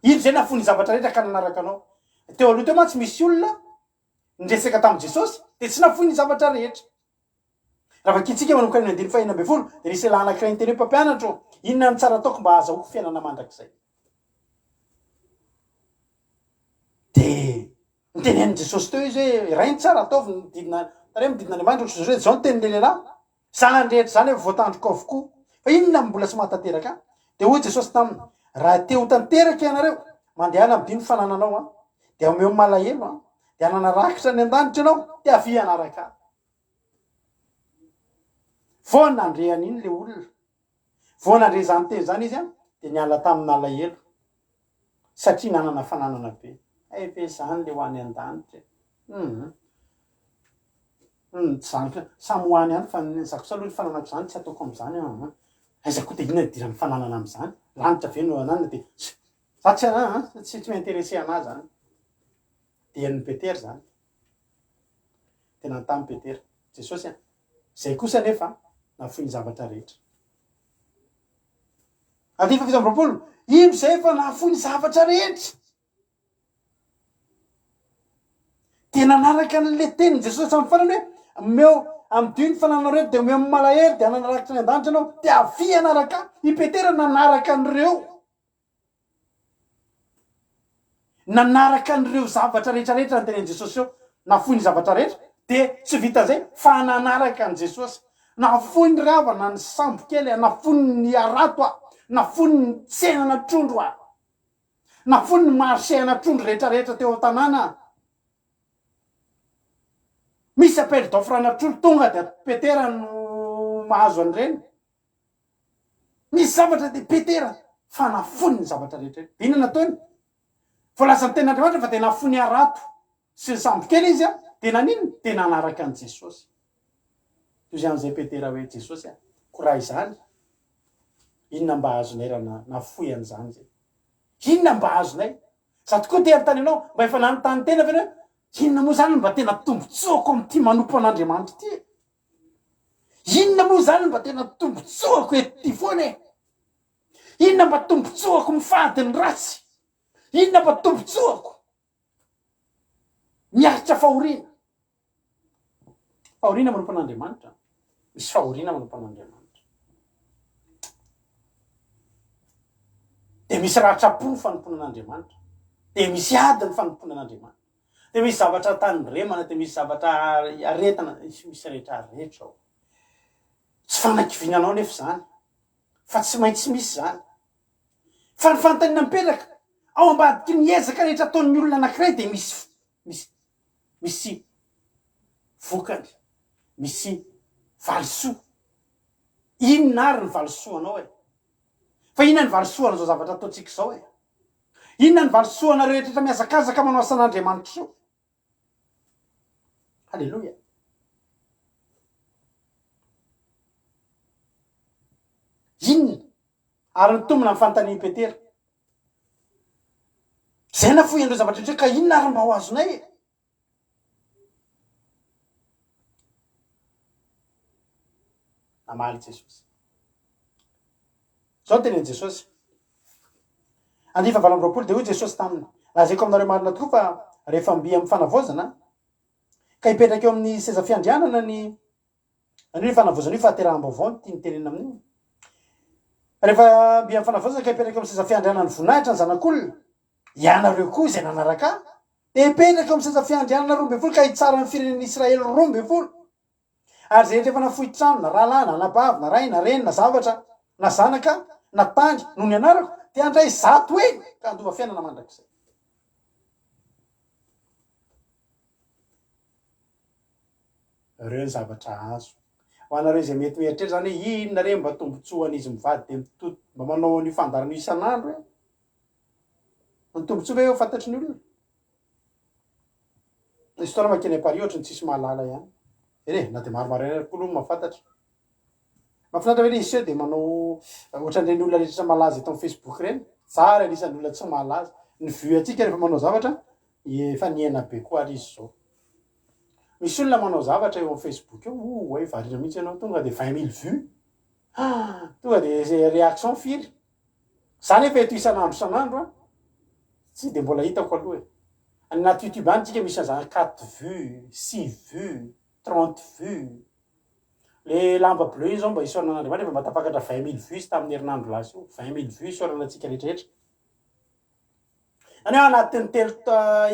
indro zay nafoy ny zavatra rehetra ka nanaraka anao teo aloha teo mantsy misy olona nresaka tamin'i Jesosy de tsy nafoy ny zavatra rehetra raha vakitsika manomboka ny andiny fa 9:20 de nisy lahy anankiray niteny hoe mpampianatro inona ny tsara ataoko mba azahoako fiainana mandrakizay de nitenenin' Jesosy teo izy hoe rainy tsara ataovy mididina tare mididina Andriamanitra Jesosy hoe zao ny tenin'le lehilahy zany rehetra zany hoe voatandroko avokoa fa inona mbola tsy mahatateraka de hoy Jesosy taminy raha te ho tanteraka ianareo mandehana amidiny fanananao de omeo malahelo de anana rakitra ny an-danitra ianao de avy anaraka vao nandre an'iny le olona vao nandre zany teny zany izy de niala tamin'ny alahelo satria nanana fananana be ve zany le ho any an-danitra zany samy ho any any fa zako sa aloha ny fananako zany tsy ataoko am'izany aiza koa de inona idiran'ny fananana am'izany lanitra ve no anana de za tsy m'intéressé anazy zany de an'ny Petera zany tena notamy Petera Jesosy zay kosa nefa nafoy ny zavatra rehetra andiny fa 7:20 indro zay efa nafoy ny zavatra rehetra de nanaraka an'le teniny Jesosy amin'ny farany hoe meo am'diny fananao rehetra de omeo amin'ny malahelo de ananarakitra ny an-danitra anao de avy anaraka i Petera nanaraka an'ireo zavatra rehetrarehetra ny tenen'i Jesosy eo nafoy ny zavatra rehetra de tsy vita zay fa nanaraka an' Jesosy nafoy ny ravana ny sambo kely nafoy ny arato nafoy ny tsenana trondro nafoy ny marséana trondro rehetrarehetra teo an-tanàna misy appel d'offre ana trondro tonga de Petera no mahazo an'ireny misy zavatra de Petera fa nafoy ny zavatra rehetra ina nataony voalazany ten'Andriamanitra fa de nafoy ny arato sy ny sambo kely izy de nanino de nanaraka an' Jesosy toy izay Petera hoe Jesosy koraha izany inona mba azonay raha nafoy an'izany zay inona mba azonay za tokoa te antany anao mba efa nanontany tena ve hoe inona moa zany mba tena tombotsoako am'ty manompo an'Andriamanitra ty inona moa zany mba tena tombotsoako ety foana inona mba tombotsoako mifady ny ratsy inona mba tombotsoako miaritra fahoriana manompo an'Andriamanitra misy fahoriana manompo an'Andriamanitra de misy rahatrapo ny fanompona an'Andriamanitra de misy ady ny fanompona an'Andriamanitra de misy zavatra tanindremana de misy zavatra aretana misy rehetrarehetra ao tsy fanakivinanao nefa zany fa tsy maintsy misy zany fa ny fanontaniana mipetraka ao ambadiky ny ezaka rehetra ataon'ny olona anankiray de misy vokany misy valisoa inona ary ny valisoanao fa inona ny valisoana zao zavatra ataontsika zao inona ny valisoana rehetra miazakazaka manao asan'Andriamanitra zao halleloja inona ary ny tombona amin'ny fanontanian'i Petera zay nafoy andreo zavatra rehetra ka inona ary mba ho azonay namaly Jesosy zao tenen'i Jesosy andiny fa 7:20 de hoy Jesosy taminy lazaiko aminareo marina tokoa fa rehefa mby amin'ny fanavozana ka hipetraka eo amin'ny seza fiandrianana ny anio fanavozana io fahateraham-baovao ny tiany tenena amin'iny rehefa mby amin'ny fanavozana ka hipetraka eo amin'ny seza fiandrianana ny voninahitra ny zanak'olona ianareo koa izay nanaraka de hipetraka eo amin'ny seza fiandrianana 12 ka hitsara ny firenen'ny Israely 12 ary zay rehefa nafoy trano na rahalahy na nabavy na ray na reny na zavatra na zanaka na tandry noho ny anarako de andray zato eny ka andova fiainana mandrakizay reo ny zavatra azo ho anareo zay mety mieritreritra zany hoe inona re mba tombotsoan'izy mivady de mitoto mba manao ny fandarana isan'andro ny tombotsoa ve eo fantatry ny olona isy fotoana makeny Paris ohatry ny tsisy mahalala ihany na de maromaro ihany koa aloha mahafantatra mahafinaritra hoe isy eo de manao ohatran'ireny olona rehetra malaza eto amin'ny Facebook reny tsara anisan'ny olona tsy malaza ny vue atsika rehefa manao zavatra efa niaina be koa ary izy zao misy olona manao zavatra eo amin'ny Facebook eo way varina mihitsy ianao tonga de 20 000 vues tonga de réaction firy zany efa eto isan'andro tsy de mbola hitako aloha anaty YouTube any tsika misy zany 4 vues 6 vues 30 vues le lamba bleu zao mba isoran'Andriamanitra efa mba tapakatra 20 000 vues tamin'ny herinandro lasa io 20 000 vues isoranantsika rehetrarehetra any anatin'ny telo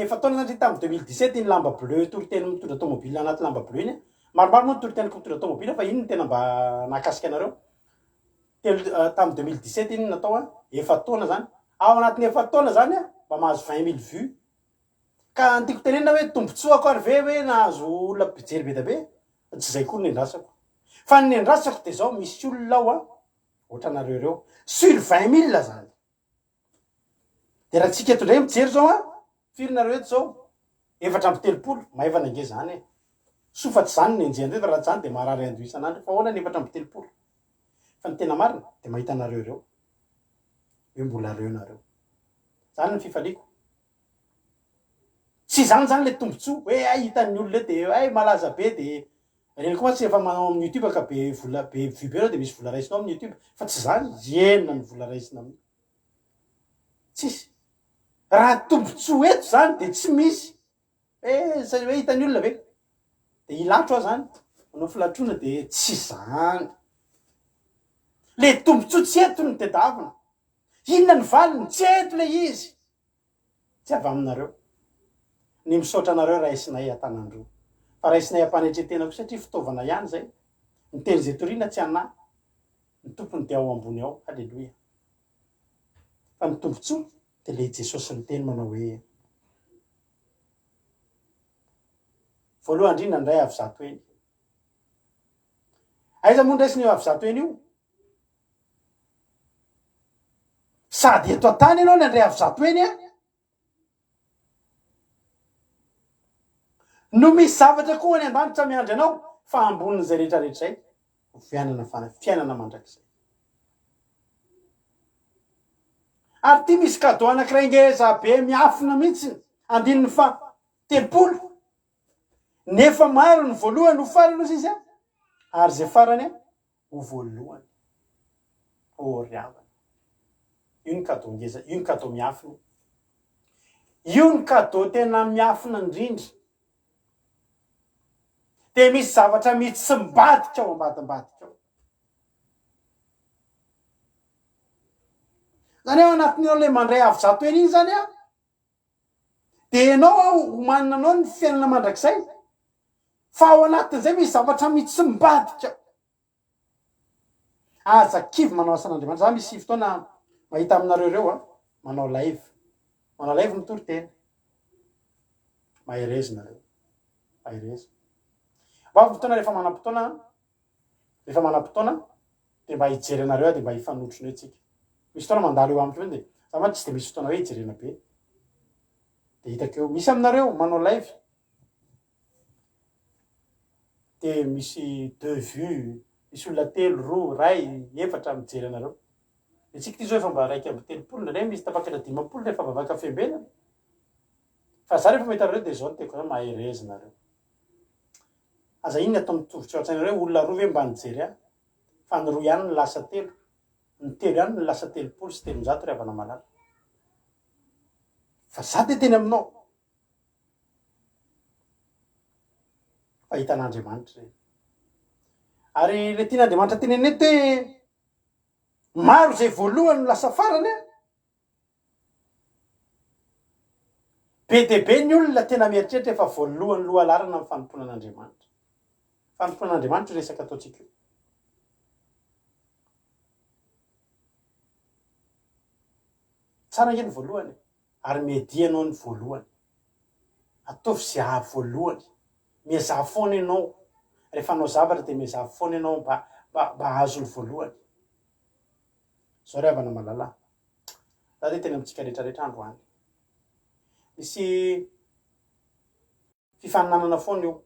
efa taona zany tamin'ny 2017 iny lamba bleu toriteny mitondra tomobile anaty lamba bleu iny maromaro moa toriteny mitondra tomobile fa iny ny tena mba nakasika anareo tamin'ny 2017 iny natao efa taona zany ao anatin'ny efa taona zany mba mahazo 20 000 vues ka antiko tenena hoe tombotsoa ko ary ve hoe nahazo olona pijery be da be tsy zay koa ny endrasako fa ny endrasako de zao misy olona ao ohatra nareo reo sur 20 000 zany de raha tsika eto ndray mijery zao firy nareo eto zao 430 maivana ange zany sofa tsy zany ny enjehndre fa raha zany de marary ando isan'andro fa hoana ny 430 fa ny tena marina de mahita nareo reo hoe mbola reo nareo zany ny fifaliako tsy zany le tombotsoa hoe ay hitan'ny olona de ay malaza be de reny koa tsy efa manao amin'ny YouTube ka be vola be vue be de misy vola raisinao amin'ny YouTube fa tsy zany enina ny vola raisina amin'ny tsisy raha tombotsoa eto zany de tsy misy sady hoe hitan'ny olona ve de ilatro zany manao filatrona de tsy zany le tombotsoa tsy eto ny tedavina inona ny valiny tsy eto le izy tsy avy aminareo ny misaotra anareo raisinay atanandro fa raisinay ampanetretena ko satria fitaovana ihany zay miteny zay toriana tsy ana ny tompony de ao ambony ao halleloia fa ny tombotsoa de le Jesosy ny teny manao hoe voalohany indrindra ndray avy zato eny aiza moa ndraisiny io avy zato eny io sady eto an-tany ianao ny andray avy zato eny no misy zavatra koa ny an-danitra miandry anao fa ambonin'izay rehetrarehetra zay fiainana mandrakizay ary ty misy cadeau anankiray ngeza be miafina mihitsy andininy fa 30 nefa maro ny voalohany ho farany ozy izy ary zay farany ho voalohany ry avana io ny cadeau ngeza io ny cadeau miafina io ny cadeau tena miafina indrindra de misy zavatra mihitsy sy mbadika ao ambadimbadika ao zany ao anatinao le mandray avy zato eny iny zany de enao manina anao ny fiainana mandrakizay fa ao anatin'izay misy zavatra mihitsy sy mbadika aza kivy manao asan'Andriamanitra za misy fotoana mahita aminareo reo manao live mitory tena maherezina reo mahereza mba fotoana rehefa manam-potoana de mba hijery anareo de mba hifanotrony tsika misy fotoana mandalo eo amiko de za tsy de misy fotoana hoe hijerena be de hitako eo misy aminareo manao live de misy 2 vues misy olona 3 roa ray efatra mijery anareo de tsika ty zao efa mba raiky amby 30 ndray misy tapakatra 50 rehefa vavaka fembena fa za rehefa mahita reo de zao teko mahereza nareo aza iny atao mitovitra atsainareo olona roa ve mba nijery fa ny roa ihany ny lasa 3 ny 3 ihany ny lasa 30 sy 300 ry avana malala fa za de teny aminao fa hitan'Andriamanitra zay ary le tian'Andriamanitra teneny eto hoe maro zay voalohany no lasa farany be de be ny olona tena mieritreritra efa voalohany lohalarana amin'ny fanomponan'Andriamanitra fanomponan'Andriamanitra resaka ataotsika io tsara nge ny voalohany ary medianao ny voalohany ataovy zay voalohany miaza foana ianao rehefa anao zavatra de mezava foana ianao mba azo ny voalohany. Zao ry havana malala za de tena amitsika rehetrarehetra androany misy fifaninanana foana io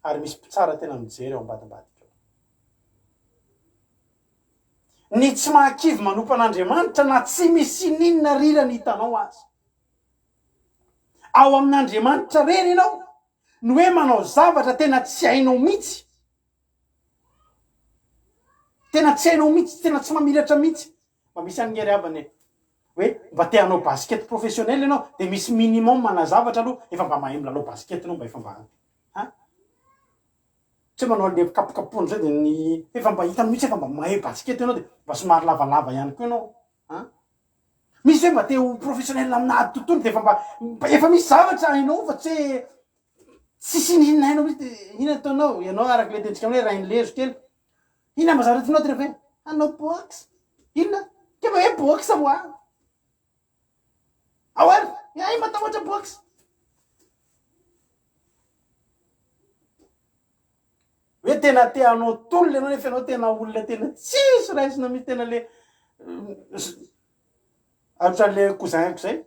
ary misy mpitsara tena mijery ao ambadimbadika eo. Ny tsy mahakivy manompan'Andriamanitra na tsy misy ninona rirany hitanao azy ao amin'Andriamanitra reny ianao no hoe manao zavatra tena tsy hainao mihitsy, tena tsy hainao mihitsy, tena tsy mamiratra mihitsy. Mba misy an'ngery abany hoe mba te hanao baskety professionnel ianao de misy minimum mana zavatra aloha efa mba mahay milalao baskety ianao mba efa mba tsy manao le kapokapony zay de ny efa mba hitanao mihitsy efa mba mahay baskety ianao de mba somary lavalava ihany koa ianao misy hoe mba te ho professionnel amin'ady tontolo de efa misy zavatra hainao fa tsy sinina hainao mihitsy de ina ataonao ianao araka le tentsika hoe rainy lezo kely ina mba zavatra tinao de refa hanao boxe inona ke mba hoe boxe moa aoary ay matahotra boxe hoe tena te hanao tolona ianao nefa ianao tena olona tena tsisy raisina misy tena le atrale cousin-ko zay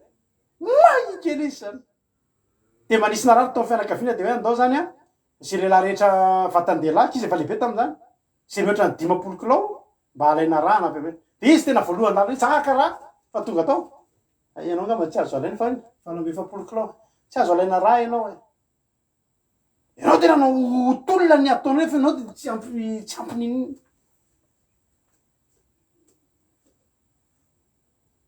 may kely izy zany de manisy narary tao fianakaviana de hoe andao zany sy lehilahy rehetra vatandelaka izy efa lehibe tam'zany sy rehetra ny 10 kilao mba alaina raha nape de izy tena voalohany lala tsaka raha fa tonga tao ianao ngamba tsy azo alaina fa naombe 20 kilao tsy azo alaina raha ianao ianao tena nao tolona ny ataonao nefa ianao de tsy ampin'iny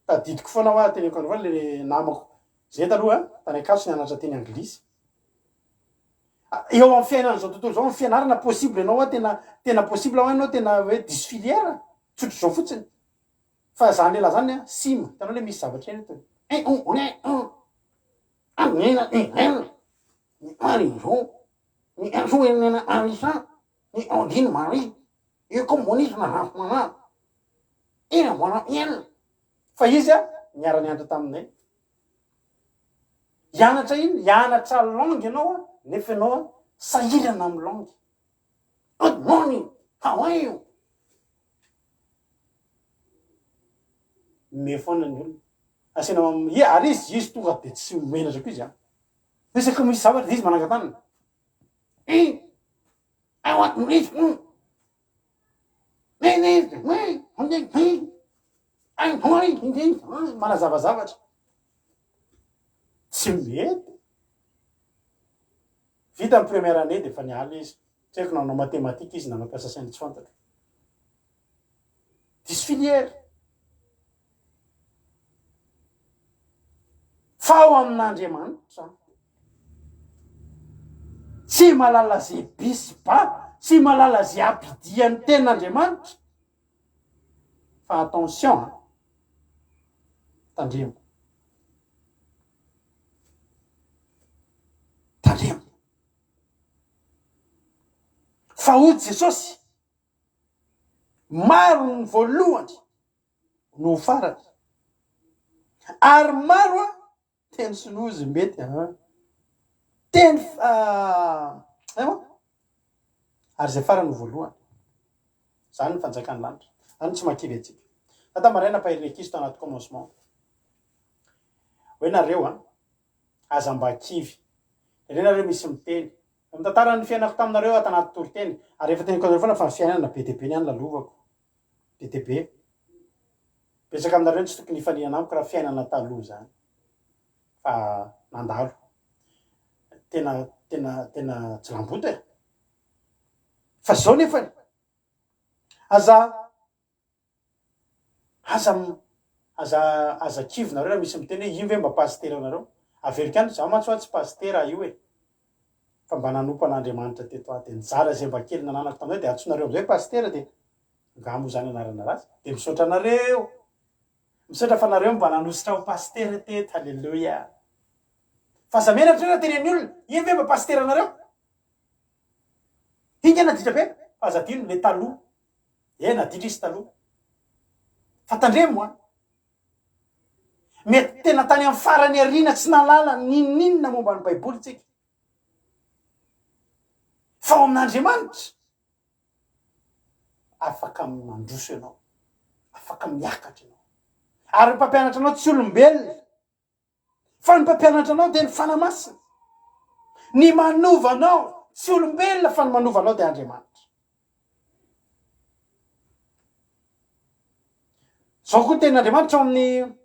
tadidiko foana hoa teneko andro fa le namako zay taloha tany akaso nianatra teny anglisy eo amin'ny fiainana zao tontolo zao amin'ny fianarana possible ianao tena possible ao ianao tena hoe disfilière tsotro zao fotsiny fa zany lela zany sima tanao le misy zavatra eny fa izy niara-nianatra taminay hianatra iny hianatra langue ianao nefa ianao sahirana amin'ny langue. Good morning, how are you? Me foana ny olona asina ary izy tonga de tsy menatra koa izy resaka misy zavatra de izy manangatanana I want to reach manazavazavatra tsy mety vita amin'ny première année de fa niala izy tsy haiko nanao matematika izy nanao piasa sainy tsy fantatra disfilière fa ao amin'Andriamanitra tsy malala zay bisy ba tsy malala zay apidian'ny ten'Andriamanitra fa attention tandremo fa hoy Jesosy maro ny voalohany no farany ary maro teny sinozy mety teny ary zay farany no voalohany zany ny fanjakany lanitra zany tsy makivy atsika tata maraina pahirekizy tao anaty commencement hoe nareo aza mba kivy nareo misy miteny mitantara ny fiainako taminareo atanaty toriteny ary efa teniko foana fa fiainana BTB ny any lalovako BTB betsaka aminareo tsy tokony hifaliana amiko raha fiainana taloha zany fa nandalo tena tsy lamboto fa zao nefa aza kivy nareo raha misy miteny hoe io ve mba pasitera nareo averika any za matso tsy pasitera io fa mba nanompan'Andriamanitra teto aty njara zay mba kely nananako tamizay de atsonareo amizay pasitera de ngamo zany anarana razy de misaotra nareo misaotra fa nareo mba nanositra ho pasitera teto halleloia fa za menatra reo teneny olona io ve mba pasitera nareo inga naditra be fa zadino le taloha naditra izy taloha fa tandremo mety tena tany amin'ny farany arina tsy nalala ninninona momba ny baiboly tsika fa ao amin'Andriamanitra afaka mandroso ianao, afaka miakatra ianao. Ary ny mpampianatra anao tsy olombelona, fa ny mpampianatra anao dia ny fanamasina. Ny manova anao tsy olombelona, fa ny manova anao dia Andriamanitra. Zao koa tenin'Andriamanitra ao amin'ny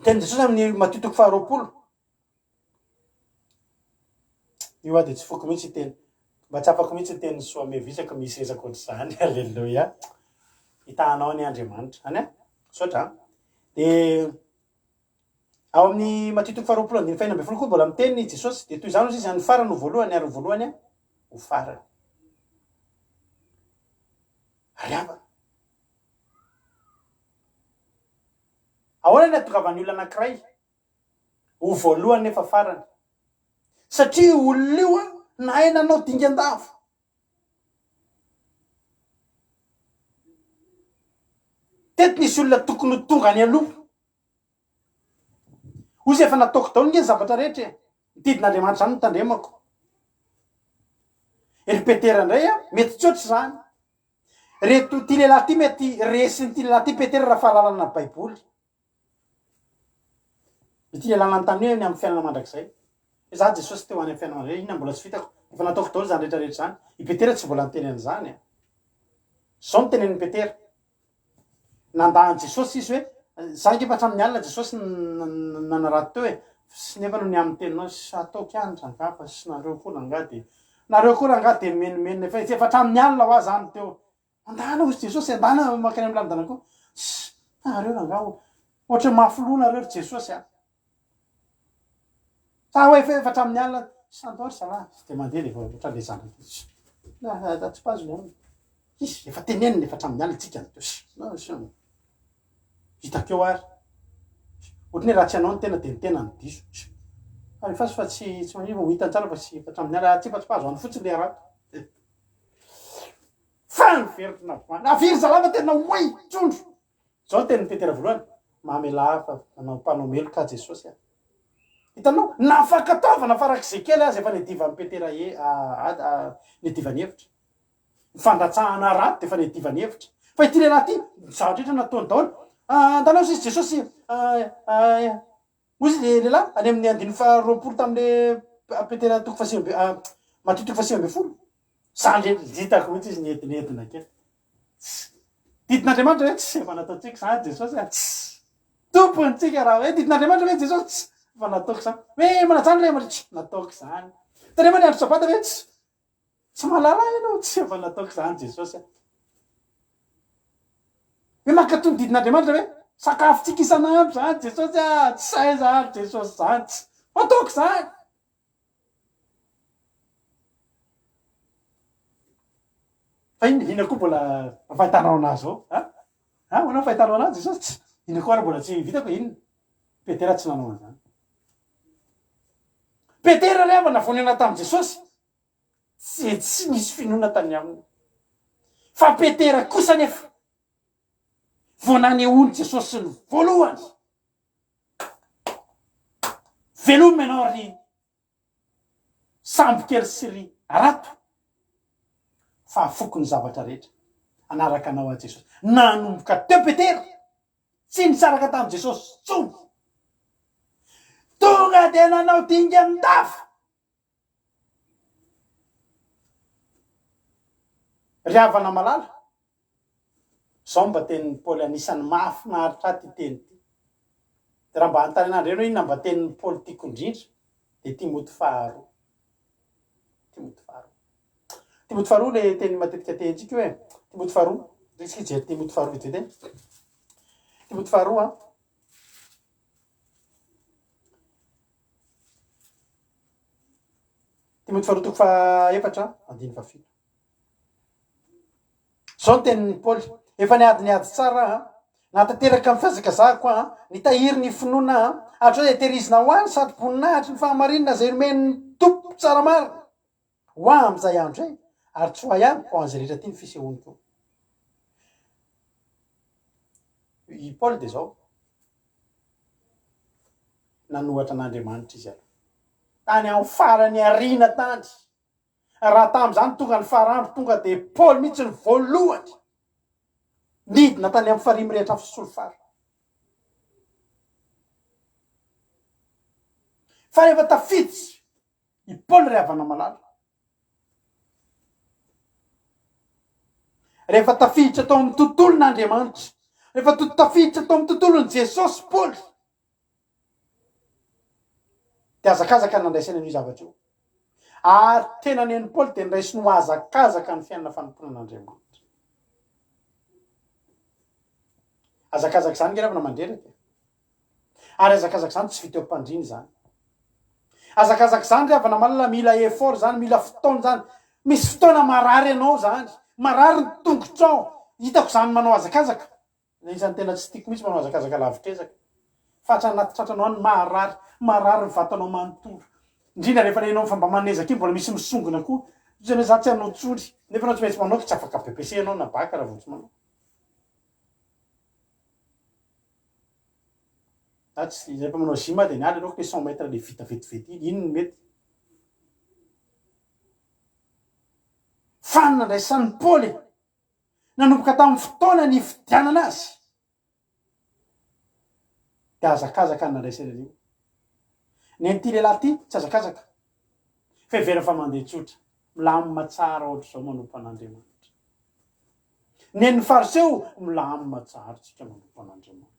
teny Jesosy amin'ny Matthieu 20. Io dia tsy foko mihitsy teny, mba tsy afaka mihitsy teny soa mevisaka misy ezaka ohatr'izany. Alleluia. Hitanao ny Andriamanitra any sotra. Dia ao amin'ny Matthieu 20:21 koa mbola miteny Jesosy, dia toy izany izy any farany ho voalohany ary voalohany ho farany. Ariava. Ahoana ny ahatongavany olona anankiray ho voalohany nefa farany? Satria olona io na aina anao dingan-dava. Teto nisy olona tokony ho tonga any aloha. Ozy efa nataoko daholo ny zavatra rehetra. Nitidin'Andriamanitra zany nitandremako. Ery Petera indray mety tsy ohatry izany. Reto ty lehilahy ty mety resiny ty lehilahy ty Petera raha fahalalana Baiboly. Ity lehilahy nanontany hoe ny amin'ny fiainana mandrakizay. Za Jesosy teo any amin'ny fiainana mandrakizay, inona mbola tsy vitako. Efa nataoko daholo zany rehetrarehetra zany. I Petera tsy mbola niteny an'izany. Zao no tenenin'i Petera. Nandahany Jesosy izy hoe, za nge hatramin'ny alina Jesosy nanarato teo hoe, sy nefa no ny amin'ny teninao sy ataoko ihany rangapa sy nareo koa rangady. Nareo koa rangady dia menimeny efa hatramin'ny alina ho azy any teo. Andana hozy Jesosy, andana makany amin'ny lamindana koa. Nareo rangao, ohatra mafilo nareo Jesosy a. Sa hoe efa hatramin'ny alina, sandoary salahy, sy dia mandeha dia ohatra le zana. Tsy pazo ny aminy. Izy efa teneniny efa hatramin'ny alina tsika ny hitakeo ary. Ohatry ny raha tsy hanao ny tena dia ny tena ny diso. Ary fa tsy maniva ho hitany tsara fa tsy hatramin'ny alina, tsy pazo any fotsiny le rato. Fa ny veritra navomany. Aviry zalava tena hoy, trondro. Zao teny Petera voalohany. Mamela fa manao mpanao meloka Jesosy. Hitanao, nafakataovana farak'izay kely azy efa nedivan'ny Petera nedivany hevitra. Fandatsahana raty dia efa nedivany hevitra. Fa ity lehilahy ty, zavatra rehetra nataony daholo. Andanao izy Jesosy, hozy lehilahy, any amin'ny 20 tamin'ile Petera Matthieu 20:20. Zany hitako mihitsy izy niedinedina kely. Didin'Andriamanitra hoe tsy efa nataontsika zany Jesosy. Tompontsika raha hoe didin'Andriamanitra hoe Jesosy efa nataoko zany. Hoe manajany ray aman-dreny nataoko zany. Tanema ny andro sabata hoe tsy malala ianao, tsy efa nataoko zany Jesosy. Hoe mankatony didin'Andriamanitra hoe sakafontsika isan'andro zany Jesosy tsy say zany Jesosy zany tsy nataoko zany. Fa ina koa mbola fahitanao anazy ao? Manao fahitanao anazy Jesosy? Ina koa mbola tsy vitako inona? Petera tsy nanao an'izany. Petera rehefa navonena tamin'i Jesosy, tsy nisy finoana tany aminy. Fa Petera kosa nefa vao nanehoany Jesosy ny voalohany. Veloma ianao ry sambo kely sy ry arato. Fa foko ny zavatra rehetra anaraka anao a Jesosy. Nanomboka teo Petera, tsy nisaraka tamin'i Jesosy tsony. Tonga dia nanao dingan-dava. Ry havana malala. Zao mba tenin'ny Paoly anisan'ny mahafinaritra ty teny ty. Raha mba antanin'andro hoe inona mba tenin'ny Paoly tiako indrindra dia Timoty faharoa. Timoty faharoa le teny matetika tentsika hoe Timoty faharoa. Isika jery Timoty faharoa vitsy. Timoty faharoa Timoty faharoa 4:1-7. Zao tenin'ny Paoly. Efa niady tsara natanteraka amin'ny fihazakazahako nitahiry ny finoana hatro hoe tehirizina ho any sady voninahitry ny fahamarinana izay nomen'ny tompo tsara marina ho amin'izay andro zay ary tsy ho ihany ho an'izay rehetra ty ny fisehoany koa. I Paoly dia zao nanohatra an'Andriamanitra izy aloha tany amin'ny farany ariana tany raha tam'izany tonga ny faramby tonga de Paul mihitsy ny voalohany nidina tany amin'ny farimy rehetra fisolofara. Fa rehefa tafiditsy i Paul ry havana malala, rehefa tafiditra tao amin'ny tontolon'Andriamanitra, rehefa tafiditra tao amin'ny tontolon'i Jesosy Paul, de azakazaka nandraisana an'io zavatra io. Ary tena neny Paul de niraisiny ho azakazaka ny fiainana fanomponan'Andriamanitra. Azakazaka zany nge ravana mandreraka. Ary azakazaka zany tsy vita eo am-pandriny zany. Azakazaka zany ravana malala mila effort zany, mila fotoana zany. Misy fotoana marary anao zany. Marary ny tongotrao. Hitako zany manao azakazaka. Isan'ny tena tsy tiako mihitsy manao azakazaka lavitrezaka. Fa tsy anaty tratranao any marary ny vatanao manontolo. Indrindra rehefa renao fa mba manezaka io mbola misy misongona koa. Zany za tsy hanao tsory. Nefa anao tsy maintsy manao tsy afaka BPC anao na baka raha vao tsy manao. Tsy rehefa manao gym de niala anao ke 100 mètres le vita vetivety iny no mety. Fa nandraisan'ny Paul nanomboka tamin'ny fotoana ny fidianana azy. De azakazaka nandraisana an'io. Nen'ity lehilahy ty tsy azakazaka. Fa vera fa mandeha tsotra. Milamina tsara ohatr'izao manompo an'Andriamanitra. Nen'ny fariseo milamina tsara tsika manompo an'Andriamanitra.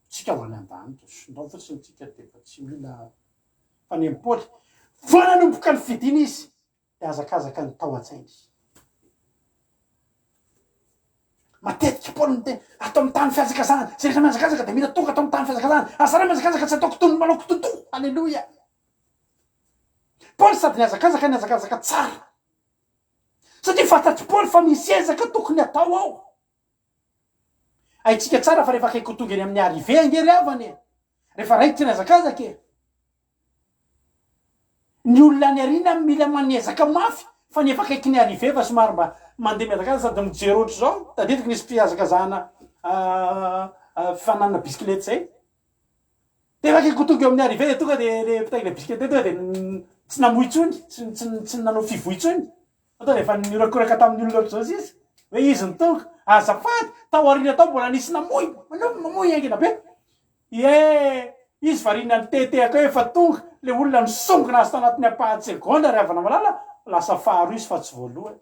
Tsika ho any an-danitra. Ndao fotsiny tsika defa tsy mila. Fa nen'ny Paul vao nanomboka ny fidina izy de azakazaka ny tao an-tsainy. Matetiky Paul miteny atao amin'ny tany fiazakazana. Tsy rehetra miazakazaka de mila tonga atao amin'ny tany fiazakazana. Asara miazakazaka tsy ataoko toy manao tontolo. Alleluia. Paul sady niazakazaka tsara. Satria fantatry Paul fa misy ezaka tokony atao ao. Aitsika tsara fa rehefa akaiky tonga eny amin'ny arrivé angery avany. Rehefa raikitra niazakazaka e. Ny olona any arina mila maniezaka mafy fa nefa akaiky ny arrivé fa somary mba mandeha miazakazaka sady mijery ohatry zao. Tadidiko nisy mpiazakazana fanana bisikilety zay. De rehefa akaiky tonga eo amin'ny arrivé de tonga de le mpitaingina bisikilety tonga de tsy namoy tsony, tsy nanao fivoy tsony. Atao rehefa nirakoraka tamin'ny olona ohatry zao izy. Hoe izy ny tonga. Azafady, tao aoriana tao mbola nisy namoy. Mamoy angina be. Izy varina ny tetehaka efa tonga. Le olona nisongona azy tanatiny apaha segonda ry havana malala. Lasa faharoa izy fa tsy voalohany.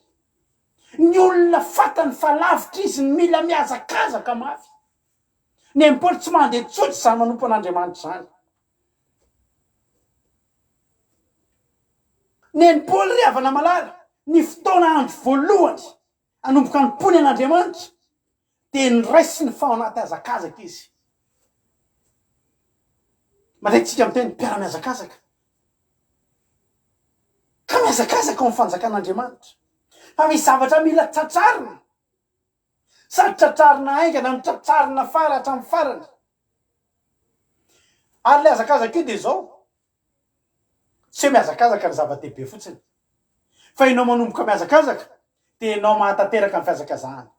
Ny olona fatany fa lavitra izy mila miazakazaka mafy. Nen'ny Paul tsy mandeha tsotra zany manompo an'Andriamanitra zany. Nen'ny Paul ry havana malala. Ny fotoana andro voalohany anomboka ny pony an'Andriamanitra de niraisiny fa ao anaty azakazaka izy. Matetika miteny mpiara-miazakazaka. Ka miazakazaka ao amin'ny fanjakan'Andriamanitra. Fa misy zavatra mila tratrarina. Sady tratrarina aingana ny tratrarina fara hatramin'ny farany. Ary le azakazaka io de zao. Tsy hoe miazakazaka ny zava-dehibe fotsiny. Fa ianao manomboka miazakazaka de ianao mahatateraka ny fiazakazahana.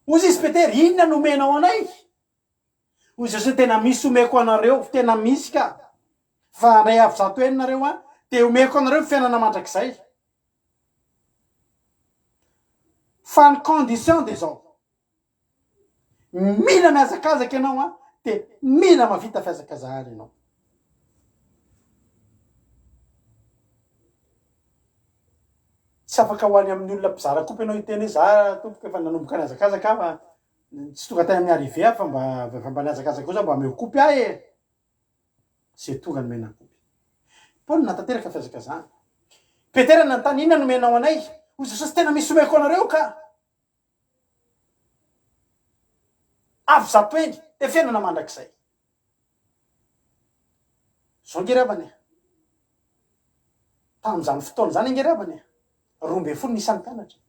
Ozy izy Peter, inona nomenao anay? Ozy Jesosy tena misy omeko anareo, tena misy ka. Fa ray avy zato enareo de omeko anareo fiainana mandrakizay. Fa ny condition de zao. Mila miazakazaka ianao de mila mavita fiazakazahana ianao. Tsy afaka ho any amin'ny olona mpizara kopy ianao iteny za tompoka efa nanomboka niazakazaka fa tsy tonga tany amin'ny arrivé fa mba niazakazaka kosa mba meo kopy e. Zay tonga nomena kopy. Paul natateraka fiazakazahana. Petera nanontany inona nomenao anay? Ozy Jesosy tena misy omeko anareo ka. Avy zato eny de fiainana mandrakizay. Zao ngeravany. Tamin'izany fotoana zany ngeravany. 12 nisy mpianatra.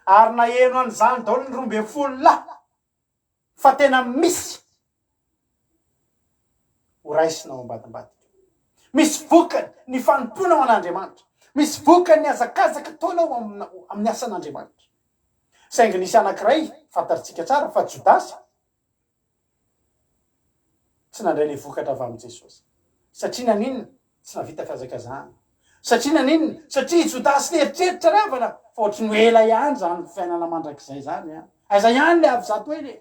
Ary naheno an'izany daholo ny 12 lahy. Fa tena misy. Ho raisinao ambadimbadika. Misy vokany ny fanompoana an'Andriamanitra. Misy vokany ny azakazaka taonao amin'ny asan'Andriamanitra. Saingy nisy anankiray, fantatsika tsara fa Jodasy. tsy nandray le vokatra avy amin'i Jesosy. Satria naninona tsy navita fihazakazahana. Satria naninona satria Jodasy neritreritra ravana fa ohatry ny ela ihany zany fiainana mandrakizay zany a. Aiza ihany le avy zato hoe le.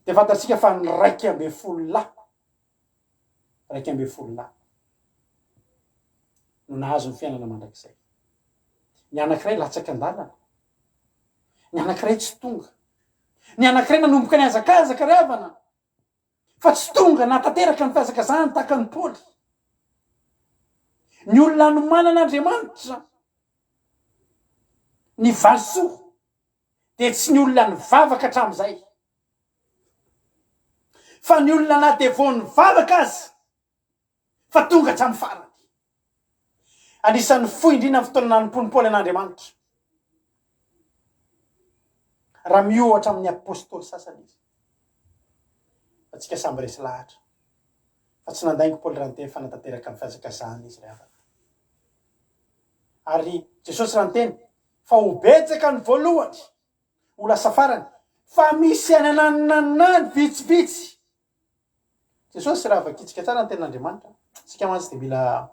De fantatsika fa ny 1,10 lahy no nahazo ny fiainana mandrakizay. Ny anankiray latsaka an-dalana, ny anankiray tsy tonga, ny anankiray nanomboka ny hazakazaka ravana fa tsy tonga natateraka ny fihazakazahany tahaka ny Paoly. Ny olona anomanan'Andriamanitra ny valisoa de tsy ny olona nivavaka hatramin'izay, fa ny olona na de vao nivavaka azy fa tonga hatramin'ny farany. Anisan'ny fohy indrindra amin'ny fotoana nanompoan'i Paoly an'Andriamanitra. Raha miohatra amin'ny apôstôly sasany izy. Fa tsika samby resy lahatra. Fa tsy nandaingo Paoly raha nyteny fa natateraka amin'ny fihazakazahany izy rehefa. Ary Jesosy raha nyteny fa ho betsaka ny voalohany, ho lasa farany, fa misy anananany vitsivitsy. Jesosy raha vakitsika tsara ny tenin'Andriamanitra. Tsika mantsy de mila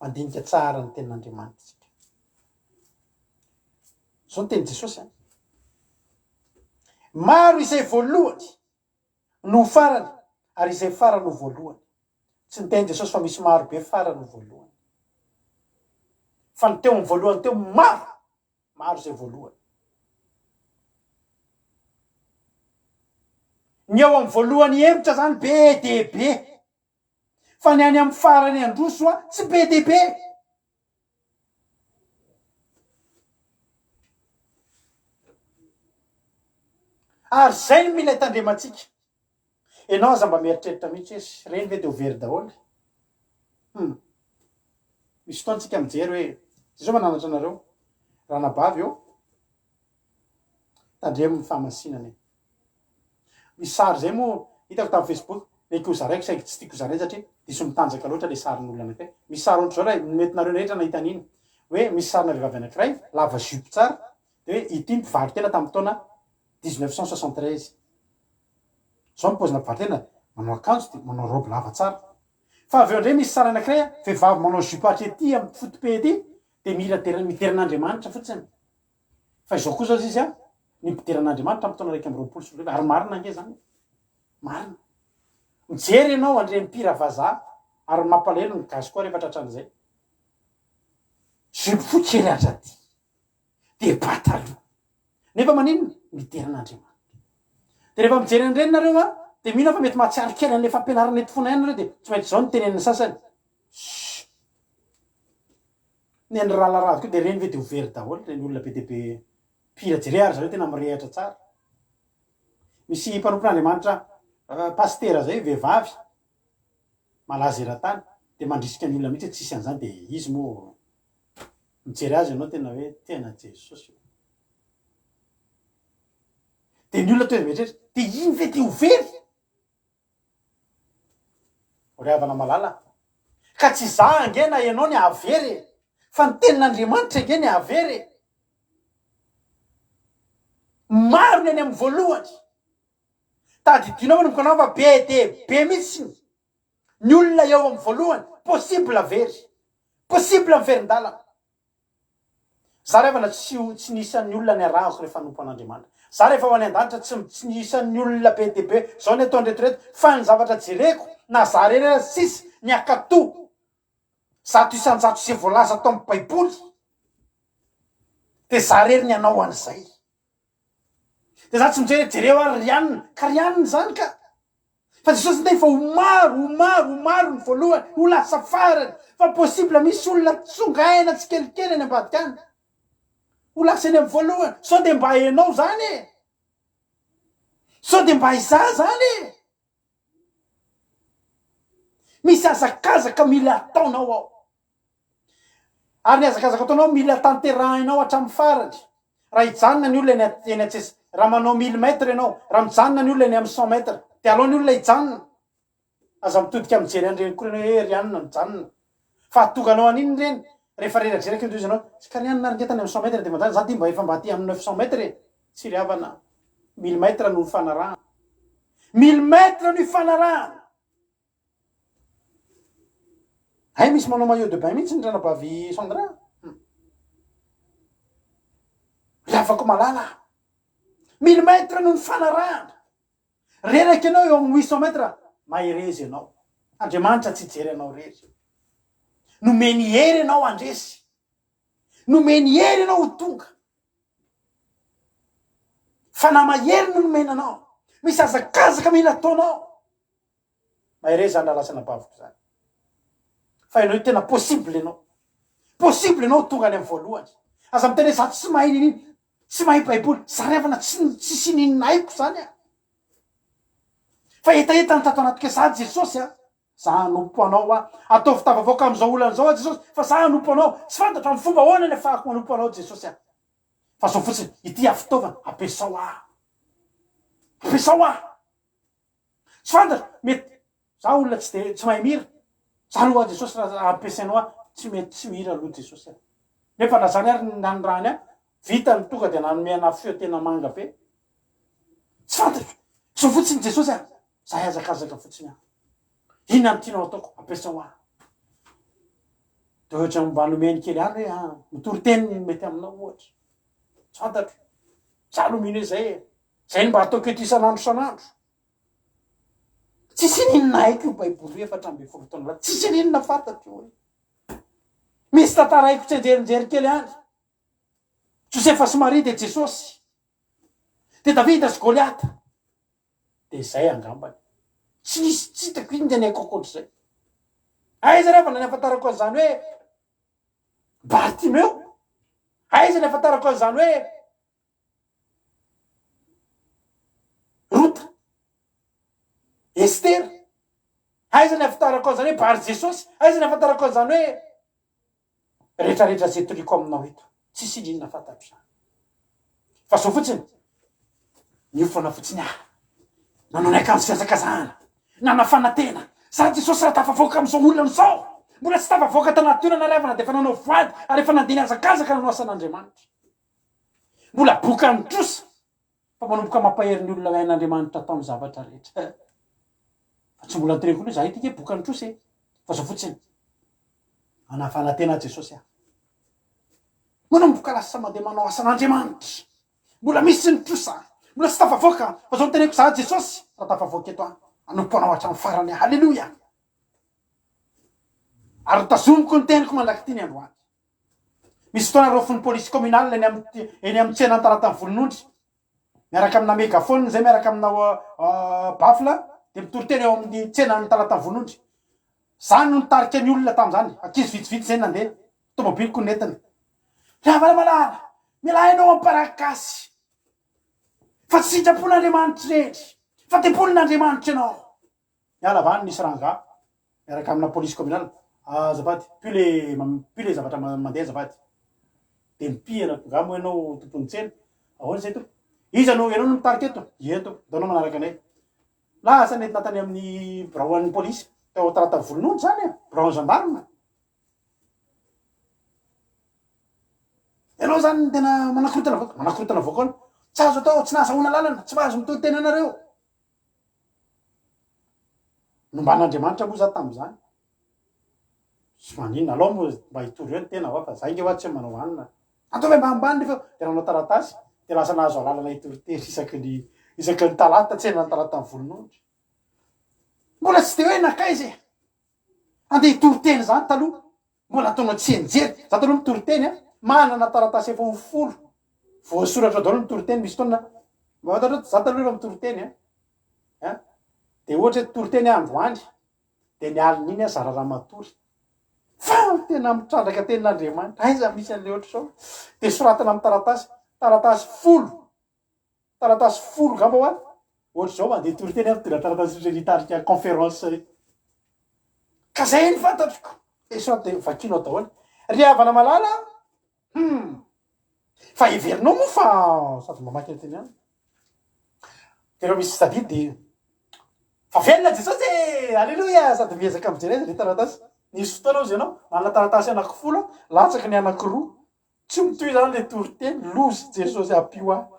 mandinika tsara ny tenin'Andriamanitra tsika. Zao ny teny Jesosy a. Maro izay voalohany no farany, ary izay farany no voalohany. Tsy ny teny Jesosy fa misy maro be farany no voalohany. Fa ny teo amin'ny voalohany teo maro izay voalohany. Ny eo amin'ny voalohany hevitra zany be de be. Fa ny any amin'ny farany androso a tsy be de be. Ary zay ny mila hitandrematsika. Ianao aza mba mieritreritra mihitsy hoe reny ve de ho very daholo. Misy fotoana tsika mijery hoe zao mananatra anareo ranabavy eo tandremo ny fahamasinana. Misy sary zay moa hitako tamin'ny Facebook, le koza raiky saingy tsy tiako zaray satria diso mitanjaka loatra le sarin'olona anankiray. Misy sary ohatr'izao raha mety nareo rehetra nahita an'iny. Hoe misy sarina vehivavy anankiray lava jupe tsara, de hoe ity mpivarotra tena tamin'ny taona 1973. Zao ny paozina mpivarotra tena manao akanjo de manao robe lava tsara. Fa avy eo indray misy sary anankiray vehivavy manao jupe hatrety amin'ny fotope ety de miteran'Andriamanitra fotsiny. Fa izao koa zao izy a nipiteran'Andriamanitra amin'ny taona 120 ary marina ange zany. Marina. Mijery ianao andre mpira vazaha ary mampalahelo ny gasy koa rehefa tratran'izay. Jupe fotsy kely adrady. De pataloha. Nefa maninona? Miteran'Andriamanitra. De rehefa mijery an'ireny nareo a de mino fa mety mahatsiaro kely an'le fampianarana eto foana nareo de tsy maintsy zao ny tenen'ny sasany. Ny andry rahalarava koa de reny ve de ho very daholo reny olona be de be mpira jere ary zareo tena mirehatra tsara. Misy mpanompon'Andriamanitra pastera zay vehivavy malaza eran-tany de mandrisika ny olona mihitsy tsisy an'izany de izy moa mijery azy ianao tena hoe tena Jesosy. De ny olona toy mieritreritra de iny ve de ho very? Ore havana malala. Ka tsy za ange na ianao ny havery, fa ny tenin'Andriamanitra ange ny havery. Maro ny any amin'ny voalohany. Tadidinao manomboka anao fa be de be mihitsy ny olona eo amin'ny voalohany, possible very. Possible miverin-dalana. Za rehefa na tsy nisan'ny olona ny arahako rehefa nompo an'Andriamanitra. Za rehefa ho any an-danitra tsy nisan'ny olona be de be zao ny atao ndretrireto fa ny zavatra jereko na za reny sisy ny akato. Zato isan-jato izay voalaza tao amin'ny Baiboly. De za rery ny anao an'izay. De za tsy mijery jereo ary rianina, ka rianina zany ka. Fa Jesosy ndray fa ho maro ny voalohany, ho lasa farany. Fa possible misy olona tsongaina tsy kelikely any ambadika any. Ho lasa eny amin'ny voalohany. Sao de mba hainao zany e. Sao de mba iza zany e. Misy azakazaka mila ataonao ao. Ary ny azakazaka ataonao mila tanterahinao hatramin'ny farany. Raha hijanona ny olona eny an-tsesa, raha manao 1000 mètres ianao, raha mijanona ny olona eny amin'ny 100 mètres, de alao ny olona hijanona. Aza mitodika mijery an'ireny koa reny hoe rianina mijanona. Fa toganao an'iny reny, rehefa rerajeraka indrozy ianao, tsy ka rianina ary ngetany amin'ny 100 mètres de mandany, za ty mba efa mba ty amin'ny 900 mètres e. Tsy ry havana. milimetra no fanarahana. Milimetra no fanarahana. Hay misy manao maillot de bain mihitsy ny ranabavy Sandra. Lavako malala. Milimetra no fanarahana. Reraky anao eo amin'ny 800 metra, maherezy anao. Andriamanitra tsy jery anao rery. Nomeny hery anao andresy. Nomeny hery anao ho tonga. Fanamahery no nomena anao. Misy azakazaka mila ataonao. Maherezy zany lalasana baviko zany. Fa ianao tena possible anao. Possible anao tonga any amin'ny voalohany. Aza miteny za tsy mahay nini. Tsy mahay baiboly. Zarevana tsy sininaiko zany a. Fa etaeta ny tato anaty kesady Jesosy a. Za nompo anao a. Atao fitavavoaka am'izao olana zao a Jesosy. Fa za nompo anao. Tsy fantatra amin'ny fomba hoana ny afahako manompo anao Jesosy a. Fa so fotsiny ity afitaovana ampiasao a. Ampiasao a. Tsy fantatra mety za olona tsy mahay mira. Za aloha Jesosy raha ampiasainao a. Tsy mety tsy mira aloha Jesosy a. Nefa na zany ary nanirany a. Vita ny tonga dia nanomena feo tena manga be. Tsy fantatra. So fotsiny Jesosy a. Za azakazaka fotsiny a. Inona ny tianao ataoko? Ampiasao a. Dia ohatra mba nomeny kely any hoe mitory teny mety aminao ohatra. Tsy fantatra. Za aloha mino hoe zay. Zay mba ataoko eto isan'andro isan'andro. Tsisy ninona haiko io baiboly efatra amby folo taona. Tsisy ninona fantatro io. Misy tantara haiko tsenjerinjery kely any. Josefa sy Maria de Jesosy. De Davida sy Goliata. De zay angambany. Tsy hitako iny de naiko akoatr'izay. Aiza rehefa nafatarako an'izany hoe Bartimeo. Aiza nafatarako an'izany hoe Rota. Ester. Aiza nafatarako an'izany hoe Bar Jesosy. Aiza nafatarako an'izany hoe rehetrarehetra zay toliko aminao eto. Tsisy inona fantatro zany. Fa so fotsiny niofana fotsiny nanao ny akanjo fiazakazahana. Nanafana tena. Za Jesosy raha tafavoaka am'izao olona zao. Mbola tsy tafavoaka tanaty olana revana dia fa nanao voady ary efa nandiny azakazaka nanao asan'Andriamanitra. Mbola boka ny trosa. Fa manomboka mampahery ny olona ain'Andriamanitra atao amin'ny zavatra rehetra. Fa tsy mbola nitereko hoe za ity boka ny trosa e. Fa so fotsiny anafana tena Jesosy a. Manomboka lasa mandeha manao asan'Andriamanitra. Mbola misy ny trosa. Mbola tsy tafavoaka. Fa zao niteneko za Jesosy raha tafavoaka eto a. Anompo anao hatramin'ny farany. Halleluja. Ary tazomiko ny teniko malaky ty ny androany. Misy fotoana rofin'ny polisy communal eny amin'ny tsena tarata ny volon'ondry. Miaraka amina megafone zay miaraka amina bafla dia mitory teny eo amin'ny tsena ny tarata ny volon'ondry. Zany no nitarika ny olona tamin'izany. Ankizy vitsivitsy zay nandeha. Tomobiliko netiny. Ravana malala. Mila hainao amparakasy. Fa tsy sitrapon'Andriamanitra rehetra. Fa tempolin'Andriamanitra ianao. Miala avany nisy ranga. Miaraka amina polisy communal. Azafady, plus le zavatra mandeha azafady. Dia mipihana ngamo ianao tompony tsena. Ahoana zay to? Iza anao no mitarika eto? Eto, daonao manaraka anay. Lasa nety natany amin'ny brahoan'ny polisy. Tao tarata volon'ondry zany e. Braho gendarme. Ianao zany tena manakorotana avao. Manakorotana avao koa. Tsy azo atao, tsy nahazahoana lalana. Tsy mahazo mitoy tena anareo. Nomban'Andriamanitra moa za tamin'izany. Tsy maninona aloha moa mba hitory eo ny tena fa za inge hoa tsy manao anina. Atao hoe mba ambany nefa dia nanao taratasy dia lasa nahazo alalana hitory tery isaky ny talata tsena ny talata ny volon'ondry. Mbola tsy dia hoe nakaiza e. Andeha hitory teny zany taloha. Mbola ataonao tsy enjery. Za taloha mitory teny a. Manana taratasy efa 10. Voasoratra daholo mitory teny misy fotoana. Za taloha mitory teny a. Dia ohatra hoe mitory teny androany. Dia ny alina iny zara raha matory. Fa tena mitrandraka tenin'Andriamanitra. Aiza misy an'ilay ohatra sao. Dia soratana amin'ny taratasy. Taratasy 10. Taratasy 10 gamba hoa. Ohatra zao mandeha tory teny mitondra taratasy nitarika conférence. Ka zay ny fantatriko. Dia soratra vakino daholo. Ry havana malala. Fa heverinao moa fa sady mamaky ny teny ihany. Tena misy sadidy. Fa velona Jesosy. Halleluja. Sady miezaka mijery ny taratasy. Nisy fotoana ao ianao, manana taratasy anaky 10, latsaky ny anaky 2. Tsy mitohy zany le tory teny, lozy Jesosy apio aho.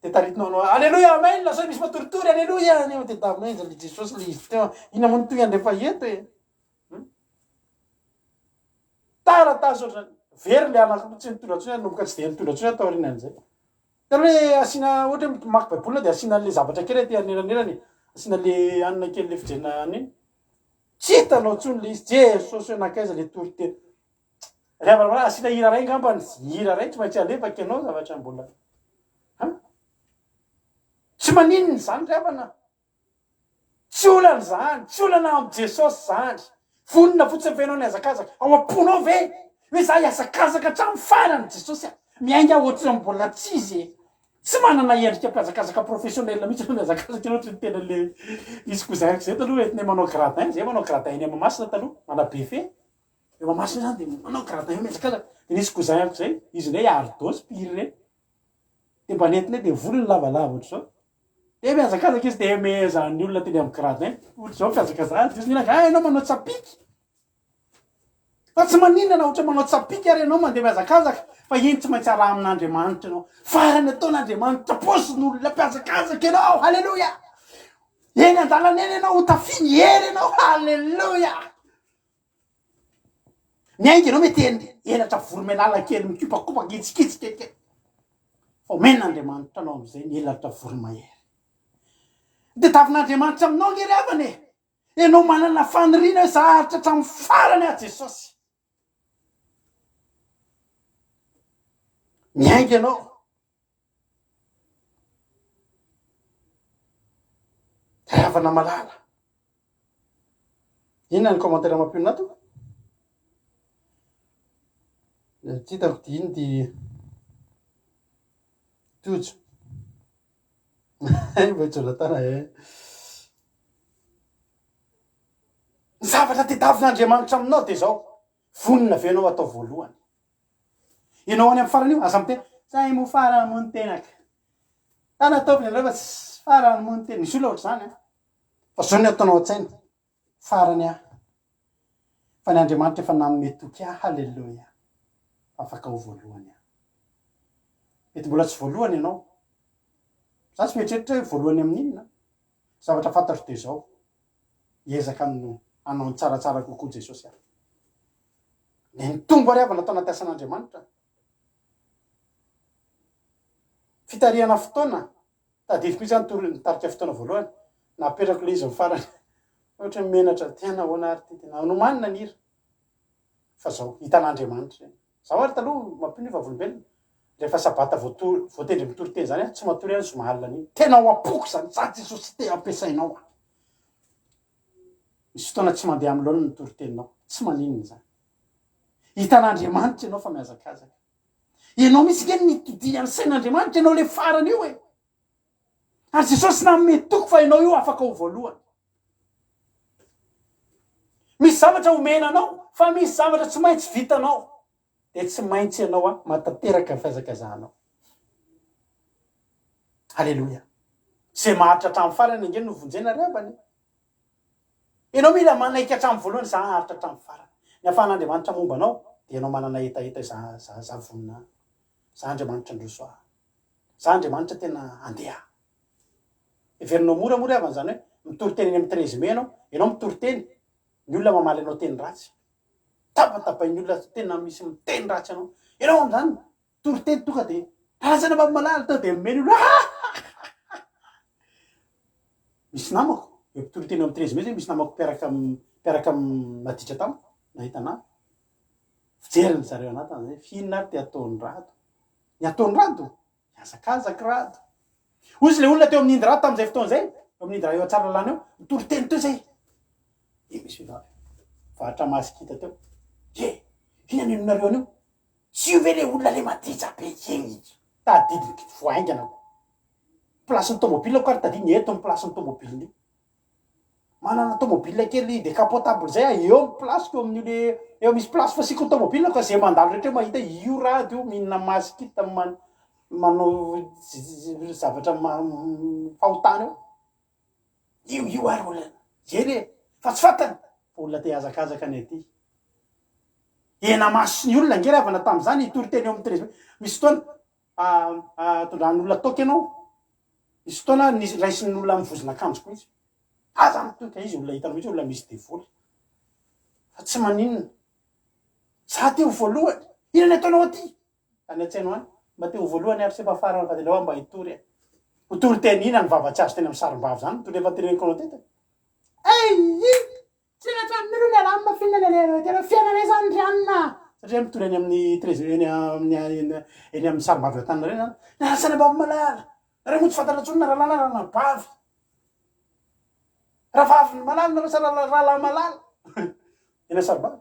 de taritinao anao alleluia amen lasa misy matoritory alleluia ny de taminay izy le jesosy le izy teo ina mony toy andrefa eto e taratasy ohatrany very le anaky tsy nitondratsony nomboka tsy de nitondratsony atao rinan'izay tena hoe asiana ohatra hoe maky baibolina de asiana le zavatra kely ty anelanelany asiana le anina kely le fijena any tsy hitanao tsony le izy jesosy hoe nakaiza le toriteny rehefa asiana hira ray ngambany hira ray tsy maintsy alefaky anao zavatra mbola tsy maninony zany revana tsy olany zany tsy olana am jesosy zany vonina fotsiny fenao ny azakazaka ao amponao ve hoe za iazakazaka hatramy farany jesosy miainga ohatrany mbola tsizy tsy manana endrika mpiazakazaka professionnel mihitsy miazakazaka anao tsy tena le izy kozahiko zay taloha etiny manao gradin zay manao gradin eny mamasina taloha mana befe eo mamasina zany de manao gradin miazakazaka de nisy kozahiko zay izy ne ardos piry re de mba netiny de volony lavalava ohatry zao de miazakazaka izy de mezany olona teny amy gradin ohatry zao mpiazakazaka izy nina enao manao tsapiky fa tsy maninana ohatra manao tsapiky ary anao mandeha miazakazaka fa iny tsy maintsy araha amin'andriamanitra anao farany ataon'andriamanitra posin'olona mpiazakazaka ianao halleloia eny andalana eny ianao hotafiny hery ianao halleloia miainga ianao mety elatra voromelala kely mikopakopaka itsikitsika kely fa omen'andriamanitra anao am'izay ny elatra voromahery de tavin'andriamanitra aminao ngery avany ianao manana fanirina hoe zaharitra hatramy farany a jesosy miainga ianao ravana malala inona ny commentaire mampionato tsy hitako ty iny ty tojo mba jonatana ny zavatra tetavin'andriamanitra aminao de zao vonina venao atao voalohany ianao any amy farany io aza miteny zay mo farany mony tenaka tanataoviny andreo fa tsy farany mony tena misy olona ohatry zany fa zao ny ataonao an-tsainy farany fa ny andriamanitra efa nanome toky halleloia afaka ho voalohany mety mbola tsy voalohany ianao za tsy mietreritra hoe voalohany amin'inona zavatra fantatro de zao iezaka amin'ny anao tsaratsara kokoa jesosy le nitombo ary avy natao anaty asan'andriamanitra fitariana fotoana tadidiko izy zany nitarika fotoana voalohany naperako le izy mifarany ohatra menatra tena hoana ary ty tena nomanina nira fa zao hitan'andriamanitra zaho ary taloha mampino vavolombelona rehefa sabata voatendry mitory teny zany tsy matory any somahalina an'iny tena ho apoko zany za jesosy te ampiasainao misy fotoana tsy mandeha amy loana nitory teninao tsy maninony zany hitan'andriamanitra ianao fa miazakazaka ianao misy keny nitody any sain'andriamanitra ianao le farany io e ary jesosy nanome toko fa ianao io afaka ho voalohany misy zavatra omenanao fa misy zavatra tsy maintsy vitanao de tsy maintsy ianao matateraka ny fiazakazanao halleloia zay maharitra hatramy farany angeny novonjena revany ianao mila manaiky hatramy voalohany za haritra hatramy farany ny afahan'andriamanitra momba anao de ianao manana etaeta za vonina za andriamanitra androso za andriamanitra tena andeha everinao moramora avany zany hoe mitory teny eny amy 13 mai ianao mitory teny ny olona mamaly anao teny ratsy tapatapainy olona tena misy miteny ratsy ianao am'zany tory teny tonga de razana mba malala tao de meny olo misy namako mpitory teny amy 13 mai zay misy namako mpiaraka maditra tamiko nahita na fijeriny zareo anatiny zay fihinona ary te ataony rado ny ataony rado miazakazaky rado ozy le olona teo amin'ny indy rado tam'izay fotoana zay amin'ny indy raha eo atsara lalàna eo mitory teny teo zay misy vavy vatra masikita teo hinanenonareo anio tsy io ve le olona le maditra be eny tadidiny voaingana plasin'ny tomobile ko ary tadidiny eto amy plasin'ny tomobile manana tomobile kely décapotable zay eo amy plasiko amin'ny le eo misy place fasiko tomobile ka zay mandalo rehetra mahita io rady io mihinana masikita manao zavatra fahotany io ary olona zay fa tsy fatany olona te azakazaka ny aty ena maso ny olona ngery avana tam'zany itory teny eo amy 13 misy fotoana tondrahan'olona toky ianao misy fotoana nisy raisin'olona amin'ny vozon'akanjoko izy aza mitoka izy olona hitanao mihitsy olona misy devoly fa tsy maninona za teo voalohany inona ataonao aty any an-tsaino any mba teo voalohany ary sefa farany fa delao mba hitory hotory teny ina ny vavatsy azy teny amin'ny sarim-bavy zany tory efa tereniko anao teta tsy rehetramin'olona ala amin'ny mafinana tena fiainana zany rianina satria mitory any amin'ny eny amin'ny sarim-bavy atanina reny zany narasana bavy malala raha moa tsy fantatratsony raha lala rana bavy raha vavy malala narasa rahala malala eny sarim-bavy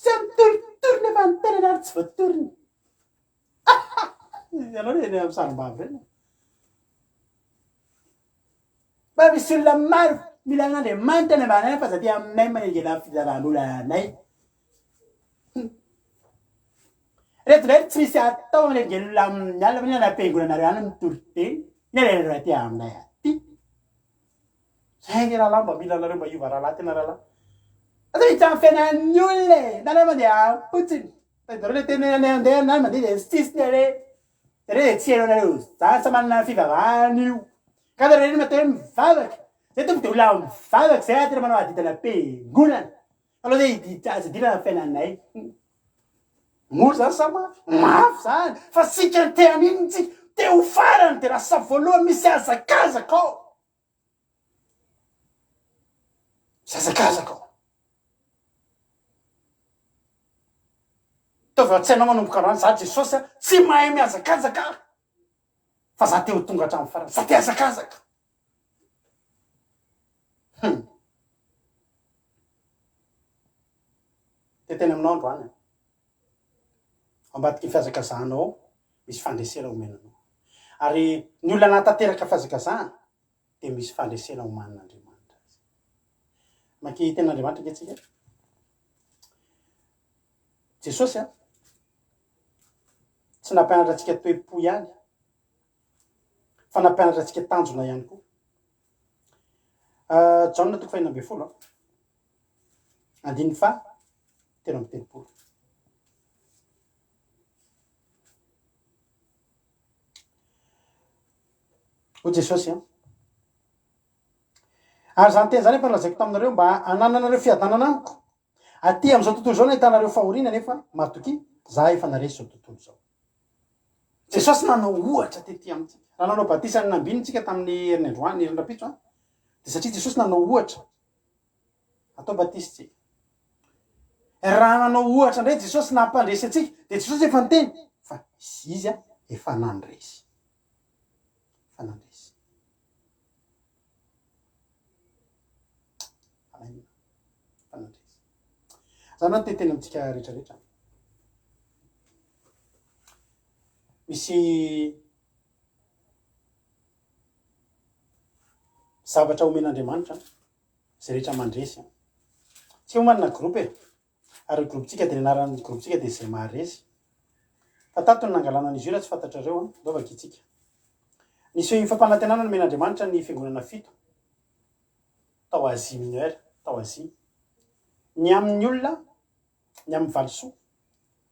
sy mitoritory nefa ny tenana ary tsy voatoriny ianao re eny amin'ny sarim-bavy reny mba misy olona maro mila amin'Andriamanitra ny ambanay fa zaty aminay manengela fizaran'olanay reto reto tsy misy atao manengelolona amin'ny alina fa nina nampiangonanareo any mitory teny nyalenareo aty aminay aty zay nge rahalahy mba mila anareo mba iova rahalahy tena rahalahy ata misy amin'ny fiainan'ny olona nanao mandeha fotsiny dareo le teny andeha na mandeha de sisiny ale re tsy hainao anareo zany sa manana fivavahana io ka dareo reny mateo mivavaka zay tombo de olona mivavaka zay tena manao adidana ampiangonana aloha zay azy idina amin'ny fiainanay moro zany sa mafy zany fa sika ny tean'iny tsika te ho farany de raha sa voalohany misy azakazaka ao misy azakazaka ao taova tsy hainao manomboka androany za Jesosy tsy mahay miazakazaka fa za te ho tonga hatramin'ny farany za te azakazaka teteny aminao androany ambadiky fiazakazanao misy fandresena omenanao ary ny olona natateraka fiazakazana de misy fandresena omanin'Andriamanitra azy maki ten'Andriamanitra nge tsika Jesosy tsy nampianatra antsika toe-po ihany fa nampianatra antsika tanjona ihany koa Jaona 4:20 andiny fa telo amby telopolo ho Jesosy ary zany teny zany efa nolazaiko taminareo mba anananareo fiadanana amiko aty am'izao tontolo zao nahitanareo fahoriana nefa matoky za efa naresy zao tontolo zao Jesosy nanao ohatra tety amitsika raha nanao batisa ny nambinitsika tamin'ny herin'ny androany herindrapitso de satria Jesosy nanao ohatra atao batisy tsika raha nanao ohatra ndray Jesosy nampandresy atsika de Jesosy efa niteny fa izy efa nandresy efa nandresy efa nandresy zany no teteny amitsika rehetrarehetra misy zavatra omen'Andriamanitra zay rehetra mandresy tsy homanina groupe ary groupe-tsika de anaran'ny groupe-tsika de zay maharesy fa tato ny nangalana an'izy io raha tsy fantatrareo lovaka itsika nisy fampanantenana nomen'Andriamanitra ny fiangonana fito tao Asie Mineure tao Asie ny amin'ny olona ny amin'ny valisoa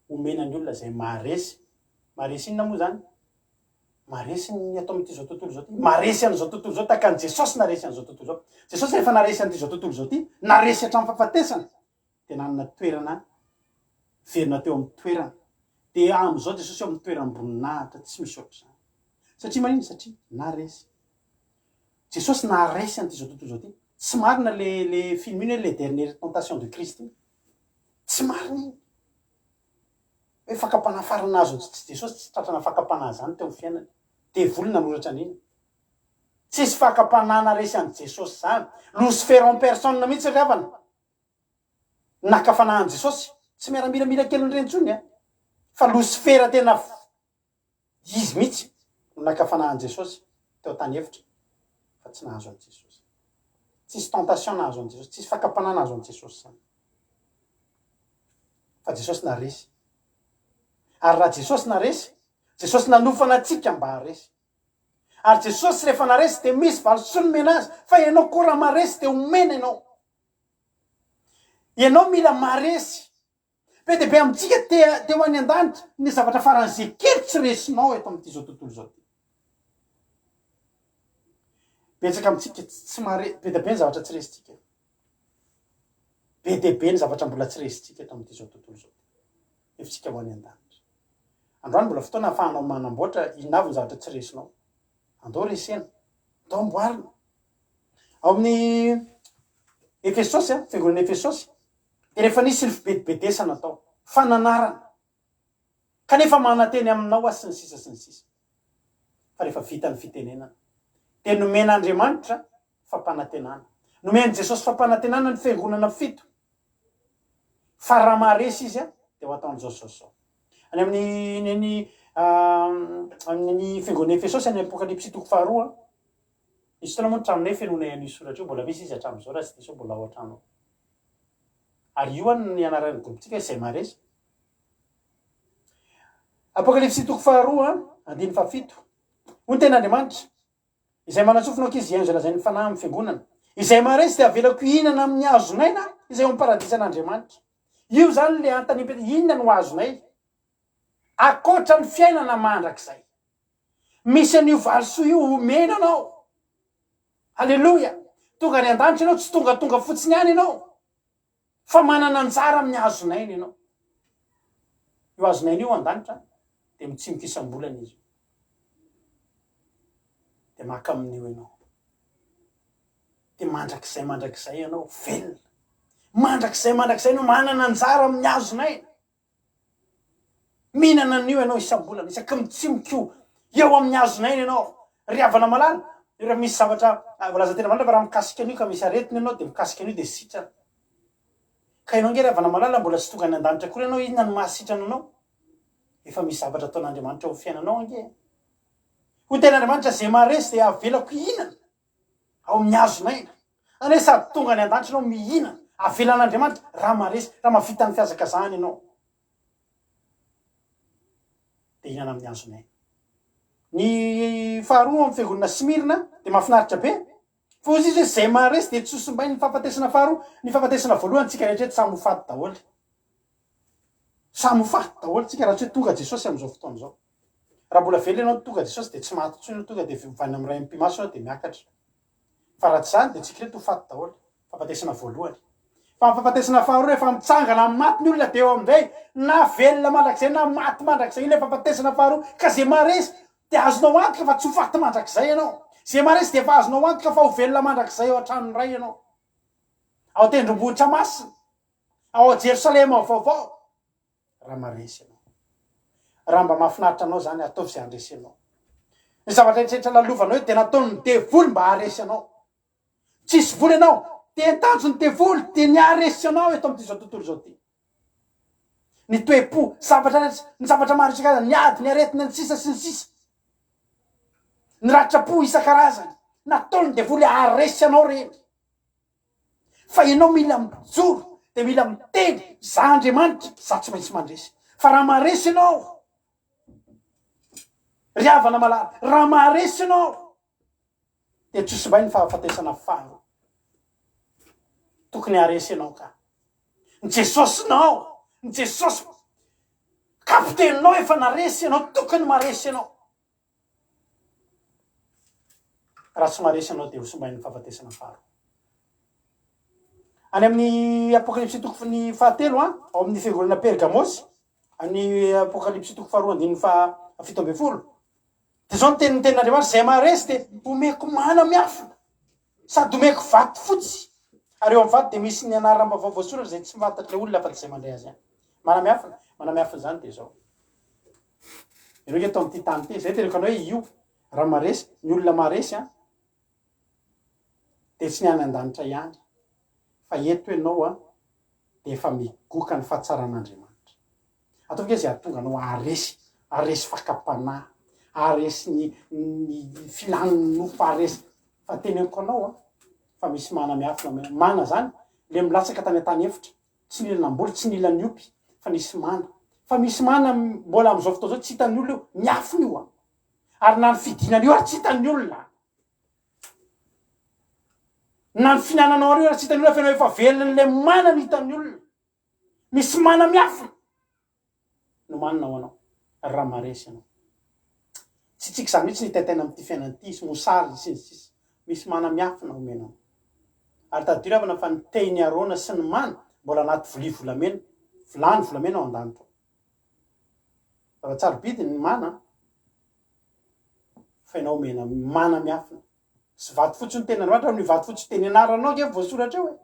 omenany olona zay maharesy inona moa zany maharesy ny atao am'ty zao tontolo zao ty maharesy an'izao tontolo zao taka ny Jesosy naresy an'izao tontolo zao Jesosy rehefa naresy an'ty zao tontolo zao ty naresy hatramin'ny fahafatesana de nanana toerana verina teo amin'ny toerana de am'izao Jesosy eo amin'ny toerana amboninahitra tsy misy ohatr'izany satria manino satria naresy Jesosy naresy an'ty zao tontolo zao ty tsy marina le film iny hoe les dernières tentations de Christ tsy marina iny hoe fakapana farana azo Jesosy tsy tratrana fakapana zany teo amin'ny fiainany devoly nanoratra an'iny tsisy fakapanana resy an'i Jesosy zany Lucifer en personne mihitsy ravana nakafanahan Jesosy tsy miara-milamila kely nireny fa Lucifer tena izy mihitsy nakafanahan Jesosy teo tany hevitra fa tsy nahazo an'i Jesosy tsisy tentation nahazo an'i Jesosy tsisy fakapana nahazo an'i Jesosy zany fa Jesosy naresy ary raha Jesosy naresy Jesosy nanofana atsika mba haresy ary Jesosy rehefa naresy de misy valisoa nomena azy fa ianao koa raha maresy de omena ianao mila maresy be de be amitsika teo any an-danitra ny zavatra faran'izay kely tsy resinao eto amin'ity zao tontolo zao betsaka amitsika tsy mare be dia be ny zavatra tsy resitsika be dia be ny zavatra mbola tsy resitsika eto amin'ity zao tontolo zao efitsika ho any an-danitra androany mbola fotoana ahafahanao manamboatra inavy ny zavatra tsy resinao andao resena andao amboarina ao amin'ny Efesosy fiangonana Efesosy de rehefa nisy ny fibedibedesana atao fananarana kanefa manateny aminao sy ny sisa sy ny sisa fa rehefa vita ny fitenenana de nomen'Andriamanitra fampanantenana nomeny Jesosy fampanantenana ny fiangonana fito fa raha maresy izy de ho ataon'izao zao any amin'ny fiangonana Efesosy any Apokalipsy toko faharoa isy tona moa traminay fenona an'io soratra io mbola misy izy hatramin'izao raha tsy diso mbola ao an-trano ary io ny anaran'ny gropitsika izay maresy Apokalipsy toko faharoa andiny fafito hoy ny ten'Andriamanitra izay manatsofonao ankizy izy lazainy fanahy amin'ny fiangonana izay maresy de avelako ihinana amin'ny hazonaina izay ao amin'ny paradisan'Andriamanitra io zany le antany inona no azonay akoatra ny fiainana mandrakizay misy an'io valisoa io omena anao halleloja tonga ny an-danitra ianao tsy tonga fotsiny any ianao fa manana anjara amin'ny hazonaina ianao io hazonaina io an-danitra de mitsimoka isam-bolana izy de maka amin'io ianao de mandrakizay ianao velona mandrakizay ianao manana anjara amin'ny hazonaina mihinana an'io ianao isam-bolana isaky mitsimoka eo amin'ny hazonaina ianao ry havana malala raha misy zavatra volaza tena valina fa raha mikasika an'io ka misy aretina ianao de mikasika an'io de sitrana ka ianao nge ry havana malala mbola tsy tonga ny an-danitra koa ianao inona ny mahasitrana anao efa misy zavatra ataon'Andriamanitra ho fiainanao ange ho ten'Andriamanitra zay maresy de avelako ihinana ao amin'ny hazonaina ane sady tonga ny an-danitra ianao mihinana avelan'Andriamanitra raha maresy raha mavita ny fiazakazahany ianao de ihinana amin'ny hazonaina ny faharoa amin'ny fiangonana Smirna de mahafinaritra be fa ozy izy hoe zay maresy de tsosombay ny fahafatesana faharoa ny fahafatesana voalohany tsika rehetra samy ho faty daholo tsika raha tsy hoe tonga Jesosy amin'izao fotoana izao raha mbola velo ianao tonga Jesosy de tsy maty tsony tonga de vany amin'ny ray ampimaso ianao de miakatra fa raha tsy zany de tsika reto ho faty daholo fahafatesana voalohany fa amin'ny fahafatesana faharoa rehefa mitsangana amin'ny maty ny olona de eo amin'izay na velona mandrakizay na maty mandrakizay ilay fahafatesana faharoa ka zay maresy de azonao antoka fa tsy ho faty mandrakizay ianao zay maresy de fa azonao antoka fa ho velona mandrakizay ao an-tranony ray ianao ao tendrombohitra masina ao Jerosalema vaovao raha maresy ianao raha mba mahafinaritra anao zany ataovy zay andresy ianao ny zavatra rehetra lalovanao de nataony ny devoly mba haresy ianao tsisy voly ianao de tanjo ny devoly de ny haresy ianao eto amin'ity zao tontolo zao ty ny toe-po ny zavatra maro isan-karazany ny ady ny aretina ny sisa sy ny sisa ny ratra-po isan-karazany nataony ny devoly haresy ianao reny fa ianao mila mijoro de mila miteny za Andriamanitra za tsy maintsy mandresy fa raha maresy ianao ry havana malala raha maresy ianao de tsosombay ny fahafatesana faharoa tokony haresy ianao ka ny Jesosy kapiteninao efa naresy ianao tokony maresy ianao raha tsy maresy ianao de ho sombay ny fahafatesana faharoa any amin'ny Apokalipsy toko ny fahatelo ao amin'ny fiangonana Pergamosy any Apokalipsy toko faharoa andiny fito amby folo de zao ny ten'Andriamanitra zay maresy de omeko mana miafina sady omeko vaty fotsy ary eo amin'ny vaty de misy ny anaramba vaovao zay tsy fantatry le olona fa zay mandray azy any mana miafina zany de zao ianao ke atao amin'ity tany ty zay tereko anao hoe io raha maresy ny olona maresy de tsy ny any an-danitra ihany fa eto ianao de efa migoka ny fahatsaran'Andriamanitra ataovy ke zay ahatonga anao haresy fakapanahy haresy ny filaniny nofo haresy fa teneniko anao fa misy mana miafina mana zany le milatsaka tany an-tany efitra tsy nila namboly tsy nila niopy fa misy mana mbola am'izao fotoa zao tsy hitan'ny olona io miafina io ary na ny fidinany io ary tsy hitan'ny olona na ny finananao ary io ary tsy hitan'ny olona fa ianao efa velon'le mana ny hitan'ny olona misy mana miafina no maninao anao ary raha maresy ianao tsy tsika zany mihitsy nitataina amin'ity fiainan'ity sy mosary sy ny sisa misy mana miafina omena ary tadiravana fa niteny arona sy ny mana mbola anaty vilia volamena vilany volamena ao an-danitra fa tsarobidi ny mana fa ianao mena mana miafina sy vato fotsy ny teny Andriamanitra ny vato fotsy teny anaranao nge voasoratra eo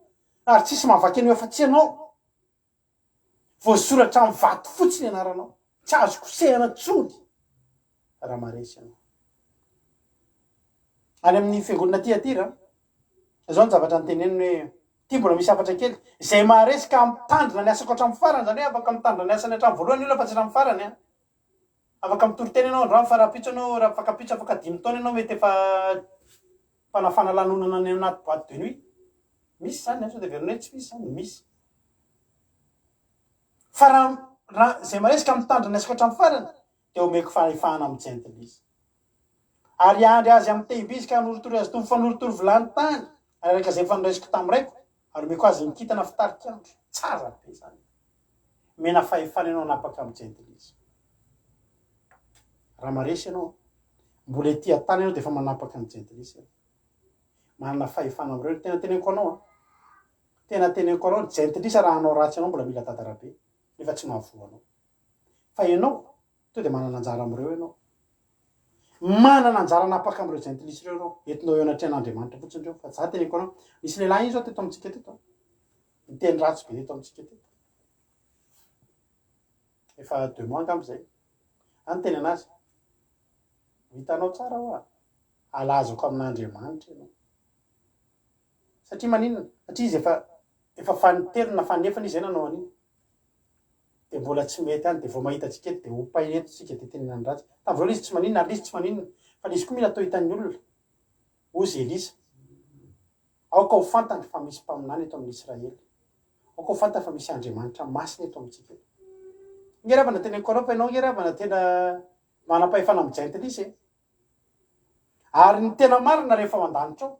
ary tsisy mahavaky an'io efa tsy ianao voasoratra amin'ny vato fotsy ny anaranao tsy azo kosehana tsony raha maresy ianao any amin'ny fiangonana Tiatira zao ny zavatra nyteneniny hoe ty mbola misy afatra kely izay maharesy ka mitandrina ny asako hatramin'ny farany zany hoe afaka mitandrina ny asany hatramin'ny voalohany io fa tsy hatramin'ny farany a afaka mitory-tena ianao androany fa raha pitso ianao raha afaka pitso afaka 5 taona ianao mety efa mpanafana lanonana ny anaty boîte de nuit misy zany sao de verina tsy misy zany misy fa raha izay maharesy ka mitandrina ny asako hatramin'ny farany de omeko fahefahana amin'ny jentil'izy ary andry azy amin'ny tehibizy ka norotoro azy tombo fanorotoro vilany tany ary raika zay fandraisiko tamiraiko ary omeko azy nikitana fitarikandro tsara be zany mena fahefana ianao anapaka amin'ny jentil'izy raha maresy ianao mbola ety an-tany ianao de efa manapaka amin'ny jentil'izy manana fahefana am'ireo tena teneniko anao tena teneniko anao jentil'izy raha anao ratsy ianao mbola mila tantara-be nefa tsy mahavoa anao fa ianao to de manana anjara am'ireo ianao manana anjara anapaka am'ireo jentil'izy ireo ianao entinao eo anatrehan'Andriamanitra fotsiny ireo fa za teneniko anao misy lehilahy iny zao teto amintsika teto miteny ratsy be teto amintsika teto efa 2 mois angamb'izay any teny anazy hitanao tsara hoa alazako amin'Andriamanitra ianao satria maninona satria izy efa fanitelo na fanefana izy nanao an'iny de mbola tsy mety any de vao mahita tsika eto de hopahineto tsika de tenenany ratsy tavoalohany izy tsy maninona ary izy tsy maninona fa izy koa mila atao hitan'ny olona ozy Elisa aoka ho fantany fa misy mpaminany eto amin'ny Israely aoka ho fantany fa misy Andriamanitra masina eto amintsika eto nge ravana teneniko anao fa ianao nge ravana tena manam-pahefana amin'ny jentil'izy ary ny tena marina rehefa mandanitra ao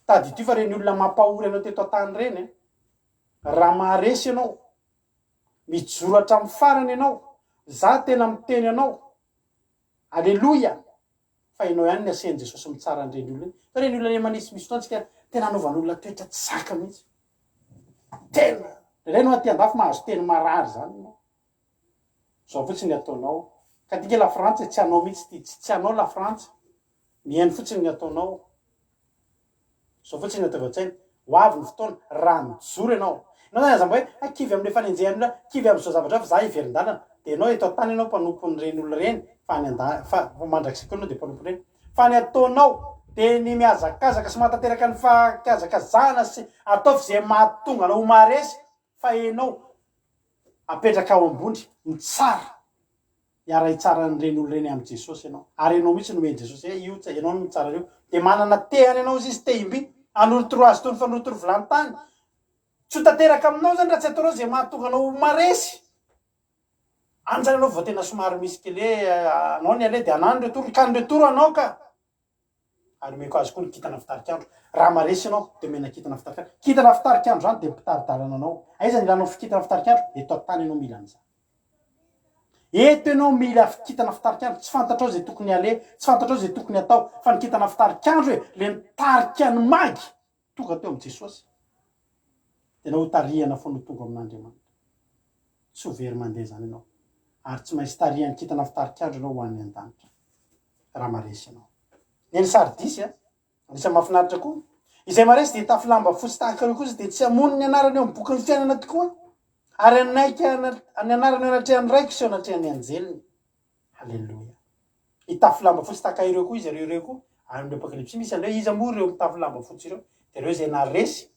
tady ity fa reny olona mampahory anao teto an-tany reny raha maharesy ianao mijoro hatramin'ny farany ianao za tena miteny anao aleloia fa ianao ihany ny asen'i Jesosy mitsara an'ireny olona fa reny olona manisy fotoantsika tena anaovan'olona toetra tsy zaka mihitsy tena reny no aty andafy mahazo teny marary zany ianao zao fotsiny ataonao ka tika la Frantsa tsy anao mihitsy tsy anao la Frantsa mihaino fotsiny ny ataonao zao fotsiny atao vatsaina ho avy ny fotoana raha mijoro ianao zany azamba hoe kivy amin'le fanenjehan'olona kivy amin'izao zavatra fa za hiverin-dalana de ianao eto an-tany ianao mpanompon'ireny olona reny fa mandrakisiky ianao de mpanompon'ireny fa ny ataonao de ny miazakazaka sy mahatanteraka ny fakazakazahana sy ataovy zay mahatonga anao ho maharesy fa ianao apetraka ao ambony mitsara iaray tsara n'ireny olona reny amin'ny Jesosy ianao ary ianao mihitsy nomeny Jesosy io tsa ianao no mitsara reo de manana tehany ianao izy tehimby anorotoro azy tony fanorotoro vilany tany tsy ho tanteraka aminao zany raha tsy ataonao zay mahatonga anao maresy anjany anao vao tena somary misy kele anao ny ale de anany retoro ka ny retoro anao ka ary meko azy koa ny kitana fitarikandro raha maresy ianao de mena kitana fitarikandro kitana fitarikandro zany de mpitaridalana anao aiza ny ilanao fikitana fitarikandro eto an-tany ianao mila an'izany eto ianao mila kitana fitarikandro tsy fantatrao zay tokony ale tsy fantatrao zay tokony atao fa ny kitana fitarikandro hoe le nitarika ny magy tonga teo amin'ny Jesosy tena ho tarihana foana tonga amin'Andriamanitra tsy ho very mandeha zany ianao ary tsy maintsy tarihany kitana fitarikandro ianao ho an'ny an-danitra raha maresy ianao neny sardisy anisany mahafinaritra koa izay maresy de tafy lamba fotsy tahaka reo kosa de tsy amony ny anarany eo amin'ny boky ny fiainana tokoa ary anaika ny anarany anatrehan'ny raiko sy anatrehan'ny anjeliny halleloia hitafy lamba fotsy tahaka ireo koa izy reo koa ary amin'ny apokalipsy misy an'ireo izy moa ireo mitafy lamba fotsy ireo de reo zay naresy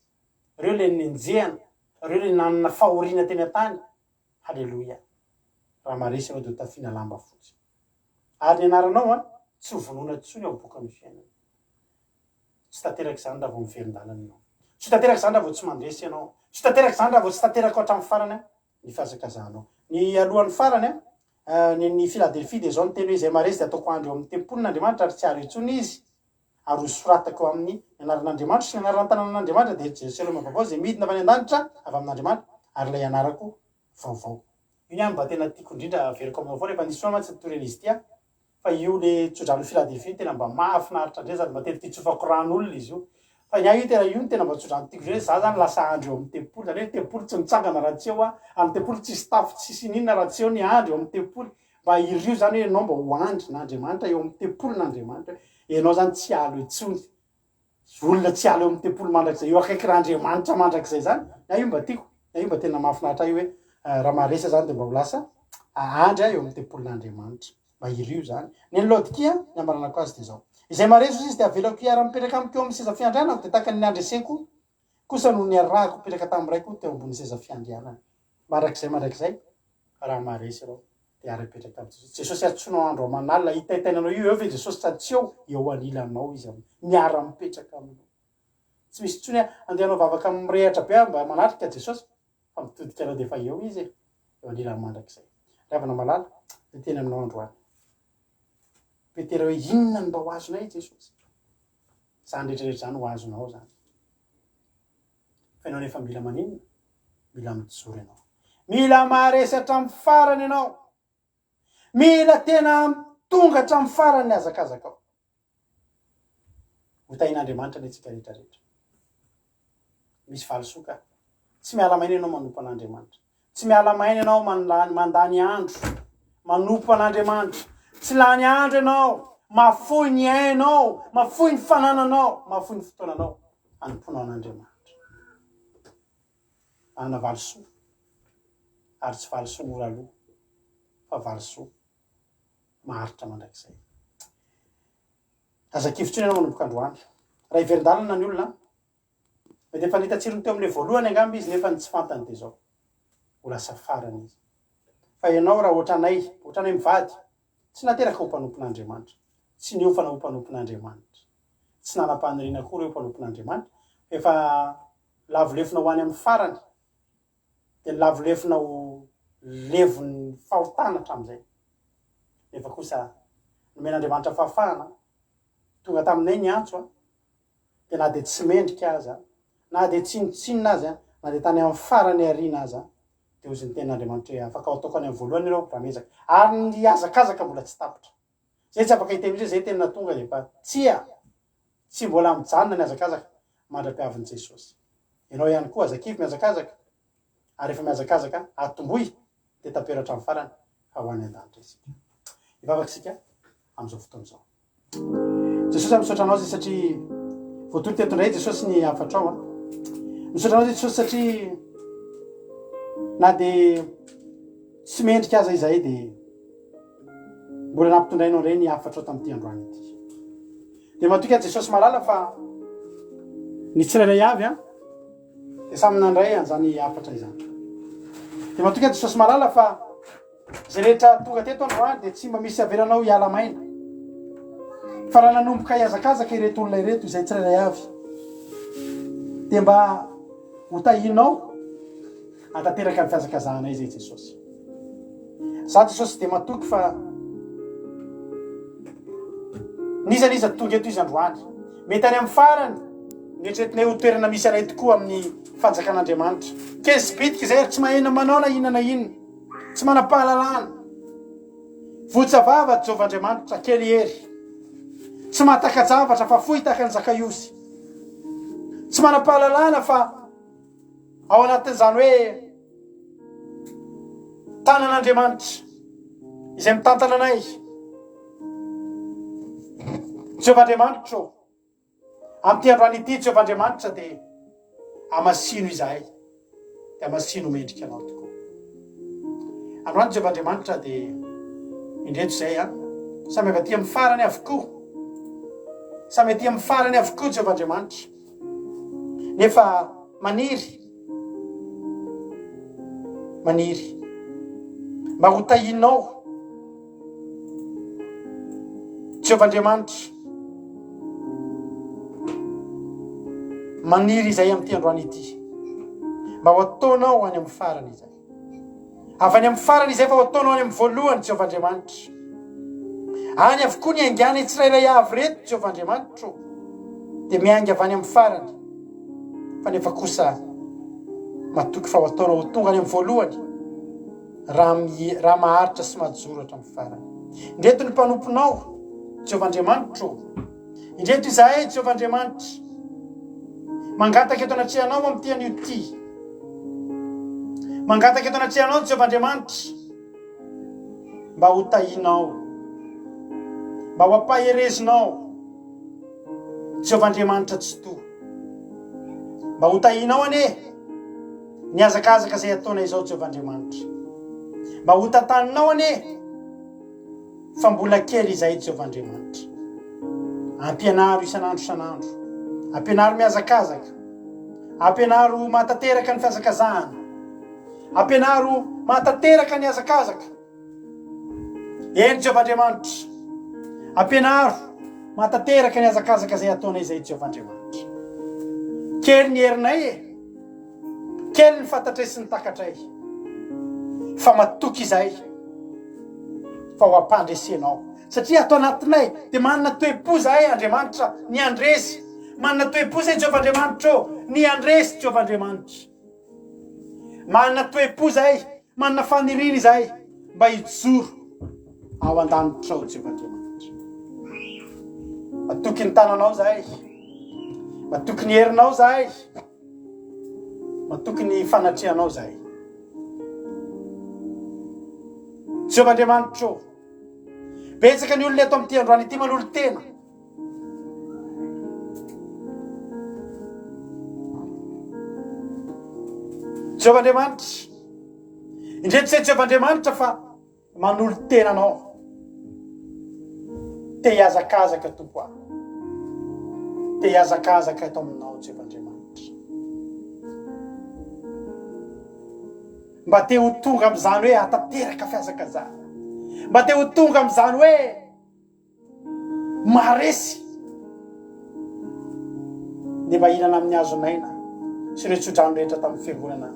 reo le nenjehana reo le nanana fahoriana teny an-tany halleloia raha maresy anao de tafiana lamba fotsy ary ny anaranao tsy ho vonoina tsony ao boka amin'ny fiainana tsy tanteraky zany raha vao miverin-dalana ianao tsy tanteraky zany raha vao tsy mandresy ianao tsy tanteraky zany raha vao tsy tanteraky hatramin'ny farany ny fihazakazahanao ny alohan'ny farany ny Philadelphie de zao ny teny hoe izay maresy de ataoko andro eo amin'ny tempolin'Andriamanitra ary tsy aro intsony izy ary ho soratako eo amin'ny anaran'Andriamanitra sy ny anaran'ny tanànan'Andriamanitra de Jerusalema vaovao zay midina avy any an-danitra avy amin'Andriamanitra ary ilay anarako vaovao io ihany mba tena tiako indrindra averiko aminao avao rehefa nisy foana tsy toren'izy ity fa io le tsodrano Philadelphie tena mba mahafinaritra ndray sady matetiky tsofako ran'olona izy io fa ny ahy io tena io no tena mba tsodrano tiako zay za zany lasa andro eo amin'ny tempolo zany hoe tempolo tsy mitsangana raha tsy eo amin'ny tempolo tsy staff tsisy ninona raha tsy eo ny andro eo amin'ny tempolo mba irio zany hoe ianao mba hoandry n'Andriamanitra eo amin'ny tempolo n'Andriamanitra ianao zany tsy alo itsony olona tsy alo eo amin'ny tempolo mandrakizay eo akaiky r'Andriamanitra mandrakizay zany na io mba tiako na io mba tena mahafinaritra io hoe raha maresa zany de mba ho lasa andry eo amin'ny tempolo n'Andriamanitra mba irio zany ny Laodikia ny amaranako azy de zao izay mareso izy de avelako iara-mipetraka amiko eo amin'ny seza fiandrianako de tahaka ny andreseko kosa no ny arahako mipetraka tam'irayko teo ambony seza fiandrianana mandrakizay raha maresy rao de ara-mipetraka tam'Jesosy Jesosy atsoinao andro aman'alina hitaitainanao io eo ve Jesosy tsy eo eo anilanao izy miara-mipetraka aminao tsy misy tsony andehanao vavaka mirehatra be mba manatrika Jesosy fa mitodika anao de efa eo izy eo anilan'ny mandrakizay ravana malala de teny aminao androany petera hoe inona ny mba ho azonay Jesosy zany rehetrarehetra zany ho azonao zany fa ianao nefa mila maninona mila mijoro ianao mila maharesy hatramin'ny farany ianao mila tena tonga hatramin'ny farany azakazaka ao hotain'Andriamanitra ny tsika rehetrarehetra misy valisoka tsy miala maina ianao manompo an'Andriamanitra tsy miala maina ianao mandany andro manompo an'Andriamanitra tsy lany andro ianao mafoy ny ainao mafoy ny fanananao mafoy ny fotoananao anomponao an'Andriamanitra anana valisoa ary tsy valisoa mora aloha fa valisoa maharitra mandrakizay azakivitsony ianao manomboka androany raha iverin-dalana ny olona mety efa nitatsirony teo amin'ilay voalohany angamba izy nefa ny tsy fantany de zao ho lasa farany izy fa ianao raha ohatranay mivady tsy nateraka ho mpanompon'Andriamanitra tsy neo fa na ho mpanompon'Andriamanitra tsy nanam-paniriana koa reo mpanompon'Andriamanitra efa lavolefina ho any amin'ny farany de lavolefina ho levon'ny fahotana hatramin'izay nefa kosa nomen'Andriamanitra fahafahana tonga taminay ny antso de na de tsy mendrika aza na de tsinotsinona azy na de tany amin'ny farany ariana aza de ozy ny ten'Andriamanitra hoe afaka ataoko any amin'ny voalohany ireo raha mezaka ary ny azakazaka mbola tsy tapitra zay tsy afaka hitemy zay tena tonga de fa tsy mbola mijanona ny azakazaka mandra-piavin'i Jesosy ianao ihany koa azakivy miazakazaka ary efa miazakazaka atomboy de taperatra amin'ny farany fa ho any an-danitra isika ivavaksika am'izao fotoana izao Jesosy misaotra anao zay satria voatory tetondray Jesosy ny afatrao misaotra anao zay Jesosy satria na de tsy mendrika aza izay de mbola nampitondrainao ndray ny afatrao tamin'ity androany ity de matoka Jesosy malala fa ny tsirairay avy de samy nandray an'izany afatra izany de matoka Jesosy malala fa zay rehetra tonga teto androany de tsy mba misy averanao hiala maina fa raha nanomboka hiazakazaka ireto olona ireto izay tsirairay avy de mba hotahinao atateraka ny fiazakazahanay zay Jesosy za Jesosy de matoky fa nizaniza tonga eto izy androany mety any amin'ny farany nietretinay ho toerana misy anay tokoa amin'ny fanjakan'Andriamanitra kezy bitika zay ary tsy mahena manao na inona tsy manam-pahalalana votsavava Jehovahandriamanitra kely ery tsy mahatakajavatra fa fohy tahaka ny Zakaiosy tsy manam-pahalalana fa ao anatin'izany hoe tanan'Andriamanitra izay mitantana anay Jehovahandriamanitra amin'ity androany ity Jehovahandriamanitra de amasino izahay de amasino mendrika anao tokoa androany Jehovahandriamanitra de indreto izay samy avy aty amin'ny farany avokoa samy aty amin'ny farany avokoa Jehovahandriamanitra nefa maniry mba ho tahinao Jehovahandriamanitra maniry izay amin'ity androany ity mba ho ataonao any amin'ny farany izay avy any amin'ny farany izay fa ho ataonao any amin'ny voalohany Jehovahandriamanitra any avokoa ny aingany tsirairay avy reto Jehovahandriamanitra de miainga avy any amin'ny farany fa nefa kosa matoky fa ho ataonao ho tonga any amin'ny voalohany raha maharitra sy mahajoro hatramin'ny farany Indreto ny mpanomponao Jehovah-Andriamanitra, indreto izahay Jehovah-Andriamanitra mangataka eto anatrehanao amin'ity anio ty, mangataka eto anatrehanao Jehovah-Andriamanitra mba ho tahinao, mba ho ampaherezinao Jehovah-Andriamanitra tsy to, mba ho tahinao ane ny azakazaka izay ataonay izao Jehovah-Andriamanitra, mba ho tantaninao ane fa mbola kely izay Jehovah-Andriamanitra. Ampianaro isan'andro isan'andro, ampianaro miazakazaka, ampianaro mahatateraka ny fiazakazahana, ampianaro mahatateraka ny azakazaka. Eny Jehovah-Andriamanitra, ampianaro mahatateraka ny azakazaka izay ataonay izay Jehovah-Andriamanitra. Kely ny herinay kely ny fantatresy ny takatray, fa matoky izay fa ho ampandresenao, satria ato anatinay dia manana toe-po zahay Andriamanitra ny andresy, manana toe-po zay Jehovah-Andriamanitra ny andresy Jehovah-Andriamanitra, manana toe-po zahay, manana faniriny zahay mba hijoro ao an-danitra ao Jehovah-Andriamanitra. Matoky ny tananao zahay, matoky ny herinao zahay, matoky ny fanatrehanao zahay Jehovah-Andriamanitra. Betsaka ny olona eto amin'ity androany ity manolo tena, Jehovah-Andriamanitra, indreto izay Jehovah-Andriamanitra fa manolo tena anao, te hiazakazaka tompo ahy, te hiazakazaka eto aminao Jehovah-Andriamanitra, mba te ho tonga amin'izany hoe hatateraka fiazakazahana, mba te ho tonga amin'izany hoe maharesy ny vahinana amin'ny hazonaina sy ireo tsodrano rehetra tamin'ny fiangonana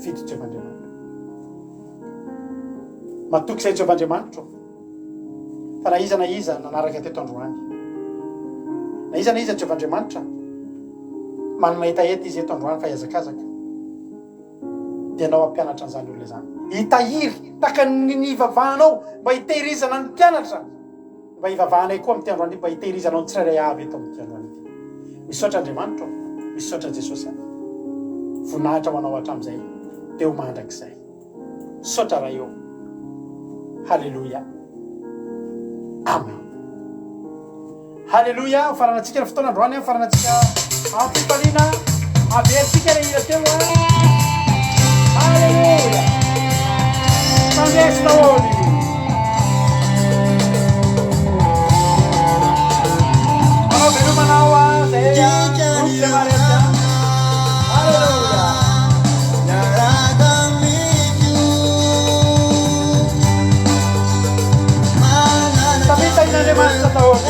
fito Jehovah-Andriamanitra. Matoky izay Jehovah-Andriamanitra, fa na iza nanaraka teto androany, na iza Jehovah-Andriamanitra manana hetaheta izy eto androany fa hiazakazaka, dia anao ampianatra an'izany olona izany, hitahiry taka ny vavahanao mba hitehirizana ny mpianatra, mba hivavahanay koa amin'ity androany mba hitehirizanao ny tsirairay avy eto amin'ity androany ity. Misaotra Andriamanitra, misaotra Jesosy, voninahitra manao hatramin'izay dia ho mandrakizay. Misaotra raha eo. Halleluja, amen. Halleluja. Faranantsika ny fotoana androany, faranantsika amfipaliana avertsika le hira teo. Halleluja. Mandesina ôly. Manao velomanao zay groupe le Maria. Halleluja. Tapita inandriamanitra taôly.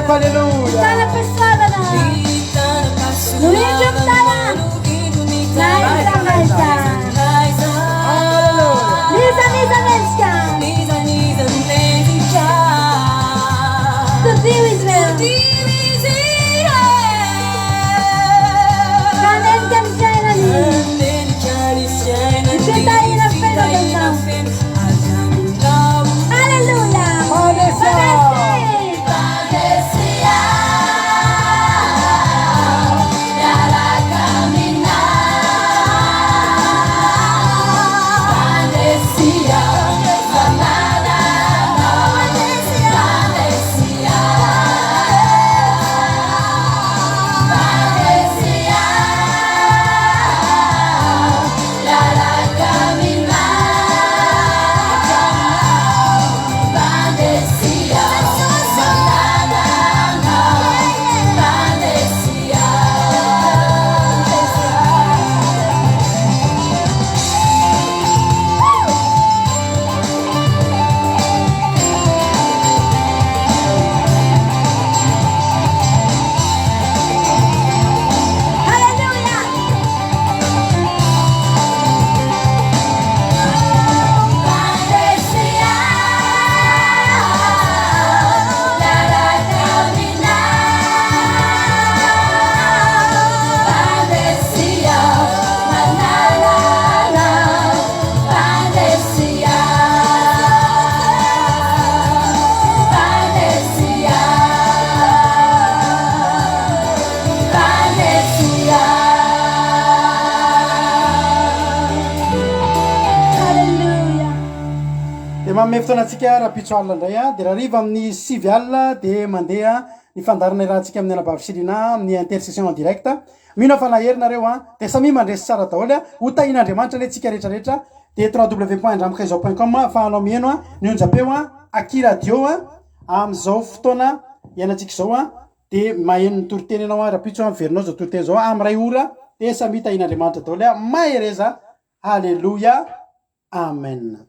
Hallelujah. Sana pessoa na. Luísa Mtara. Naisa Naisa. Lisa Menska. Tudo Israel. Kanen Kamshana ni. Kita ina fena dansa. dia manome fotoanantsika rapitso alina indray a dia raha riva amin'ny 6 alina dia mandeha ny fandarana rahantsika amin'ny anabavy-sirina amin'ny intercession en direct mino fa naherinareo a dia samy mandresy tsara daholo a ho tahin'andriamanitra le tsika rehetrarehetra dia www.andramakaizao.com afahanao mieno a ny onjapeo a akiradio a amin'izao fotoana ianatsika izao a dia maheno ny toriteny ianao a rapitso amiverinao zao toriteny zao amin'ny ray ora dia samy tahin'andriamanitra daholo a mahereza halleluja amen